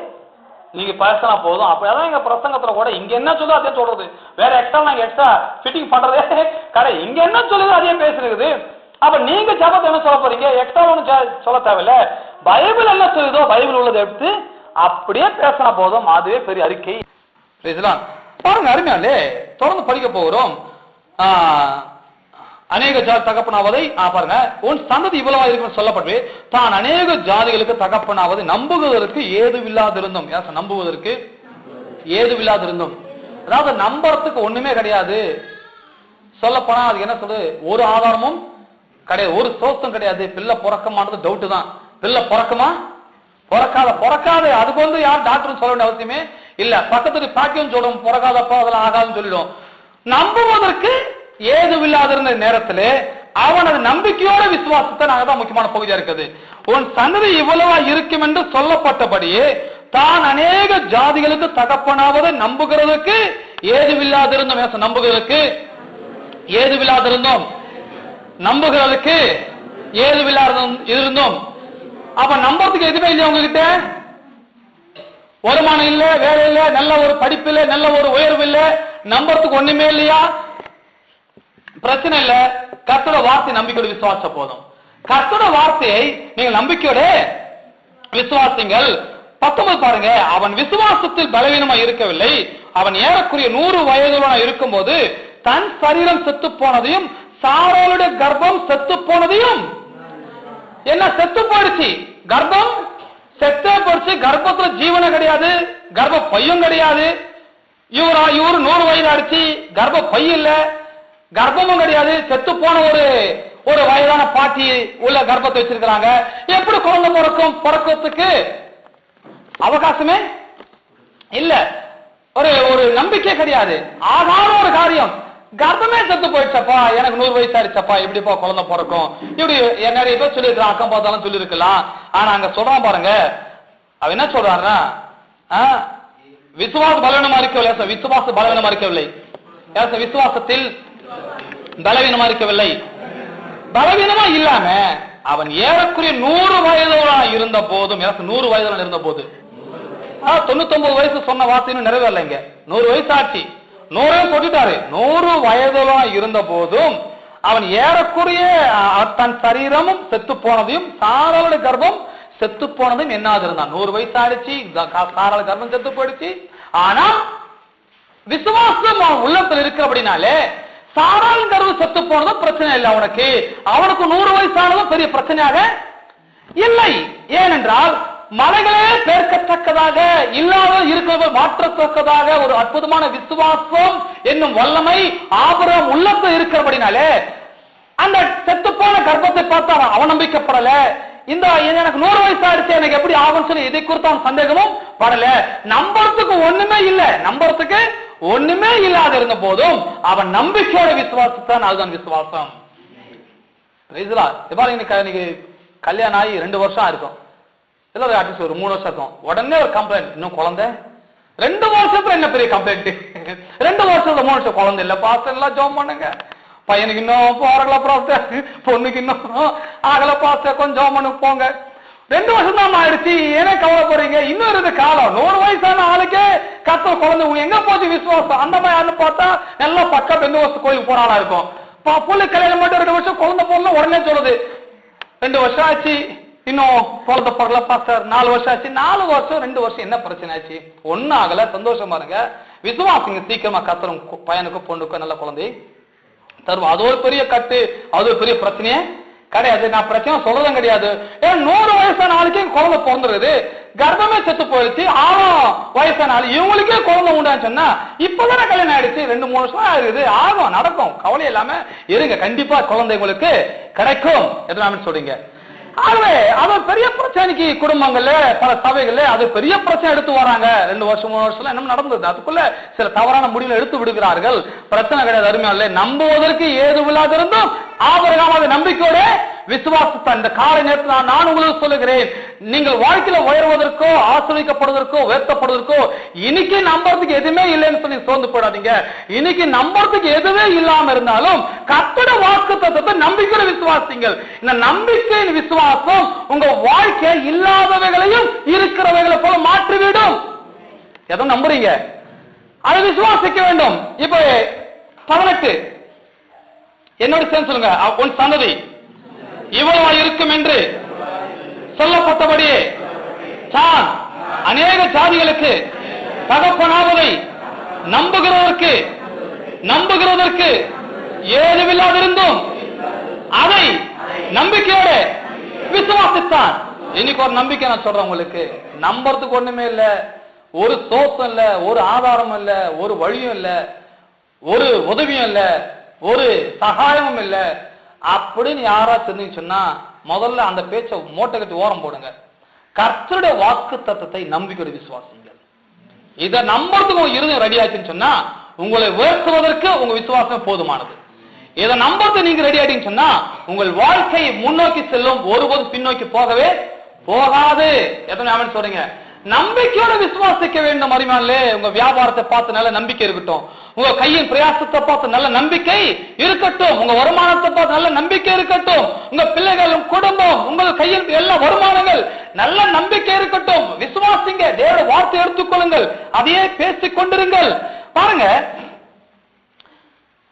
நீங்க பேசினா போதும். அப்ப அதான் எங்க பிரசங்கத்துல கூட இங்க என்ன சொல்லுது அதே சொல்றது, வேற எக்ஸ்ட்ரா நாங்க எக்ஸ்ட்ரா ஃபிட்டிங் பண்றதே கடை. இங்க என்ன சொல்லுது அதே பேசுறது. அப்ப நீங்க ஜபத்தை என்ன சொல்ல போறீங்க? எக்ஸ்ட்ரா ஒன்றும் சொல்ல தேவையில்ல. பைபிள் என்ன சொல்லுதோ பைபிள் உள்ளதை எடுத்து அப்படியே பேசினா போதும். அதுவே பெரிய அறிக்கை. பாருங்க, அருமையாலே தொடர்ந்து படிக்க போகிறோம். அநேக தகப்பனாவதை பாருங்க, உன் சந்ததி இவ்வளவா இருக்குன்னு சொல்லப்பட்டு தான் அநேக ஜாதிகளுக்கு தகப்பனாவது நம்புவதற்கு ஏதுவில்லாதிருந்தோம். நம்புவதற்கு ஏதுவில்லாதிருந்தோம். அதாவது நம்புறதுக்கு ஒண்ணுமே கிடையாது. சொல்லப்போனா அதுக்கு என்ன சொல்றது, ஒரு ஆதாரமும் கிடையாது, ஒரு சோர்ஸும் கிடையாது. பிள்ளை பிறக்கமானது டவுட் தான். பிள்ளை பிறக்குமா பிறக்காத அதுக்கு வந்து யார் டாக்டர் சொல்ல வேண்டிய அவசியமே இல்ல. பக்கத்துக்கு பாக்கியம் சொல்லும், பிறக்காதப்பா அதெல்லாம் ஆகாதுன்னு சொல்லிடும். நம்புவதற்கு ஏதுவில்லாதிருந்த நேரத்தில் அவனது நம்பிக்கையோட விசுவாசத்தை நாங்க தான் முக்கியமான பகுதியா இருக்குது. உன் சந்ததி இவ்வளவா இருக்கும் என்று சொல்லப்பட்டபடியே தான் அநேக ஜாதிகளுக்கு தகப்பனாவது நம்புகிறதுக்கு ஏதுவில்லாதிருந்தோம். நம்புகிறதுக்கு ஏதுவில்லாதிருந்தோம், நம்புகிறதுக்கு ஏதுவில்லாதிருந்தோம். அப்ப நம்புறதுக்கு எதுவுமே இல்லையா உங்ககிட்ட? வருமானம் இல்ல, வேலை இல்ல, நல்ல ஒரு படிப்பு இல்ல, நல்ல ஒரு உயர்வு இல்ல, நம்புறதுக்கு ஒண்ணுமே இல்லையா? பிரச்சனை இல்ல. கர்த்தரோட வார்த்தை நம்பிக்கையோட விசுவாச போதும். கர்த்தரோட வார்த்தையை நீங்க நம்பிக்கையோட விசுவாசிங்கள். 19 பாருங்க, அவன் விசுவாசத்தில் பலவீனமா இருக்கவில்லை. அவன் ஏறக்குறைய 100 வயதுள்ள இருக்கும் போது தன் சரீரம் செத்து போனதையும் சாராளுடைய கர்ப்பம் செத்து போனதையும், என்ன செத்து போயிடுச்சு, கர்ப்பம் செத்தே போயிடுச்சு. கர்ப்பத்துல ஜீவனம் கிடையாது, கர்ப்ப பையும் கிடையாது. இவரு 100 வயது ஆயிடுச்சு, கர்ப்ப பை இல்ல, கர்ப்பமும் கிடையாது. செத்து போன ஒரு வயதான பாட்டி உள்ள கர்ப்பத்தை வச்சிருக்கிறாங்க. எப்படி குழந்தை பிறக்கிறதுக்கு அவகாசமே இல்ல, ஒரு நம்பிக்கை கிடையாது. ஆகாத ஒரு காரியம், கர்ப்பமே செத்து போயிடுச்சப்பா, எனக்கு 100 வயசு ஆயிடுச்சப்பா, இப்படிப்பா குழந்தை பிறக்கும். இப்படி நிறைய பேர் சொல்லிருக்கலாம், அக்கம் பார்த்தாலும் சொல்லிருக்கலாம். ஆனா அங்க சொல்றான் பாருங்க, அவ என்ன சொல்றாருன்னா, விசுவாச பலவீனமா இருக்கவில்லை. விசுவாச பலவீனமா இருக்கவில்லை. விசுவாசத்தில் பலவீனமா இருக்கவில்லை. பலவீனமா இல்லாம அவன் ஏறக்குறைய 100 வயதுல இருந்த போதும், 100 வயதுல இருந்த போது, 99 வயசு சொன்ன வார்த்தையும் நிறைவேறல. இங்க 100 வயசு ஆச்சு, 100 சொல்லிட்டாரு. 100 வயதுல இருந்த போதும் அவன் ஏறக்குறைய தன் சரீரமும் செத்து போனதையும் சாராளுடைய கர்ப்பம் செத்து போனதும் என்னாது இருந்தான். 100 வயசு ஆயிடுச்சு, சாராள கர்ப்பம் செத்து போயிடுச்சு. ஆனா விசுவாசம் உள்ளத்தில் இருக்கு. அப்படின்னாலே சாராள் கர்ப்பம் செத்து போனதும் பிரச்சனை இல்லை அவனுக்கு. அவனுக்கு 100 வயசானதும் பெரிய பிரச்சனையாக இல்லை. ஏனென்றால் மலைகளே பேர்க்கத்தக்கதாக இல்லாத இருக்கிறது மாற்றத்தக்கதாக ஒரு அற்புதமான விசுவாசம் என்னும் வல்லமை ஆபிரகாம் உள்ளத்தில் இருக்கிறபடினாலே அந்த செத்து போன கர்ப்பத்தை பார்த்து அவன் நம்பிக்கப்படல. இந்த எனக்கு 100 வயசு ஆயிடுச்சு, எனக்கு எப்படி ஆகும் சொல்லி இதை குறித்து அவன் சந்தேகமும் படல. நம்புறதுக்கு ஒண்ணுமே இல்ல, நம்புறதுக்கு ஒண்ணுமே இல்லாத இருந்த போதும் அவன் நம்பிக்கையோட விசுவாசத்தான், அதுதான் விசுவாசம். இன்னைக்கு கல்யாணம் ஆகி 2 வருஷம் இருக்கும், இல்ல அட்லீஸ்ட் ஒரு 3 வருஷம் இருக்கும். உடனே ஒரு கம்ப்ளைண்ட், இன்னும் குழந்தை. 2 வருஷத்துல என்ன பெரிய கம்ப்ளைண்ட்? 2 வருஷத்துல 3 வருஷம் குழந்தை இல்ல, பாஸ்டர் எல்லாம் ஜெபம் பண்ணுங்க, பையனுக்கு இன்னும் போறல பாஸ்டர், பொண்ணுக்கு இன்னும் ஆகல பாஸ்டர், கொஞ்சம் ஜெபம் பண்ணு போங்க. 2 வருஷம் தான் ஆயிடுச்சு, ஏன்னா கவலைப்படுறீங்க? இன்னும் இருந்த காலம் 100 வயசான ஆளுக்கே கர்த்தர் குழந்தை எங்க போச்சு விசுவாசம்? அந்த மாதிரி ஆளு பார்த்தா நல்லா பக்கா பெந்தகோஸ்து கோயிலுக்கு போற ஆளா இருக்கும். புள்ள கல்யாணம் மட்டும் 2 வருஷம் குழந்தை போடல, உடனே சொல்லுது 2 வருஷம் ஆச்சு இன்னும் குழந்தை பிறல பாஸ்டர், 4 வருஷம் ஆச்சு. 4 வருஷம் 2 வருஷம் என்ன பிரச்சனை ஆச்சு? ஒன்னும் ஆகல, சந்தோஷமா இருங்க. விசுவாசிங்க, சீக்கிரமா கர்த்தரும் பையனுக்கும் பொண்ணுக்கும் நல்ல குழந்தை தருவோம். அது ஒரு பெரிய கட்டு, அது ஒரு பெரிய பிரச்சனையே கிடையாது. நான் பிரச்சனை சொல்றதும் கிடையாது. 100 வயசான ஆளுக்கே குழந்தை பிறந்துருது, கர்ப்பமே செத்து போயிடுச்சு. 6 வயசான ஆளு இவங்களுக்கே குழந்தை உண்டான்னு சொன்னா இப்பதானே கல்யாணம் ஆயிடுச்சு, 2-3 வருஷம் ஆயிருது, ஆகும், நடக்கும், கவலை இல்லாம இருங்க, கண்டிப்பா குழந்தை உங்களுக்கு கிடைக்கும். எதுனாமே சொல்றீங்க. ஆகவே அது பெரிய பிரச்சனைக்கு குடும்பங்கள்ல பல சபைகள்ல அது பெரிய பிரச்சனை எடுத்து வராங்க. 2 வருஷம் 3 வருஷம் என்ன நடந்தது? அதுக்குள்ள சில தவறான முடிவுகளை எடுத்து விடுகிறார்கள். பிரச்சனை கிடையாது, அருமையா. நம்புவதற்கு ஏதுவில்லாதிருந்தும் ஆபிரகாம் அது நம்பிக்கையோட விசுவாசத்தை இந்த காலை நேரத்தில் நான் உங்களுக்கு சொல்லுகிறேன், நீங்கள் வாழ்க்கையில உயர்வதற்கோ ஆசிரியப்படுவதற்கோ உயர்த்தப்படுவதற்கோ இன்னைக்கு நம்புறதுக்கு எதுவுமே இல்லைன்னு சொல்லி சோர்ந்து போடாதீங்க. இன்னைக்கு நம்புறதுக்கு எதுவே இல்லாம இருந்தாலும் கர்த்தருடைய வாக்குத்தத்தத்தை நம்பிக்கையோட விசுவாசிங்கள். இந்த நம்பிக்கையின் விசுவாசம் உங்க வாழ்க்கை இல்லாதவைகளையும் இருக்கிறவைகளை போல மாற்றிவிடும். எதை நம்புறீங்க? அதை விசுவாசிக்க வேண்டும். இப்ப 18 என்னோட சேர்ந்து சொல்லுங்க. உன் சந்ததி இவ்வளவா இருக்கும் என்று சொல்லப்பட்டபடியே தான் அநேக ஜாதிகளுக்கு தகப்பனாவதை நம்புகிறதற்கு ஏதுமில்லாதிருந்தும் அதை நம்பிக்கையோடு விசுவாசித்தான். இன்னைக்கு ஒரு நம்பிக்கை நான் சொல்றேன் உங்களுக்கு. நம்புறதுக்கு ஒண்ணுமே இல்ல, ஒரு சோர்ஸும் இல்ல, ஒரு ஆதாரம் இல்ல, ஒரு வழியும் இல்ல, ஒரு உதவியும் இல்ல, ஒரு சகாயமும் இல்ல அப்படின்னு யாராச்சும் இருந்தீங்கன்னு சொன்னா முதல்ல அந்த பேச்சை மூட்டை கட்டி ஓரம் போடுங்க. கர்த்தருடைய வாக்கு தத்தத்தை நம்பிக்கையோட விசுவாசிங்கள். இதை நம்புறதுக்கு உங்க இருதயம் ரெடி ஆச்சுன்னு சொன்னா உங்களை உயர்த்துவதற்கு உங்க விசுவாசம் போதுமானது. இதை நம்புறது நீங்க ரெடி ஆயிட்டீங்கன்னு சொன்னா உங்கள் வாழ்க்கை முன்னோக்கி செல்லும், ஒருபோது பின்னோக்கி போகவே போகாது. எத்தனை ஆமென் சொல்றீங்க? நம்பிக்கையோட விசுவாசிக்க வேண்டும். அறிமாலே உங்க வியாபாரத்தை பார்த்து நல்ல நம்பிக்கை இருக்கட்டும், உங்க கையின் பிரயாசத்தை பார்த்து நல்ல நம்பிக்கை இருக்கட்டும், உங்க வருமானத்தை பார்த்து நல்ல நம்பிக்கை இருக்கட்டும், உங்க பிள்ளைகள் குடும்பம் உங்கள் கையில் எல்லா வருமானங்கள் நல்ல நம்பிக்கை இருக்கட்டும். விசுவாசிங்க, தேவ வார்த்தை எடுத்துக்கொள்ளுங்கள், அதையே பேசிக் கொண்டிருங்கள். பாருங்க,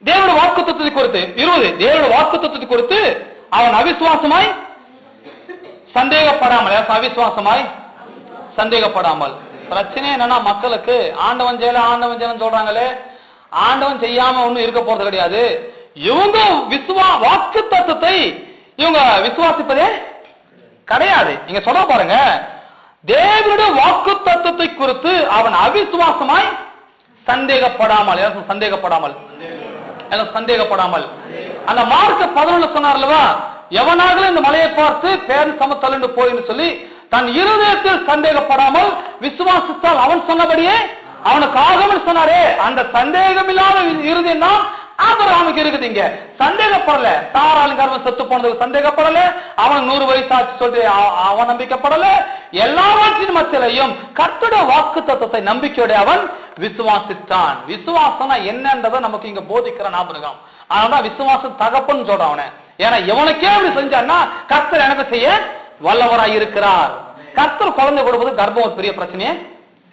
தேவனுடைய வாக்குத்தத்தத்தை குறித்து 20 தேவனுடைய வாக்குத்தத்தத்தை குறித்து அவன் அவிசுவாசமாய் சந்தேகப்படாமல். பிரச்சனை என்னன்னா மக்களுக்கு ஆண்டவன் செய்யல சொல்றாங்களே, ஆண்டவன் செய்யாம ஒண்ணும் இருக்க போறது கிடையாது. இவங்க வாக்கு தத்துவத்தை இவங்க விசுவாசிப்பதே கிடையாது. நீங்க சொல்ல பாருங்க, தேவனுடைய வாக்கு தத்துவத்தை குறித்து அவன் அவிசுவாசமாய் சந்தேகப்படாமல். அந்த மார்க் 11 சொன்னார்லவா, எவனாக இந்த மலையை பார்த்து பேர் சமத்தலண்டு போயின்னு சொல்லி தன் இருதயத்தில் சந்தேகப்படாமல் விசுவாசித்தால் அவன் சொன்னபடியே அவனுக்கு ஆகும் சொன்னாரே. அந்த சந்தேகம் இல்லாத இருதயம் தான் ஆபிரகாமுக்கு இருக்குதுங்க. சந்தேகப்படல, தாராளின் கர்ப்பம் செத்து போனதுக்கு சந்தேகப்படல, அவன் 100 வயசு ஆச்சு சொல்லிட்டு அவன் நம்பிக்கப்படல. எல்லாவற்றின் மத்தியிலையும் கர்த்தருடைய வாக்கு தத்துவத்தை நம்பிக்கையோட அவன் விசுவாசித்தான். விசுவாசம்னா என்னன்றதை நமக்கு இங்க போதிக்கிறான் ஆபிரகாம். அதனாலதான் விசுவாசம் தகப்பன்னு சொல்றான் அவனை. ஏன்னா இவனுக்கே அப்படி செஞ்சான்னா கர்த்தர் எனக்கு செய்ய வல்லவராய் இருக்கிறார். கர்த்தர் குழந்தை கொடுப்பது கர்ப்பம் ஒரு பெரிய பிரச்சனையே.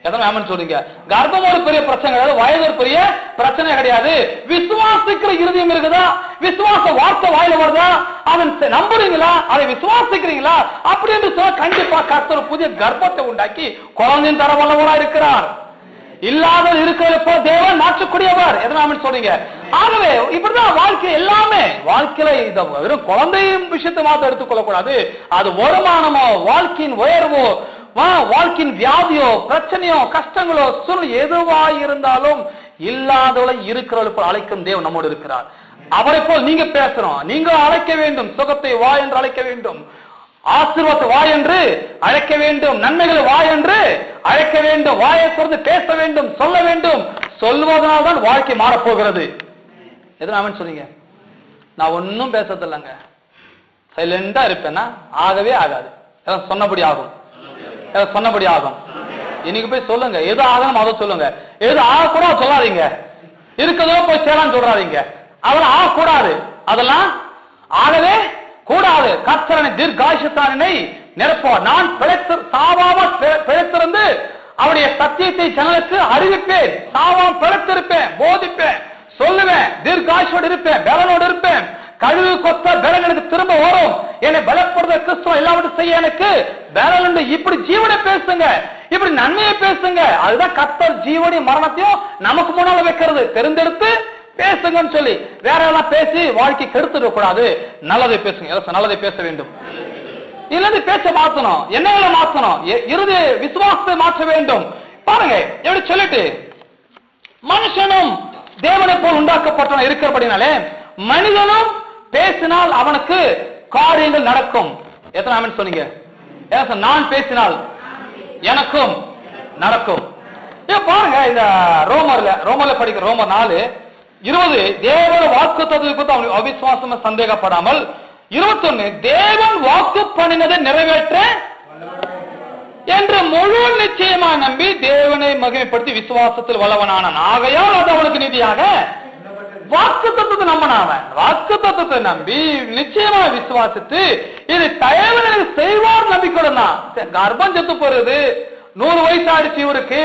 எத்தனை ஆமென் சொல்றீங்க? கர்ப்பம் ஒரு பெரிய பிரச்சனை கிடையாது, வயது ஒரு பெரிய பிரச்சனை கிடையாது. விசுவாசிக்கிற இருதயம் இருக்குதா, விசுவாச வார்த்தை வாயில வருதா, அவன் நம்புறீங்களா, அதை விசுவாசிக்கிறீங்களா, அப்படி என்று சொன்னா கண்டிப்பா கர்த்தர் புதிய கர்ப்பத்தை உண்டாக்கி குழந்தையின் தர வல்லவரா இருக்கிறார். இல்லாத இருக்கிறப்போ தேவன் மாற்றக்கூடியவர். எதனால சொல்றீங்க? ஆகவே இப்படிதான் வாழ்க்கை எல்லாமே. வாழ்க்கையில இத வெறும் குழந்தையும் விஷயத்தை மாத்த எடுத்துக்கொள்ளக்கூடாது. அது வருமானமோ, வாழ்க்கையின் உயர்வோ, வாழ்க்கையின் வியாதியோ, பிரச்சனையோ, கஷ்டங்களோ, சூழ்நிலை எதுவா இருந்தாலும் இல்லாதவளை இருக்கிறவளை அழைக்கும் தேவன் நம்மோடு இருக்கிறார். அவரை போல் நீங்க பேசணும், நீங்க அழைக்க வேண்டும். சுகத்தை வா என்று அழைக்க வேண்டும், ஆசீர்வாதத்தை வா என்று அழைக்க வேண்டும், நன்மைகளை வா என்று அழைக்க வேண்டும், வாயை திறந்து பேச வேண்டும், சொல்ல வேண்டும். சொல்வதனால்தான் வாழ்க்கை மாறப்போகிறது. எதுனா அவன் சொன்னீங்க, நான் ஒன்னும் பேசறது இல்லைங்க, சைலண்டா இருப்பேன்னா ஆகவே ஆகாது. சொன்னபடி ஆகும், சொன்னபடி ஆகும். இன்னைக்கு போய் சொல்லுங்க, எது ஆகணும் அதை சொல்லுங்க, எது ஆகக்கூட சொல்லாதீங்க, இருக்கதோ போய் சேரான்னு சொல்றாதீங்க. அதெல்லாம் ஆகக்கூடாது, அதெல்லாம் ஆகவே கூடாது. கர்த்தரனை தீர்காயுஷ்தானை நிரப்புவார். நான் சாவாமல் பிழைத்திருந்து அவருடைய சத்தியத்தை ஜனங்களுக்கு அறிவிப்பேன். சாவாமல் பிழைத்திருப்பேன், போதிப்பேன், சொல்லுவேன், தீர்காயுஷோடு இருப்பேன், பலனோடு இருப்பேன். கழுவு கொத்த பலன் எனக்கு திரும்ப வரும். என்னை பலப்படுத்த கிறிஸ்துவ எல்லாவற்றையும் செய்ய எனக்கு பலன். இப்படி ஜீவனை பேசுங்க, இப்படி நன்மையை பேசுங்க. அதுதான் கர்த்தர் ஜீவனையும் மரணத்தையும் நமக்கு முன்னால வைக்கிறது. தெரிந்தெடுத்து பேசுங்கன்னு சொல்லி வேற எல்லாம் பேசி வாழ்க்கை கெடுத்துட கூடாது. நல்லதை பேசுங்க, நல்லதை பேச வேண்டும். இல்லது பேச்ச மாத்தணும், என்ன மாத்தணும், இறுதி விசுவாசத்தை மாற்ற வேண்டும். பாருங்க எப்படி சொல்லிட்டு, மனுஷனும் தேவனை போல் உண்டாக்கப்பட்டவன் இருக்கிறபடினாலே மனிதனும் பேசினால் அவனுக்கு காரியங்கள் நடக்கும். எத்தனை ஆமென் சொன்னீங்க? நான் பேசினால் எனக்கும் நடக்கும். பாருங்க, இந்த ரோமர்ல படிக்கிற ரோமர் 4:20 தேவன் வாக்கு தத்துவத்தை அவன் அவிசுவாசமா சந்தேகப்படாமல். 21 தேவன் வாக்கு பண்ணினதை நிறைவேற்ற என்று முழு நிச்சயமா நம்பி தேவனை மகிமைப்படுத்தி விசுவாசத்தில் வல்லவனானான். ஆகையால் அது அவனுக்கு நீதியாக வாக்கு தத்துவத்தை நம்பினவன். வாக்கு தத்துவத்தை நம்பி நிச்சயமா விசுவாசித்து இது தயவு செய்வார் நம்பிக்கொள்ளா. கர்ப்பம் செத்து போறது, 100 வயசு ஆயிடுச்சு இவருக்கு,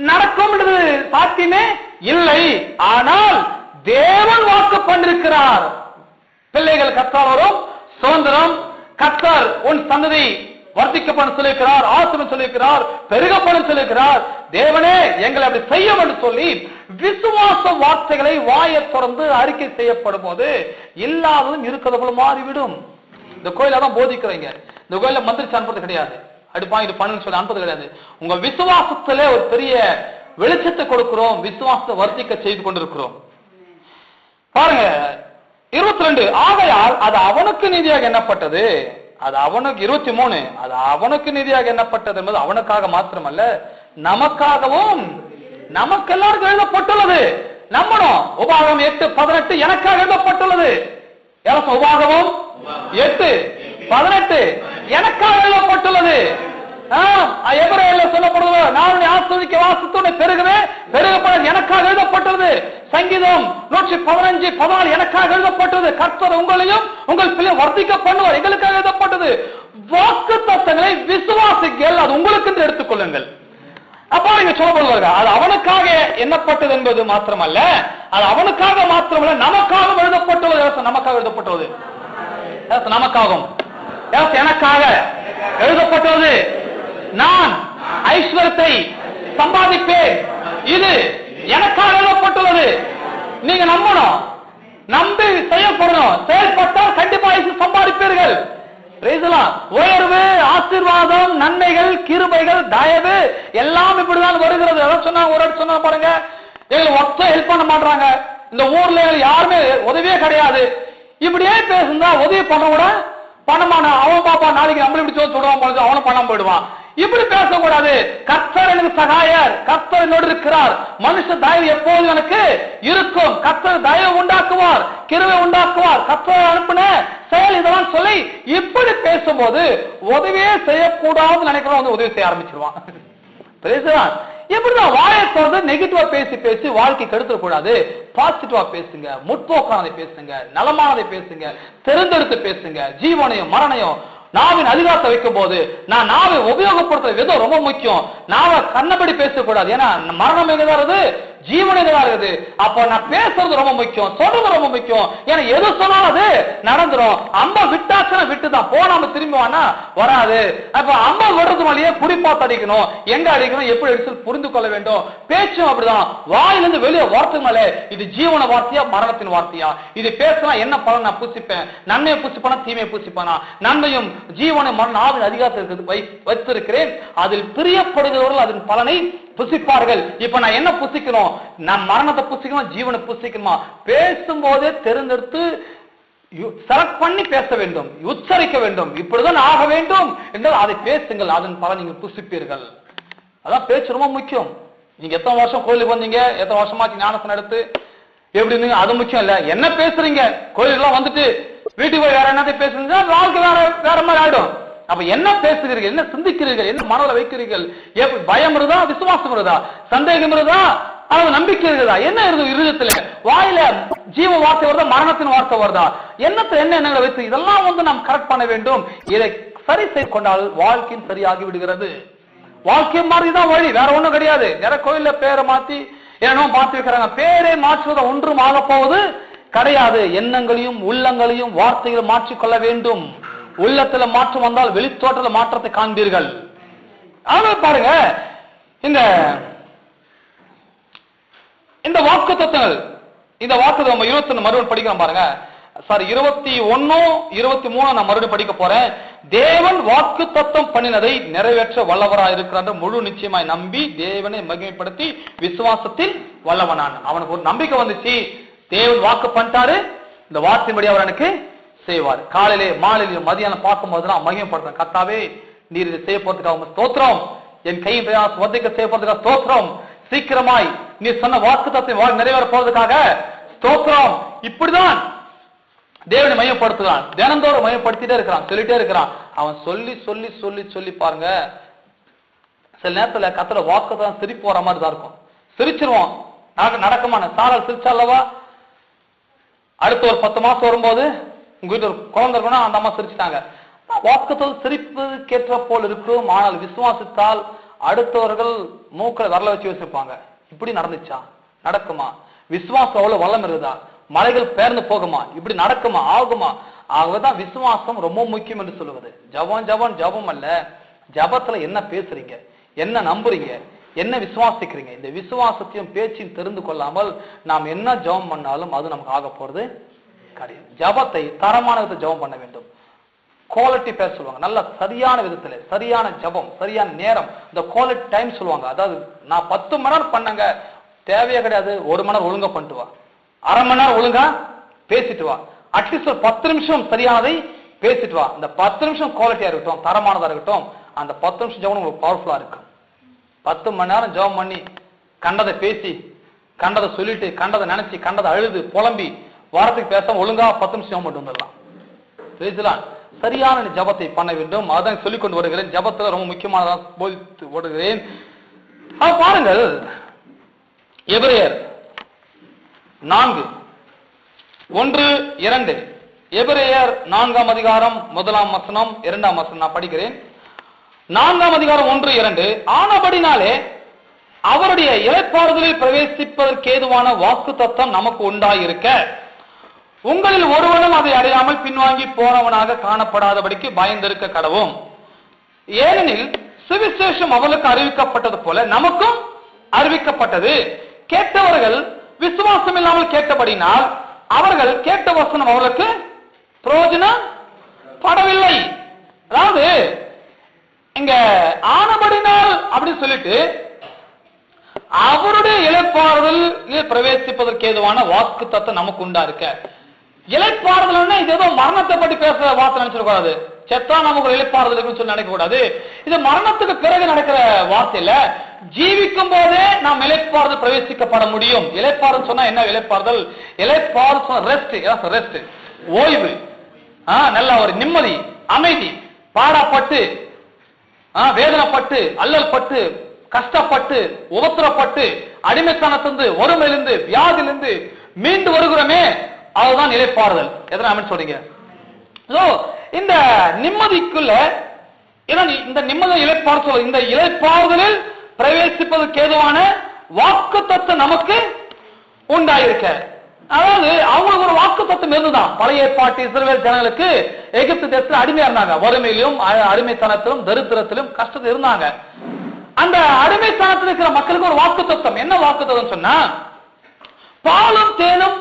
நடக்கும் சாத்தியமே இல்லை. ஆனால் தேவன் வாக்கு பண்ணிருக்கிறார், பிள்ளைகள் கர்த்தரால் வரும் சுதந்திரம், கர்த்தர் உன் சந்ததி வர்த்திக்கப்படும் சொல்லியிருக்கிறார், ஆசீர்வாதம் சொல்லியிருக்கிறார், பெருகப்படும் சொல்லியிருக்கிறார். தேவனே எங்களை அப்படி செய்ய வேண்டும் சொல்லி விசுவாச வார்த்தைகளை வாயை தொடர்ந்து அறிக்கை செய்யப்படும் போது இல்லாததும் இருக்கிறது போல மாறிவிடும். இந்த கோயில தான் போதிக்கிறீங்க, இந்த கோயில மந்திரிச்சு அனுப்புறது கிடையாது, அடிப்பா இது பண்ணுன்னு சொல்லி அனுப்புறது கிடையாது. உங்க விசுவாசத்திலே ஒரு பெரிய வெளிச்சத்தை கொடுக்கிறோம், விசுவாசத்தை வர்த்திக்க செய்து கொண்டிருக்கிறோம். பாருங்க 22, ஆகையால் அது அவனுக்கு நீதியாக எண்ணப்பட்டது, அது அவனுக்கு 23, அது அவனுக்கு நீதியாக எண்ணப்பட்டது என்பது அவனுக்காக மாத்திரமல்ல நமக்காகவும், நமக்கு எல்லாருக்கும் எழுதப்பட்டுள்ளது. நம்பணும். உபாகமம் 8:18 எனக்காக எழுதப்பட்டுள்ளது. உபாகமம் 8:18 எனக்காக எழுதப்பட்டுள்ளது. எபிரேயர்ல சொல்லப்படுவது நான் ஆஸ்வதிக்க வாசித்து பெருகவே பெருகப்பட எனக்காக எழுதப்பட்டது. சங்கீதம் 115:14 எனக்காக எழுதப்பட்டது. கர்த்தர் உங்களையும் உங்கள் பிள்ளை வர்த்திக்க பண்ணுவார், எங்களுக்காக எழுதப்பட்டது. வாக்கு தத்தங்களை விசுவாசிகள், அது உங்களுக்கு என்று எடுத்துக்கொள்ளுங்கள். அப்பா நீங்க சொல்லப்படுவார்கள் அது அவனுக்காக எண்ணப்பட்டது என்பது மாத்திரமல்ல, அது அவனுக்காக மாத்திரமல்ல நமக்காக எழுதப்பட்டுள்ளது. நமக்காக எழுதப்பட்டுள்ளது, நமக்காகவும் எனக்காக எழுதப்பட்டது. நான் ஐஸ்வர்யத்தை சம்பாதிப்பேன், இது எனக்காக எழுதப்பட்டுள்ளது. நீங்க நம்பணும், நம்பி செய்யப்படணும். செயல்பட்டால் கண்டிப்பா சம்பாதிப்பீர்கள். உயர்வு, ஆசீர்வாதம், நன்மைகள், கிருபைகள், தயவு எல்லாம் இப்படிதான் வருகிறது. சொன்னாங்க ஒரு சொன்னா பாருங்க, எங்களுக்கு ஒத்த ஹெல்ப் பண்ண மாட்டாங்க, இந்த ஊர்ல யாருமே உதவியே கிடையாது. இப்படியே பேசுனா உதவி பண்ண கூட பண்ண மாட்டான். அவன் பாப்பா நாளைக்கு நம்மள இப்படி சொல்லுவான் போது அவனும் பண்ணாம போயிடுவான். இப்படி பேசக்கூடாது. கர்த்தர் எனக்கு சகாயர், கர்த்தர் என்னோடு இருக்கிறார், மனுஷ தயவு எப்போதும் எனக்கு இருக்கும், கர்த்தர் தயவு உண்டாக்குவார், கிருபை உண்டாக்குவார், கர்த்தர் அனுப்பின செயல் இதெல்லாம் சொல்லி இப்படி பேசும்போது உதவியே செய்யக்கூடாதுன்னு நினைக்கிறோம், உதவி செய்ய ஆரம்பிச்சிருவான். எப்படிதான் வாயை திறந்து நெகட்டிவா பேசி பேசி வாழ்க்கை கெடுத்துடக்கூடாது. பாசிட்டிவா பேசுங்க, முற்போக்கானதை பேசுங்க, நலமானதை பேசுங்க, தெரிந்தெடுத்து பேசுங்க. ஜீவனையும் மரணையும் நாவின் அதிகாரத்தை வைக்கும் போது நான் நாவை உபயோகப்படுத்துற விதம் ரொம்ப முக்கியம். நாவை கண்ணபடி பேசக்கூடாது, ஏன்னா மரணம் எங்கதான் இருக்குது, ஜீவன் எங்கதான் இருக்குது. அப்ப நான் பேசுறது ரொம்ப முக்கியம், சொல்றது ரொம்ப முக்கியம். ஏன்னா எது சொன்னாலும் அது நடந்துரும். அம்மா விட்டாச்சுன்னா விட்டுதான், போனாம திரும்பி வராது. அப்ப அம்மா விடுறது மாதிரியே குறிப்பாத்து அடிக்கணும், எங்க அடிக்கணும், எப்படி அடிச்சு புரிந்து கொள்ள வேண்டும். பேச்சும் அப்படிதான், வாயிலிருந்து வெளியே வார்த்தை மேலே இது ஜீவன வார்த்தையா மரணத்தின் வார்த்தையா, இது பேசினா என்ன பலன் நான் பூசிப்பேன், நன்மையை பூசிப்பானா தீமையை பூசிப்பானா, நன்மையும் ஜீவனை மரண ஆவின் அதிகாரத்திற்கு வைத்திருக்கிறேன், அதில் பிரியப்படுகிறவர்கள் அதன் பலனை புசிப்பார்கள். இப்ப நான் என்ன புசிக்கணும், நான் மரணத்தை புசிக்கணும், ஜீவனை புசிக்கணுமா? பேசும்போதே தெரிந்தெடுத்து செலக்ட் பண்ணி பேச வேண்டும், உச்சரிக்க வேண்டும், இப்படிதான் ஆக வேண்டும் என்றால் அதை பேசுங்கள், அதன் பலன் நீங்கள் புசிப்பீர்கள். அதான் பேச்சு ரொம்ப முக்கியம். நீங்க எத்தனை வருஷம் கோயிலுக்கு வந்தீங்க, எத்தனை வருஷமாச்சு ஞானத்தை எடுத்து எப்படி இருந்தீங்க, அது முக்கியம் இல்ல. என்ன பேசுறீங்க, கோயிலுக்குலாம் வந்துட்டு வீட்டுக்கு போய் வேற என்னத்தை பேசுறீங்க, வாழ்க்கை வேற மாதிரி ஆயிடும். அப்ப என்ன பேசுகிறீர்கள், என்ன சிந்திக்கிறீர்கள், என்ன மனதில் வைக்கிறீர்கள், பயம் இருந்தா, விசுவாசம் இருந்தா, சந்தேகம் இருந்தா, அது நம்பிக்கை இருக்குதா, என்ன இருக்கு இருதயத்துல, வாயில ஜீவ வார்த்தை வருதா, மரணத்தின் வார்த்தை வருதா, என்னத்தை என்ன எண்ணங்களை வைத்து இதெல்லாம் நாம் கரெக்ட் பண்ண வேண்டும். இதை சரி செய்து கொண்டால் வாழ்க்கையும் சரியாகி விடுகிறது. வாழ்க்கை மாதிரிதான் வழி, வேற ஒண்ணும் கிடையாது. நிறைய கோயில்ல பேரை மாத்தி ஏனோ மாத்தி வைக்கிறாங்க, பேரை மாற்றுவதை ஒன்றும் ஆக போவது கிடையாது. எண்ணங்களையும் உள்ளங்களையும் வார்த்தைகளை மாற்றிக்கொள்ள வேண்டும். உள்ளத்துல மாற்றம் வந்தால் வெளித்தோட்டத்தில் மாற்றத்தை காண்பீர்கள். ஆனால் பாருங்க, இந்த வாக்கு தத்துவங்கள், இந்த வாக்கு நம்ம 21 மறுபடியும் படிக்கிறோம் பாருங்க. சாரி 21, 23 நான் மறுபடியும் படிக்க போறேன். தேவன் வாக்கு தத்துவம் பண்ணினதை நிறைவேற்ற வல்லவராய் இருக்கிறார் முழு நிச்சயமாய் நம்பி தேவனை மகிமைப்படுத்தி விசுவாசத்தில் வல்லவனான். அவனுக்கு ஒரு நம்பிக்கை வந்துச்சு, தேவன் வாக்கு பண்ணிட்டாரு, இந்த வார்த்தையின்படி அவர் எனக்கு செய்வார். காலையிலே மாலையிலும் மதியானம் பார்க்கும் போதுதான் மகிமைப்படுத்த, கர்த்தாவே நீர் இதை செய்ய போறதுக்காக ஸ்தோத்திரம், என் கையின் பிரயாசம் வர்த்திக்க செய்ய போறதுக்காக ஸ்தோத்திரம், சீக்கிரமாய் நீ சொன்ன வாக்கு தத்துவம் நிறைவேற போவதற்காக ஸ்தோத்திரம். இப்படிதான் தேவனை மையப்படுத்துகிறான், தினந்தோறும் மையப்படுத்திட்டே இருக்கிறான், சொல்லிட்டே இருக்கிறான். அவன் சொல்லி சொல்லி சொல்லி சொல்லி பாருங்க, சில நேரத்துல கத்துல வாக்கு தான் சிரிப்பு போற மாதிரி தான் இருக்கும். சிரிச்சிருவோம், நடக்கமான சாரல் சிரிச்சாலவா, அடுத்த ஒரு 10 மாசம் வரும்போது உங்க வீட்டு ஒரு குழந்தை இருக்கணும், அந்த அம்மா சிரிச்சுட்டாங்க. வாக்குத்தல் சிரிப்பு கேட்ட போல் இருக்கும், ஆனால் விசுவாசித்தால் அடுத்தவர்கள் மூக்களை வரல வச்சு யோசிப்பாங்க, இப்படி நடந்துச்சா, நடக்குமா, விசுவாசம் அவ்வளவு வளம் இருக்குதா, மலைகள் பெயர்ந்து போகுமா, இப்படி நடக்குமா, ஆகுமா. ஆகதான் விசுவாசம் ரொம்ப முக்கியம் என்று சொல்லுவது. ஜபம் அல்ல, ஜபத்துல என்ன பேசுறீங்க, என்ன நம்புறீங்க, என்ன விசுவாசிக்கிறீங்க, இந்த விசுவாசத்தையும் பேச்சையும் தெரிந்து கொள்ளாமல் நாம் என்ன ஜபம் பண்ணாலும் அது நமக்கு ஆக போறது கிடையாது. ஜபத்தை தரமான விதத்தை ஜபம் பண்ண வேண்டும். குவாலிட்டி பேர் சொல்லுவாங்க, நல்ல சரியான விதத்துல சரியான ஜபம், சரியான நேரம், இந்த குவாலிட்டி டைம் சொல்லுவாங்க. அதாவது நான் 10 மணி நேரம் பண்ணங்க தேவையே கிடையாது, 1 மணி நேரம் ஒழுங்கா பண்ணிட்டு வா, அரை மணி நேரம் ஒழுங்கா பேசிட்டு வா, அட்லீஸ்ட் ஒரு 10 நிமிஷம் சரியானதை பேசிட்டு வா. இந்த 10 நிமிஷம் குவாலிட்டியா இருக்கட்டும், தரமானதா இருக்கட்டும், அந்த 10 நிமிஷம் ஜபம் உங்களுக்கு பவர்ஃபுல்லா இருக்கும். 10 மணி நேரம் ஜபம் பண்ணி கண்டதை பேசி கண்டதை சொல்லிட்டு கண்டதை நினைச்சு கண்டதை அழுது புலம்பி வாரத்துக்கு பேசாம ஒழுங்கா 10 நிமிஷம் ஜபம் பண்ணிட்டு வந்துடலாம். பேசலாம். சரியான ஜபத்தை பண்ண வேண்டும். அதான் சொல்லிக் கொண்டு வருகிறேன். ஜபத்துல ரொம்ப முக்கியமானதாக போதித்து ஓடுகிறேன். பாருங்கள், எபிரேயர் 4:1-2. எபிரேயர் 4ஆம் அதிகாரம் 1ஆம் வசனம் 2ஆம் வசனம் நான் படிக்கிறேன். 4ஆம் அதிகாரம் 1-2. ஆனபடினாலே அவருடைய இளைப்பாறுதலில் பிரவேசிப்பதற்கு ஏதுவான வாக்கு தத்தம் நமக்கு உண்டாயிருக்க, உங்களில் ஒருவனும் அதை அறியாமல் பின்வாங்கி போனவனாக காணப்படாதபடிக்கு பயந்திருக்க கடவும். ஏனெனில் சுவிசேஷம் அவளுக்கு அறிவிக்கப்பட்டது போல நமக்கும் அறிவிக்கப்பட்டது. கேட்டவர்கள் விசுவாசம் இல்லாமல் கேட்டபடினால் அவர்கள் கேட்ட வசனம் அவர்களுக்கு பிரயோஜனப்படவில்லை. அதாவது இங்க ஆனபடினால் அப்படின்னு சொல்லிட்டு அவருடைய இளைப்பாறுதல் பிரவேசிப்பதற்கு ஏதுவான வாக்கு தத்தம் நமக்கு உண்டா இருக்க. இளைப்பாறுதல் இது ஏதோ மரணத்தை பற்றி பேசுற வார்த்தை நினைச்சிடக்கூடாது. செத்தா நமக்கு இளைப்பாறுதல் இருக்குன்னு சொல்லி நினைக்க கூடாது. இது மரணத்துக்கு பிறகு நடக்கிற வார்த்தை இல்ல. ஜீவிக்கும் போதே நாம் இளைப்பாறுதல் பிரவேசிக்கப்பட முடியும். இளைப்பாறுதல் சொன்னா என்ன? இளைப்பாறுதல் ரெஸ்ட், ஓய்வு, நல்ல ஒரு நிம்மதி, அமைதி. பாடப்பட்டு வேதனைப்பட்டு அல்லல் பட்டு கஷ்டப்பட்டு உபத்திரப்பட்டு அடிமைத்தனத்திலிருந்து வறுமையிலிருந்து வியாதியிலிருந்து மீண்டு வருகிறோமே, அதுதான் இளைப்பாறுதல். எத்தனை சொல்றீங்க? இந்த நிம்மதிக்குள்ள இந்த நிம்மதி இளைப்பாறுதல், இந்த இளைப்பாறுதலில் பிரவேசிப்பதற்கு ஏதுவான வாக்கு தத்தம் நமக்கு உண்டாயிருக்க. அதாவது அவங்களுக்கு ஒரு வாக்கு தத்தம் இருந்துதான். பழைய ஏற்பாட்டு இஸ்ரவேல் ஜனங்களுக்கு எகிப்து தேசத்தில் அடிமையா இருந்தாங்க. வறுமையிலும் அடிமைத்தனத்திலும் தரித்திரத்திலும் கஷ்டத்தில் இருந்தாங்க. அந்த அடிமைத்தனத்தில் இருக்கிற மக்களுக்கு ஒரு வாக்கு தத்தம். என்ன வாக்கு தத்தம் சொன்னா, பாலும் தேனும்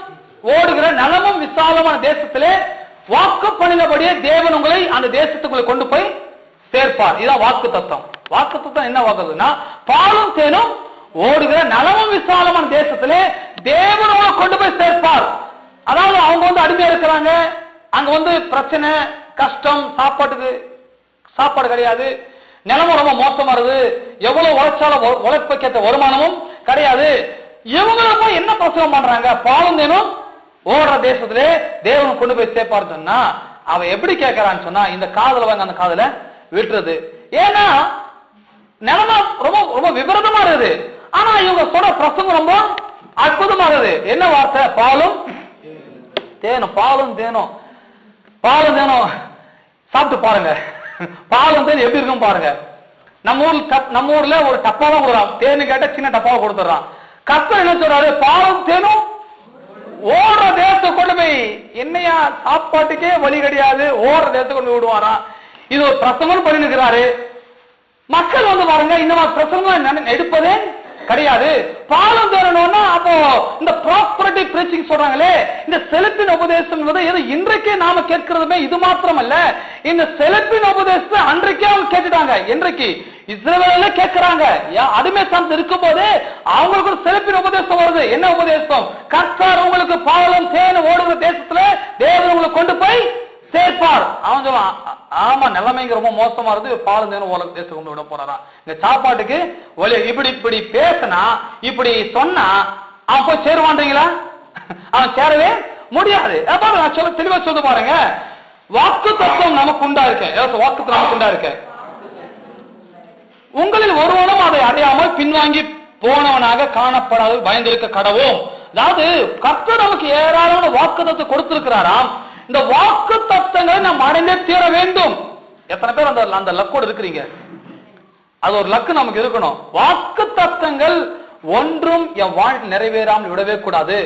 ஓடுகிற நலமும் விசாலமான தேசத்திலே வாக்கு பண்ணினபடியே தேவன் உங்களை அந்த தேசத்துக்குள்ள கொண்டு போய் சேர்ப்பார். இதான் வாக்கு தத்தம். வாக்கு தத்தம் என்ன வாக்குதுன்னா, பாலும் தேனும் ஓடுகிற நலமும் விசாலமான தேசத்திலே தேவன் உங்களை கொண்டு போய் சேர்ப்பார். அதாவது அவங்க அடிமையா இருக்கிறாங்க, அங்க பிரச்சனை கஷ்டம், சாப்பாடு கிடையாது, நிலமும் ரொம்ப மோசமா இருக்கு, எவ்வளவு உழைச்சாலும் உழைப்புக்கேற்ற வருமானமும் கிடையாது. இவங்க என்ன பிரசவம் பண்றாங்க? பாலும் தேனும் ஓடுற தேசத்திலே தேவன் கொண்டு போய் சேர்ப்பாரு சொன்னா, அவன் எப்படி கேட்கறான்னு சொன்னா, இந்த காதல வாங்க அந்த காதல விட்டுறது. ஏன்னா நிலைமை ரொம்ப ரொம்ப விபரீதமா இருக்குது. ஆனா இவங்க சொல்ற பிரசங்கம் ரொம்ப அற்புதமா இருக்குது. என்ன வார்த்தை? பாலும் தேனும். பாலும் தேனும் சாப்பிட்டு பாருங்க. பாலும் தேன் எப்படி இருக்கும் பாருங்க. நம்ம ஊர்ல ஒரு டப்பாவை கொடுக்குறான், தேனு கேட்ட சின்ன டப்பாவை கொடுத்துறான். கர்த்தர் என்ன சொல்றாரு? பாலும் தேனும் ஓடுற தேசத்தை கொண்டு போய், என்னையா சாப்பாட்டுக்கே வழி கிடையாது, ஓடுற தேசத்தை கொண்டு விடுவாராம். இது ஒரு பிரசங்கம் பண்ணிருக்கிறாரு. மக்கள் பாருங்க, இந்த மாதிரி பிரசங்கம் எடுப்பதே கிடையாது. பாலம் தேரணும்னா அப்போ இந்த ப்ராஸ்பரிட்டி பிரீச்சிங் சொல்றாங்களே, இந்த செழிப்பின் உபதேசம் என்பது இன்றைக்கே நாம கேட்கிறதுமே இது மாத்திரம் அல்ல. இந்த செழிப்பின் உபதேசத்தை அன்றைக்கே அவங்க கேட்டுட்டாங்க. இன்றைக்கு இஸ்ரவேல்ல கேட்கிறாங்க. அடிமை சார்ந்து இருக்கும் போதே அவங்களுக்கு ஒரு செழிப்பின் உபதேசம் வருது. என்ன உபதேசம்? கர்த்தர் உங்களுக்கு பாலும் தேனும் ஓடுகிற தேசத்துல தேவன் உங்களை கொண்டு போய் சேர்ப்பார். அவன் சொல்லுவான், ஆமா நிலைமைங்க ரொம்ப மோசமா இருந்து பாலும் தேனும் உலக தேசம் கொண்டு விட போறான். இந்த சாப்பாட்டுக்கு வழி. இப்படி பேசினா, இப்படி சொன்னா அவன் போய் சேருவான்றீங்களா? அவன் சேரவே முடியாது. நான் சொல்ல தெளிவா சொல்ல பாருங்க, வாக்கு தத்துவம் நமக்கு உண்டா இருக்க. வாக்கு நமக்கு உண்டா இருக்க. உங்களில் ஒருவனும் அதை அடையாமல் பின்வாங்கி போனவனாக காணப்படாது பயந்திருக்க கடவும். அதாவது கர்த்தர் நமக்கு ஏராளமான வாக்கு தத்துவம் கொடுத்திருக்கிறாராம். இந்த வாக்கு தத்தங்களை நாம் அடைந்தே தீர வேண்டும். எத்தனை பேர் அந்த லக்கோடு இருக்கிறீங்க? அது ஒரு லக்கு நமக்கு இருக்கணும். வாக்கு தத்தங்கள் ஒன்றும் என் வாழ்க்கை நிறைவேறாமல் விடவே கூடாது.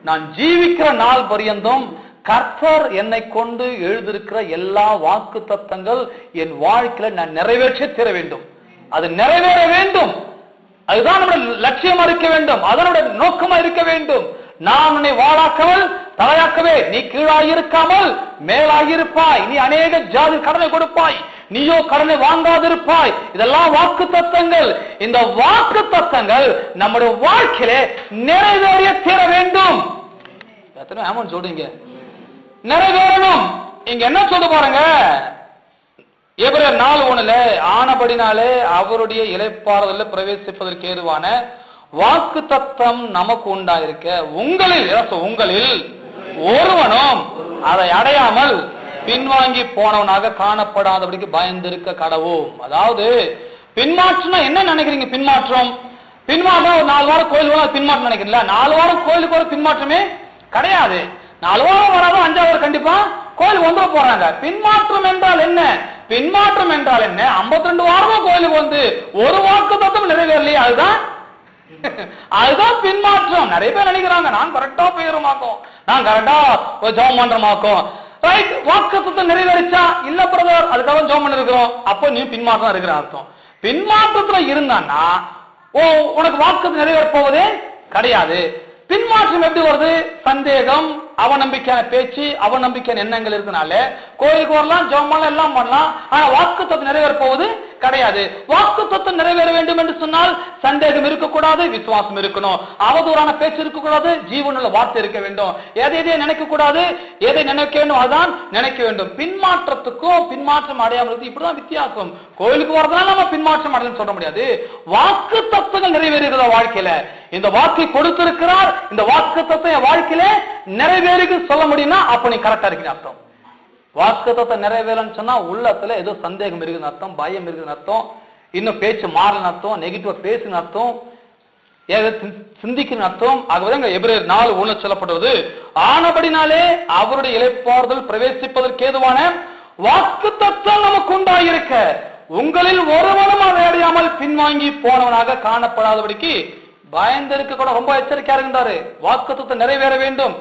நான் ஜீவிக்கிற நாள் பரியந்தம் கர்த்தர் என்னை கொண்டு எழுதியிருக்கிற எல்லா வாக்கு தத்தங்கள் என் வாழ்க்கையில நான் நிறைவேற்ற தீர வேண்டும். அது நிறைவேற வேண்டும். அதுதான் நம்முடைய லட்சியமா இருக்க வேண்டும். அதனுடைய நோக்கமா இருக்க வேண்டும். நான் உன்னை வாழாக்காமல் தலையாக்கவே, நீ கீழாயிருக்காமல் மேலாயிருப்பாய், நீ அநேக ஜாதி கடனை கொடுப்பாய், நீயோ கடனை வாங்காதிருப்பாய். இதெல்லாம் வாக்கு தத்தங்கள். இந்த வாக்கு தத்தங்கள் நம்முடைய வாழ்க்கையிலே நிறைவேறிய தீர வேண்டும். எத்தனை ஆமான்னு சொல்றீங்க? நிறைவேறணும். இங்க என்ன சொல்ல பாருங்க, எபிரேயர் 4:1 ஆனபடினாலே அவருடைய இளைப்பாறுதலில் பிரவேசிப்பதற்கு ஏதுவான வாக்கு தத்தம் நமக்கு உண்டாயிருக்க உங்களில் ஒருவனும் அதை அடையாமல் பின்வாங்கி போனவனாக காணப்படாதபடிக்கு பயந்திருக்க கடவோம். அதாவது பின்மாற்றம் என்ன நினைக்கிறீங்க? பின்மாற்றம் ஒரு 4 வாரம் கோயிலுக்கு பின்மாற்றம் நினைக்கிறீங்களா? 4 வாரம் கோயிலுக்கு ஒரு பின்மாற்றமே கிடையாது. 4 வாரம் வராது, 5வது கண்டிப்பா கோயிலுக்கு வந்துட போறாங்க. பின்மாற்றம் என்றால் என்ன? 52 வாரமும் கோயிலுக்கு வந்து ஒரு வாக்கு தத்தம் நிறைவேறலையே, அதுதான் பின்மாற்றம். நிறைய பேர் நினைக்கிறாங்க நான் கரெக்டா போயிருமாக்கும், நான் கரெக்டா ஜெபம் பண்றமாக்கும். ரைட், வாக்கு தத்தம் நிறைவேறிச்சா? இல்ல பிரதர், அதுக்காக ஜெபம் பண்ணி இருக்கிறோம். அப்போ நீ பின்மாற்றம் இருக்கிற அர்த்தம். பின்மாற்றத்துல இருந்தான்னா உனக்கு வாக்கு நிறைவேற போவதே கிடையாது. பின்மாற்றம் எப்படி வருது? சந்தேகம், அவநம்பிக்கையான பேச்சு, அவநம்பிக்கையான எண்ணங்கள் இருக்கனால கோயிலுக்கு வரலாம், ஜெபம் எல்லாம் பண்ணலாம், ஆனா வாக்கு தத்தம் நிறைவேற போவது கிடையாது. வாக்கு தத்தம் நிறைவேற வேண்டும் என்று சொன்னால் சந்தேகம் இருக்கக்கூடாது, விசுவாசம் இருக்கணும், அவதூறான பேச்சு இருக்கக்கூடாது, ஜீவனுள்ள வார்த்தை இருக்க வேண்டும். எதை நினைக்க கூடாது, எதை நினைக்க வேண்டும் அதுதான் நினைக்க வேண்டும். பின்மாற்றத்துக்கும் பின்மாற்றம் அடையாமல் இப்படிதான் வித்தியாசம். கோயிலுக்கு வரதுனால நம்ம பின்மாற்றம் அடையணும் சொல்ல முடியாது. வாக்கு தத்தங்கள் நிறைவேறுகிற வாழ்க்கையில இந்த வாக்கை கொடுத்திருக்கிறார், இந்த வாக்கு தத்தம் என் வாழ்க்கையில நிறைவேறுக்கு சொல்ல முடியும்னா அப்ப நீ கரெக்டா இருக்குன்னு அர்த்தம். வாக்கு தத்தம் நிறைவேறன்னு சொன்னா உள்ளத்துல ஏதோ சந்தேகம் இருக்குன்னு அர்த்தம், பயம் இருக்குன்னு அர்த்தம், இன்னும் பேச்சு மாறலன்னு அர்த்தம், நெகட்டிவா பேசுன்னு அர்த்தம், சிந்திக்கணும் அர்த்தம். ஆகவே எபிரேயர் 4:1 சொல்லப்படுவது ஆனபடினாலே அவருடைய இளைப்பாறுதல் பிரவேசிப்பதற்கு ஏதுவான வாக்கு தத்தம் நமக்கு உண்டாயிருக்க உங்களில் ஒருவனும் அதை அடையாமல் பின்வாங்கி போனவனாக காணப்படாதபடிக்கு பயந்திருக்க கூட ரொம்ப எச்சரிக்கையா இருக்கின்றாரு. வாக்கு தத்தம் நிறைவேற வேண்டும்.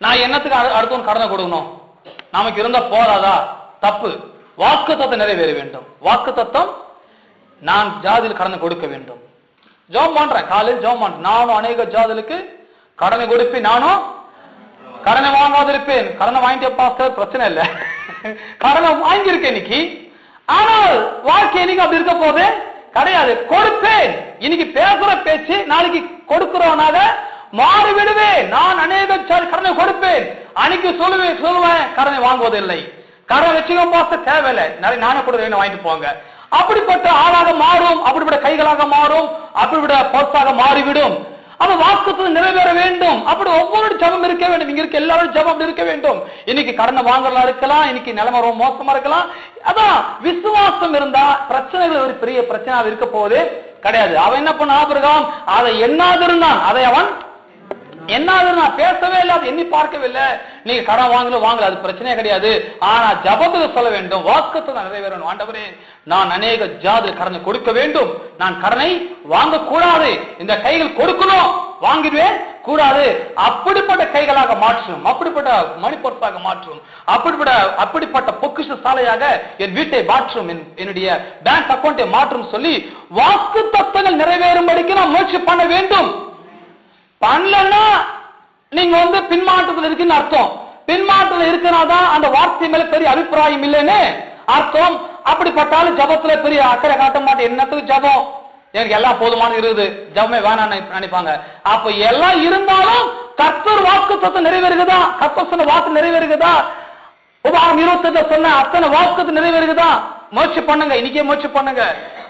நான் என்னத்துக்கு அடுத்தவன் கடனை கொடுக்கணும்? நமக்கு இருந்தா போராதா? தப்பு. வாக்கு தத்தம் நிறைவேற வேண்டும். வாக்கு தத்தம் நான் ஜாதியில் கடனை கொடுக்க வேண்டும். ஜெபம் பண்றேன், காலையில் ஜெபம் பண்றேன், நானும் அநேக ஜாதிகளுக்கு கடனை கொடுப்பேன், நானும் கடனை வாங்காதிருப்பேன். கடனை வாங்கிட்டே பாஸ்டர், பிரச்சனை இல்லை, கடனை வாங்கியிருக்கேன் இன்னைக்கு, ஆனால் வாழ்க்கை இன்னைக்கு அப்படி இருக்க போது கிடையாது. கொடுப்பேன். இன்னைக்கு பேசுற பேச்சு நாளைக்கு கொடுக்கிறவனாக மாறி விடுவேன். நான் அநேக கடனை கொடுப்பேன், அன்னைக்கு சொல்லுவேன் கடனை வாங்குவதில்லை, கடனை வச்சுக்க பாஸ்டர் தேவையில்லை, நிறைய நானே கூட வேணும் வாங்கிட்டு போங்க. அப்படிப்பட்ட ஆளாக மாறும், அப்படிப்பட்ட கைகளாக மாறும், அப்படிப்பட்ட பர்ஸாக மாறிவிடும். அப்ப வாக்குத்தது நிறைவேற வேண்டும். அப்படி ஒவ்வொரு ஜபம் இருக்க வேண்டும். இங்க இருக்க எல்லாரும் ஜபம் அப்படி இருக்க வேண்டும். இன்னைக்கு கடனை வாங்கலாம் இருக்கலாம், இன்னைக்கு நிலைமை ரொம்ப மோசமா இருக்கலாம். அதான் விசுவாசம் இருந்தா பிரச்சனைகள் ஒரு பெரிய பிரச்சனை இருக்க போது கிடையாது. அவன் என்ன பண்ண ஆபிரகாம் அதை எண்ணாதிருந்தான், அதை அவன் எண்ணாதிருந்தான், பேசவே இல்லை, அது எண்ணி பார்க்கவே இல்லை. நீங்க கடன் வாங்கல அது பிரச்சனையே கிடையாது. ஆனா ஜபத்துக்கு சொல்ல வேண்டும், வாக்குத்தத்தை நிறைவேறணும். ஆண்டவரே நான் அநேக ஜாதி கடனை கொடுக்க வேண்டும், நான் கடனை வாங்க கூடாது, இந்த கைகள் கொடுக்கணும், வாங்கிடுவேன் கூடாது. அப்படிப்பட்ட கைகளாக மாற்றும், அப்படிப்பட்ட மணிப்பொருளாக மாற்றும், அப்படிப்பட்ட பொக்கிஷ சாலையாக என் வீட்டை மாற்றும், என்னுடைய பேங்க் அக்கௌண்டை மாற்றும் சொல்லி வாக்கு தத்தங்கள் நிறைவேறும்படிக்கு நான் முயற்சி பண்ண வேண்டும். பண்ணலன்னா நீங்க பின்மாற்றத்தில் இருக்குன்னு அர்த்தம். பின்மாற்றத்தில் இருக்கிறாதான் அந்த வார்த்தை மேல பெரிய அபிப்பிராயம் இல்லைன்னு அர்த்தம். அப்படிப்பட்டாலும் ஜபத்துல பெரிய அக்கறை காட்ட மாட்டேன். என்னத்துக்கு ஜபம், எனக்கு எல்லாம் போதுமான இருக்குது, ஜபமே வேணாம் நினைப்பாங்க. அப்ப எல்லாம் இருந்தாலும் கர்த்தர் வாக்கு தத்தம் நிறைவேறுகிறதா, கர்த்தர் சொன்ன வாக்கு நிறைவேறுகிறதா, உபாகம் 28 சொன்ன அத்தனை வாக்குத்து நிறைவேறுகிறதா? முயற்சி பண்ணுங்க, இன்னைக்கே முயற்சி பண்ணுங்க.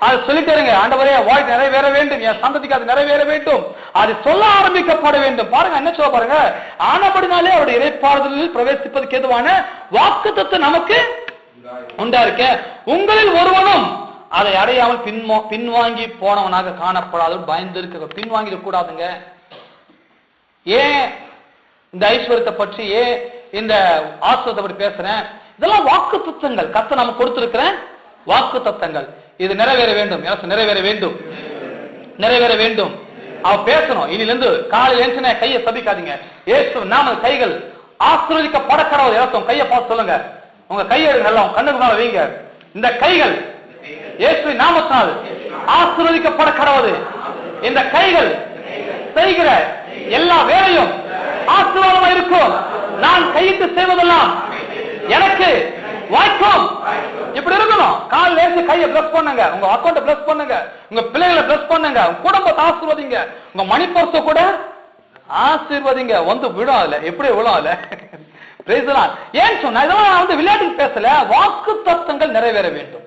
அது சொல்லித்தருங்க, ஆண்டவரே வாழ்க்கை நிறைவேற வேண்டும், என் சந்ததிக்கு அது நிறைவேற வேண்டும், அது சொல்ல ஆரம்பிக்கப்பட வேண்டும். பாருங்க என்ன சொல்ல பாருங்க, ஆனபடினாலே அவருடைய இளைப்பாறுதலில் பிரவேசிப்பதற்கு ஏதுவான வாக்குத்தத்தம் நமக்கு உண்டா இருக்க உங்களில் ஒருவனும் அதை அடையாமல் பின்வாங்கி போனவனாக காணப்படாத பயந்து இருக்க. பின்வாங்கிட கூடாதுங்க. ஏன் இந்த ஐஸ்வர்யத்தை பற்றி, ஏன் இந்த ஆசிரியத்தை பற்றி பேசுறேன்? இதெல்லாம் வாக்கு தத்தங்கள், கர்த்தர் நமக்கு கொடுத்திருக்கிற வாக்கு தத்தங்கள். இது நிறைவேற வேண்டும், நிறைவேற வேண்டும், நிறைவேற வேண்டும். அவ பேசணும். இனிலிருந்து காலையில் எழுந்துன கையை சபிக்காதீங்க. இயேசு நாம கைகள் ஆசீர்வதிக்கப்பட கடவுள். ஏசும் கையை பார்த்து சொல்லுங்க. உங்க கையை நல்லா கண்ணுக்கு மேல வைங்க. இந்த கைகள் இயேசு நாமத்தால் ஆசீர்வதிக்கப்பட கடவுள். இந்த கைகள் செய்கிற எல்லா வேலையும் ஆசீர்வாதமா இருக்கும். நான் கையிட்டு செய்வதெல்லாம் எனக்கு வாய்க்கும். இப்படி இருக்கணும். காலையில இருந்து கையை பிளஸ் பண்ணுங்க, உங்க அக்கௌண்ட பிளஸ் பண்ணுங்க, உங்க பிள்ளைகளை பிளஸ் பண்ணுங்க, உங்க குடும்பத்தை ஆசீர்வதிங்க, உங்க மணி பர்ஸ கூட ஆசீர்வதிங்க. வந்து விடும் அதுல, எப்படி விடும் அதுல. ஏன் சொன்ன இதெல்லாம் வந்து விளையாட்டுக்கு பேசல. வாக்கு தத்தங்கள் நிறைவேற வேண்டும்.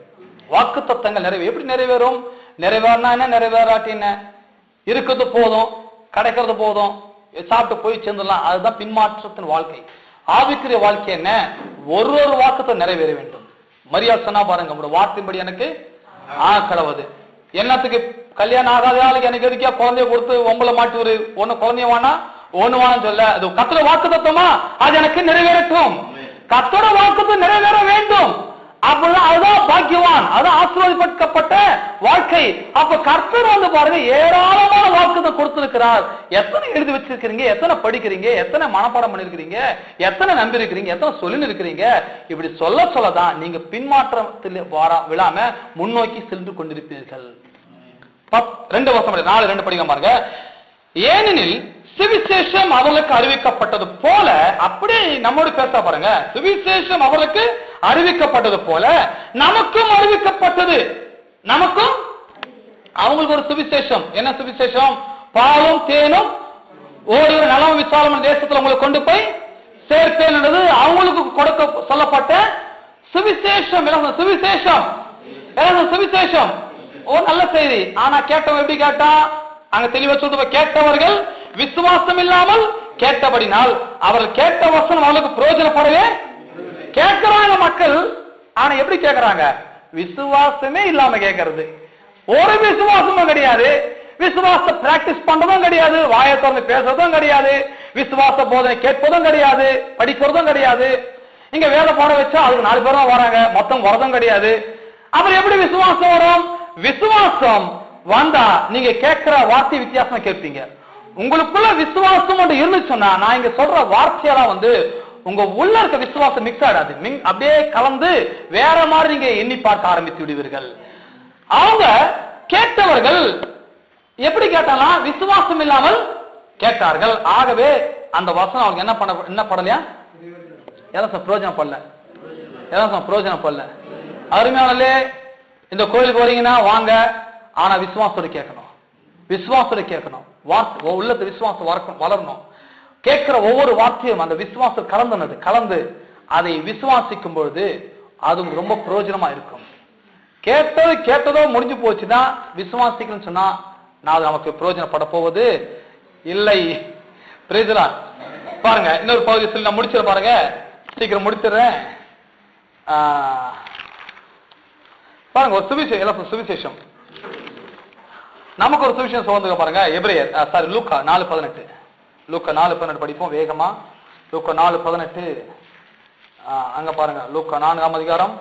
வாக்கு தத்தங்கள் எப்படி நிறைவேறும்? நிறைவேறினா என்ன, நிறைவேறாட்டி என்ன? இருக்கிறது போதும், கிடைக்கிறது போதும், சாப்பிட்டு போய் சேர்ந்துடலாம். அதுதான் பின்மாற்றத்தின் வாழ்க்கை. ஆவிக்குரிய வாழ்க்கை என்ன? ஒரு வாக்குத்தை நிறைவேற வேண்டும். மரியா சொன்னா பாருங்க, உங்களோட வார்த்தையின்படி எனக்கு கடவுது. என்னத்துக்கு கல்யாணம் ஆகாத ஆளுக்கு எனக்கு எதுக்கே குழந்தைய கொடுத்து உங்களை மாட்டி ஒரு ஒண்ணு குழந்தைய வானா ஒண்ணு வான்னு சொல்ல. அது கத்தோட வாக்கு தத்துவமா? அது எனக்கு நிறைவேறட்டும். கத்தோட வாக்குத்தம் நிறைவேற வேண்டும். அப்பதான் அதுதான் பாக்கியவான், அதுதான் ஆசீர்வதிக்கப்பட்ட வாழ்க்கை. அப்ப கர்த்தர் வந்து பாருங்க ஏராளமான வாக்குத்தை கொடுத்திருக்கிறார். எத்தனை எழுதி வச்சிருக்கிறீங்க, எத்தனை படிக்கிறீங்க, எத்தனை மனப்பாடம் பண்ணிருக்கிறீங்க, எத்தனை நம்பி இருக்கிறீங்க, எத்தனை சொல்லி இருக்கிறீங்க. இப்படி சொல்லதான் நீங்க பின்மாற்றத்தில் விழாம முன்னோக்கி சென்று கொண்டிருப்பீர்கள். 2 படிக்க பாருங்க. ஏனெனில் சுவிசேஷம் அவர்களுக்கு அறிவிக்கப்பட்டது போல, அப்படி நம்மோடு பேச பாருங்க. சுவிசேஷம் அவர்களுக்கு அறிவிக்கப்பட்டது போல நமக்கும் அறிவிக்கப்பட்டது. நமக்கும் அவங்களுக்கு ஒரு சுவிசேஷம். என்ன சுவிசேஷம்? பாலும் தேனும் ஓடுகிற நலம் விசாலமான தேசத்துல உங்களுக்கு கொண்டு போய் சேர்ப்பேன் என்றது அவங்களுக்கு கொடுக்க சொல்லப்பட்ட சுவிசேஷம். சுவிசேஷம் சுவிசேஷம் ஓ நல்ல செய்தி. ஆனா கேட்டவன் எப்படி கேட்டா? அங்க தெளிவா சொல்ற கேட்டவர்கள் விசுவாசம் இல்லாமல் கேட்டபடினால் அவர்கள் கேட்ட வசனம் அவர்களுக்கு பிரயோஜனப்படவே கேட்கிறாங்க மக்கள். ஆனா எப்படி கேட்கிறாங்க? விசுவாசமே இல்லாம கேட்கறது. ஒரு விசுவாசமும் கிடையாது, விசுவாச பிராக்டிஸ் பண்றதும் கிடையாது, வாயை திறந்து பேசுறதும் கிடையாது, விசுவாச போதனை கேட்பதும் கிடையாது, படிக்கிறதும் கிடையாது. இங்க வேத பாட வச்சா அதுக்கு 4 பேரும் வராங்க, மொத்தம் வரதும் கிடையாது. அப்புறம் எப்படி விசுவாசம் வரும்? விசுவாசம் வந்தா நீங்க கேட்கிற வார்த்தை வித்தியாசமா கேட்பீங்க. உங்களுக்குள்ள விசுவாசம் ஒன்று இருந்துச்சுன்னா நான் இங்க சொல்ற வார்த்தையெல்லாம் வந்து உங்க உள்ள இருக்க விசுவாசம் மிக்ஸ் ஆடாது, அப்படியே கலந்து வேற மாதிரி நீங்க எண்ணி பார்க்க ஆரம்பித்து விடுவீர்கள். அவங்க கேட்டவர்கள் எப்படி கேட்டாலும் விசுவாசம் இல்லாமல் கேட்டார்கள். ஆகவே அந்த வசனம் அவங்க என்ன படலையா? எதாவது பிரயோஜனம் படல, பிரயோஜனம் படல. அருமையானே, இந்த கோயிலுக்கு வரீங்கன்னா வாங்க, ஆனா விசுவாசத்தோட கேட்கணும், விசுவாசத்தோட கேட்கணும். உள்ளத்து விசுவாசம் வளரணும். கேட்கிற ஒவ்வொரு வார்த்தையும் அந்த விசுவாசம் கலந்து அதை விசுவாசிக்கும் பொழுது அது ரொம்ப பிரயோஜனமா இருக்கும். கேட்டதோ முடிஞ்சு போச்சுன்னா விசுவாசிக்கணும்னு சொன்னா நான் நமக்கு பிரயோஜனப்பட போவது இல்லை. பாருங்க, இன்னொரு பகுதி சொல்லி நான் முடிச்சிட பாருங்க, சீக்கிரம் முடிச்சிடுறேன். பாருங்க, ஒரு சுவிசேஷம் நமக்கு ஒரு சுவிசேஷம் சொல்லுங்க பாருங்க. எபிரேயர் லூக்கா 4:18. லூக்கா 4:18 படிப்போம் வேகமா. லூக்கா 4:18 அங்க பாருங்க. லூக்கா 4ஆம் அதிகாரம்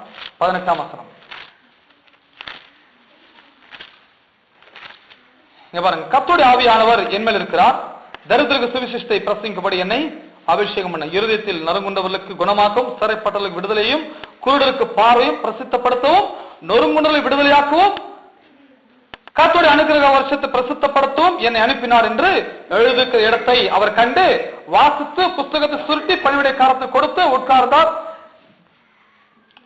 18ஆம் வசனம். இங்க பாருங்க, கர்த்தருடைய ஆவியானவர் என்மேல் இருக்கிறார், தரித்திரருக்கு சுவிசேஷத்தை பிரசங்கிக்கும்படி என்னை அபிஷேகம் பண்ண, இருதயத்தில் நறுங்குண்டவர்களுக்கு குணமாக்கும், சிறைப்பட்டவர்களுக்கு விடுதலையும், குருடருக்கு பார்வையும் பிரசித்தப்படுத்தவும், நொறுங்குண்டவர்களை விடுதலையாக்கவும், கர்த்தருடைய அனுக்கிரக வருஷத்தை பிரசித்தப்படுத்தவும் என்னை அனுப்பினார் என்று எழுதுகிற இடத்தை அவர் கண்டு வாசித்து புஸ்தகத்தை சுருட்டி பணிவிடைக்காரத்தை கொடுத்து உட்கார்ந்தார்.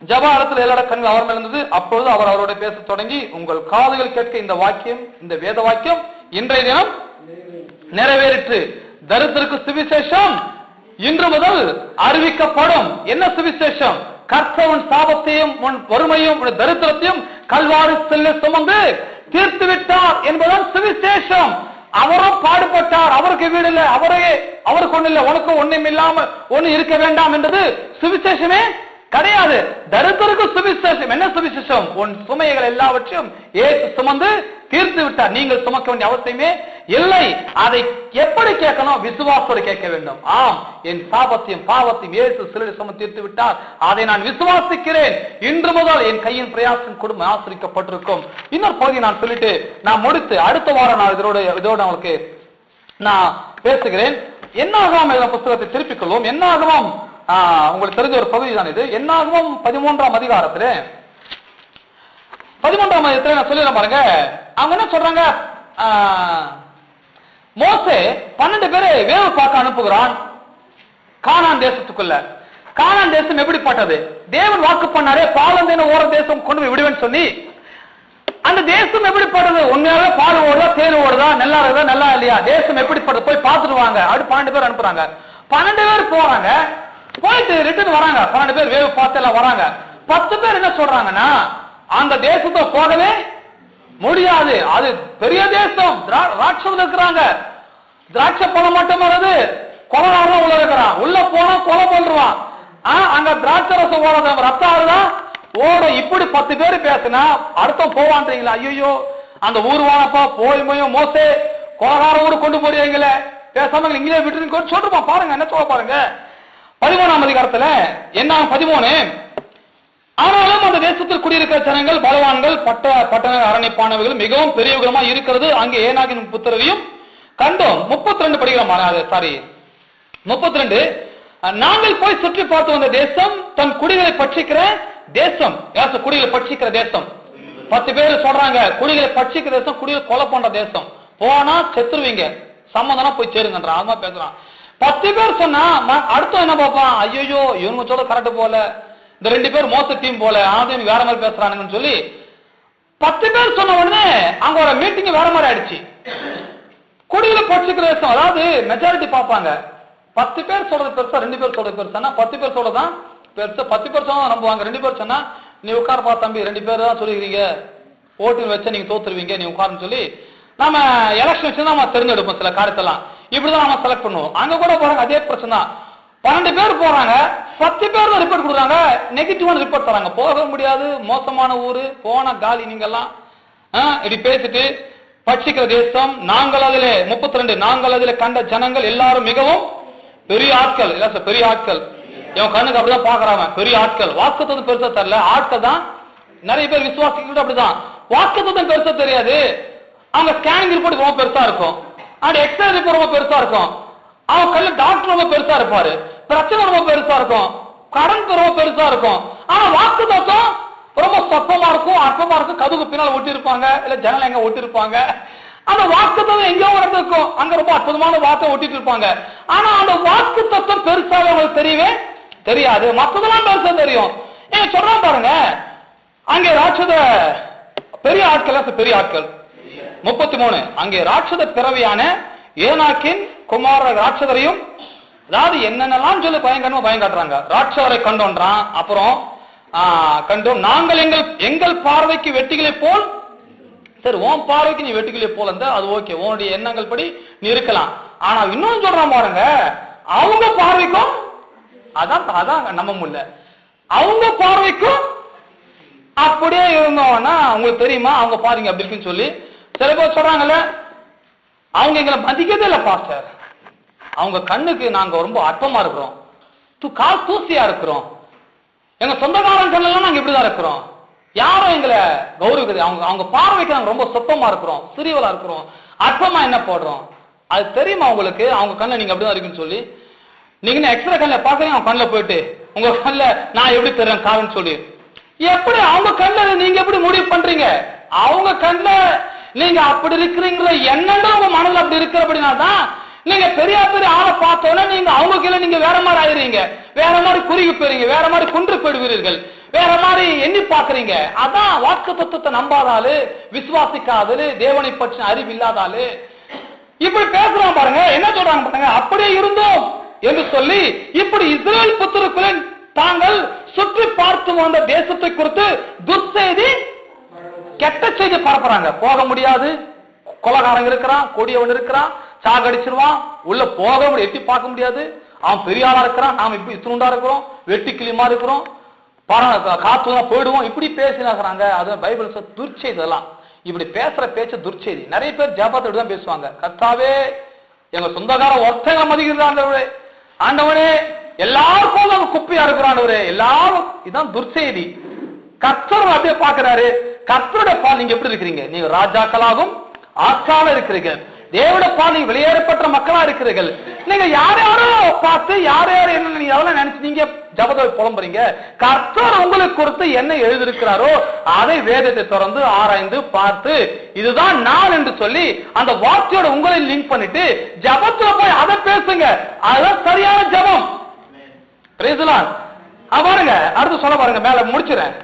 ஜபாலத்தில் எல்லா கண்கள் அவர் மேல் இருந்தது. அப்பொழுது அவர் அவரோட பேச தொடங்கி, உங்கள் காதுகள் கேட்க இந்த வாக்கியம், இந்த வேத வாக்கியம் இன்றைய தினம் நிறைவேறிற்று. தரித்திரருக்கு சுவிசேஷம் இன்று முதல் அறிவிக்கப்படும். என்ன சுவிசேஷம்? கர்த்தவன் சாபத்தையும் வறுமையும் தரித்திரத்தையும் கல்வாரி செல்ல சுமந்து தீர்த்து விட்டார் என்பதுதான் சுவிசேஷம். அவரும் பாடுபட்டார், அவருக்கு வீடு இல்லை, அவருக்கு ஒண்ணு இல்லை, உனக்கு ஒண்ணும் இல்லாம ஒண்ணு இருக்க வேண்டாம் என்றது சுவிசேஷமே கிடையாது. தரித்திரருக்கு சுவிசேஷம் என்ன சுவிசேஷம்? உன் சுமைகள் எல்லாவற்றையும் ஏற்று சுமந்து தீர்த்து விட்டார். நீங்கள் சுமக்க வேண்டிய அவசியமே இல்லை, அதை எப்படி கேட்கணும்? விசுவாசத்தோடு கேட்க வேண்டும். ஆம், என் சாபத்தையும் பாவத்தையும் இயேசு சிலுவையில் சுமந்து தீர்த்து விட்டார், அதை நான் விசுவாசிக்கிறேன், இன்று முதல் என் கையின் பிரயாசம் குடும்பம் ஆசிரிக்கப்பட்டிருக்கும். இன்னொரு பகுதி நான் சொல்லிட்டு நான் முடித்து அடுத்த வாரம் நான் இதோட உங்களுக்கு நான் பேசுகிறேன். என்னாகமம் என்ற புத்தகத்தை திருப்பிக் கொள்வோம். என்னாகமம் உங்களுக்கு தெரிஞ்ச ஒரு பகுதி தான் இது. என்னாகமம் 13ஆம் அதிகாரத்துல 13ஆம் அதிகாரத்துல நான் சொல்லிடுறேன் பாருங்க. அவங்க என்ன சொல்றாங்க? மோசே 12 பேரை வேவு பார்க்க அனுப்புகிறான் கானான் தேசத்துக்குள்ள. கானான் தேசம் எப்படிப்பட்டது? தேவன் வாக்கு பண்ணாரே, பாலந்தேன ஓர தேசம் கொண்டு போய் விடுவேன்னு சொல்லி, அந்த தேசம் எப்படிப்பட்டது? உண்மையாவே பால் ஓடுதா, தேன் ஓடுதா, நல்லா இருக்குதா, நல்லா இல்லையா, தேசம் எப்படிப்பட்டது போய் பார்த்துடுவாங்க. அடுத்து 12 பேர் அனுப்புறாங்க. 12 பேர் போறாங்க, போயிட்டு ரிட்டர்ன் வராங்க. 12 பேர் வேவு பார்த்து எல்லாம் வராங்க. 10 பேர் என்ன சொல்றாங்கன்னா, அந்த தேசத்தை போகவே முடியாது, அது பெரிய தேசம், ராட்சசம் இருக்கிறாங்க, திராட்சை பழம் மட்டும் வருது, கொலகாரம் உள்ள இருக்கிறான், உள்ள போனா கொலை பண்றான், அங்க திராட்சை ரசம் ஓட ரத்தம் ஆறுதான் ஓட. இப்படி 10 பேர் பேசினா அர்த்தம் போவான்றீங்களா? ஐயோ, அந்த ஊர் வானப்பா போய் மோசே கொலகாரம் ஊரு கொண்டு போறீங்களே, பேசாம இங்கே விட்டு சொல்றோம். பாருங்க என்ன சொல்ல பாருங்க. 13ஆம் அதிகாரத்துல என்ன 13, ஆனாலும் அந்த தேசத்தில் குடியிருக்கிற ஜனங்கள் பலவான்கள், பட்டண அரணிப்பானவர்கள் மிகவும் பெரியவர்களுமா இருக்கிறது. அங்கே ஏனாகின் புத்திரரையும் கண்டோம். 32 படிக்கிறோம். சாரி 32. நாங்கள் போய் சுற்றி பார்த்து வந்த தேசம் தன் குடிகளை பட்சிக்கிற தேசம். குடிகளை பட்சிக்கிற தேசம். 10 பேர் சொல்றாங்க குடிகளை பட்சிக்கிற தேசம், குடிகளை கொலை பண்ற தேசம், போனா செத்துருவீங்க, சம்மந்தனா போய் சேருங்கன்ற ஆமா பேசுறான். 10 பேர் சொன்னா அடுத்த என்ன பார்ப்பான்? ஐயோ, இவங்க சொல்ல கரெக்ட் போல, இந்த 2 பேர் மோச டீம் போல, ஆனா வேற மாதிரி பேசுறானுங்கன்னு சொல்லி 10 பேர் சொன்ன உடனே அங்க ஒரு மீட்டிங் வேற மாதிரி ஆயிடுச்சு. குடியில பட்சிக்கிற தேசம், அதாவது மெஜாரிட்டி பார்ப்பாங்க. 10 பேர் சொல்றது பெருசா, 2 பேர் சொல்றது பெருசா? 10 பேர் சொல்றதுதான் பெருசா. 10 பேர் சொன்னா நம்புவாங்க. 2 பேர் சொன்னா நீ உட்காரப்பா தம்பி, 2 பேர் தான் சொல்லிக்கிறீங்க, ஓட்டு வச்சா நீங்க தோத்துருவீங்க, நீ உட்காருன்னு சொல்லி நம்ம எலெக்ஷன் வச்சு நம்ம தெரிஞ்செடுப்போம். சில காரியத்தெல்லாம் இப்படிதான் நம்ம செலக்ட் பண்ணுவோம். அங்க கூட போறாங்க, அதே பிரச்சனை தான். 12 பேர் போறாங்க, 10 பேர் தான் ரிப்போர்ட் கொடுக்குறாங்க, நெகட்டிவான ரிப்போர்ட் தராங்க. போக முடியாது, மோசமான ஊரு, போன காலி நீங்க எல்லாம் இப்படி பேசிட்டு பட்சிக்கிற தேசம். நாங்கள் அதிலே 32, நாங்கள் அதிலே கண்ட ஜனங்கள் எல்லாரும் மிகவும் பெரிய ஆட்கள். இல்ல சார், பெரிய ஆட்கள். என் கண்ணுக்கு அப்படிதான் பாக்குறாங்க, பெரிய ஆட்கள். வாக்குத்தத்தம் பெருசா தெரியல, ஆட்கள் தான். நிறைய பேர் விசுவாசிக்கிட்டு அப்படிதான், வாக்குத்தத்தம் பெருசா தெரியாது. அவங்க ஸ்கேனிங் ரிப்போர்ட் ரொம்ப பெருசா இருக்கும், எக்ஸ்ரே ரிப்போர்ட் ரொம்ப பெருசா இருக்கும். அவன் கல்ல டாக்டர் ரொம்ப பெருசா இருப்பாரு, பிரச்சனை ரொம்ப பெருசா இருக்கும், கடன் ரொம்ப பெருசா இருக்கும். ஆனா வாக்குத்தத்தம் ரொம்ப சொப்பமா இருக்கும், அற்பமா இருக்கும். கதுக்கு பின்னால் ஒட்டி இருப்பாங்க, இல்ல ஜன்னல் எங்க ஒட்டி இருப்பாங்க. அந்த வாக்குத்தத்தம் எங்கேயோ இருக்கும், அங்க ரொம்ப அற்புதமான வார்த்தை ஒட்டிட்டு இருப்பாங்க. ஆனா அந்த வாக்குத்தத்தம் பெருசாக அவங்களுக்கு தெரியவே தெரியாது, மற்றதெல்லாம் பெருசா தெரியும். ஏன் சொல்றான் பாருங்க, அங்கே ராட்சத பெரிய ஆட்கள், பெரிய ஆட்கள். 33, அங்கே ராட்சத பிறவியான ஏனாக்கின் குமார ராட்சதரையும், அதாவது என்னென்னலாம் சொல்லி பயங்காட்டுறாங்க. ராட்சதரை கண்டோன்றான். அப்புறம் கண்டோம், நாங்கள் எங்கள் பார்வைக்கு வெட்டிகளை போல். சரி, உன் பார்வைக்கு நீ வெட்டிகளை போல இருந்தா அது ஓகே, உன்னுடைய எண்ணங்கள் படி நீ இருக்கலாம். ஆனா இன்னொன்னு சொல்றான் பாருங்க, அவங்க பார்வைக்கும் அதான் நம்ப முடியல, அவங்க பார்வைக்கும் அப்படியே இருந்தோம்னா உங்களுக்கு தெரியுமா அவங்க பாருங்க அப்படி இருக்குன்னு சொல்லி சில பேர் சொல்றாங்கல்ல, அவங்க எங்களை மதிக்கதே இல்லை பாஸ்டர், அவங்க கண்ணுக்கு நாங்க ரொம்ப அற்பமா இருக்கிறோம், கால் தூசியா இருக்கிறோம், எங்க சொந்தக்காரன் கண்ணெல்லாம் நாங்க இப்படிதான் இருக்கிறோம், யாரும் எங்களை கௌரவிக்கிறது, அவங்க பார்வைக்கு நாங்க ரொம்ப சொப்பமா இருக்கிறோம், சிறியவளா இருக்கிறோம், அற்பமா என்ன போடுறோம். அது தெரியுமா உங்களுக்கு? அவங்க கண்ணில் நீங்க அப்படிதான் இருக்குன்னு சொல்லி நீங்க எக்ஸ்ட்ரா கண்ணில் பாக்குறீங்க, அவங்க கண்ணில் போயிட்டு உங்க கண்ணில் நான் எப்படி தர்றேன் காரணம் சொல்லி, எப்படி அவங்க கண்ணில் நீங்க எப்படி முடிவு பண்றீங்க? அவங்க கண்ணில் நீங்க அப்படி இருக்கிறீங்களா என்னன்னா உங்க மனதில் அப்படி இருக்கிற அப்படின்னா தான் நீங்க பெரிய பெரிய ஆளை பார்த்தோன்னா நீங்க அவங்க கீழே நீங்க வேற மாதிரி ஆயிடுறீங்க, வேற மாதிரி குறுகி போயிருங்க, வேற மாதிரி குன்று போயிடுவீர்கள், வேற மாதிரி எண்ணி பாக்குறீங்க. அதான் வாக்கு தத்துவத்தை நம்பாதாலு, விசுவாசிக்காதலு, தேவனை பற்றின அறிவு இல்லாதாலு இப்படி பேசுறான் பாருங்க. என்ன சொல்றாங்க பாருங்க, அப்படியே இருந்தோம் என்று சொல்லி இப்படி இஸ்ரேல் புத்திரக்குள்ள தாங்கள் சுற்றி பார்த்து வந்த தேசத்தை குறித்து துர்செய்தி, கெட்ட செய்தி பரப்புறாங்க. போக முடியாது, கொலகாரங்க இருக்கிறான், கொடியவன் இருக்கிறான், சாகடிச்சிருவான், உள்ள போக முடியாது, எட்டி பார்க்க முடியாது, அவன் பெரிய ஆளா இருக்கிறான், நாம இப்படி இத்துண்டா இருக்கிறோம், வெட்டி கிளிமா இருக்கிறோம், காத்து போயிடுவோம், இப்படி பேசினாங்க. அது பைபிள் துர்ச்செய்தி. இதெல்லாம் இப்படி பேசுற பேச்சு துர்ச்செய்தி. நிறைய பேர் ஜெபத்தோடு தான் பேசுவாங்க. கர்த்தாவே, எங்க சொந்தக்கார ஒருத்தங்க மதிக்கிறாண்டவரே, ஆண்டவனே எல்லாருக்கும் நாங்க குப்பியா இருக்கிறாண்டவரே, எல்லாரும். இதுதான் துர்ச்செய்தி. கர்த்தர் அப்படியே பாக்குறாரு. கர்த்தருடைய பால் நீங்க எப்படி இருக்கிறீங்க? நீங்க ராஜாக்களாகவும் ஆட்கால இருக்கிறீங்க. தேவனுடைய பால் நீங்க வெளியேறப்பட்ட மக்களா இருக்கிறீர்கள். நீங்க யாரையாரோ பார்த்து யாரையாரோ என்ன நீங்க எவ்வளவு நினைச்சு நீங்க ஜபத்தை புலம்புறீங்க. கர்த்தர் உங்களுக்கு குறித்து என்ன எழுதியிருக்கிறாரோ அதை வேதத்தை திறந்து ஆராய்ந்து பார்த்து இதுதான் நான் என்று சொல்லி அந்த வார்த்தையோட உங்களை லிங்க் பண்ணிட்டு ஜபத்துல போய் அதை பேசுங்க. அதுதான் சரியான ஜபம். பாருங்க, அடுத்து சொல்ல பாருங்க, மேல முடிச்சுறேன்.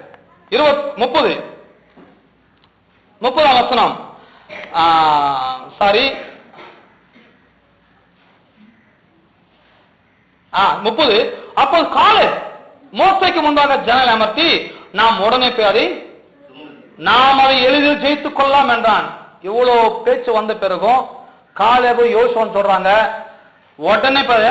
30ஆம் வசனம். சாரி 30. அப்போ காலை மோசைக்கு முன்பாக ஜன்னல் அமர்த்தி நாம் உடனே போய் நாம் அதை எளிதில் ஜெயித்துக் கொள்ளலாம் என்றான். இவ்வளவு பேச்சு வந்த பிறகும் காலேபு யோசுவா சொல்றாங்க, உடனே போய்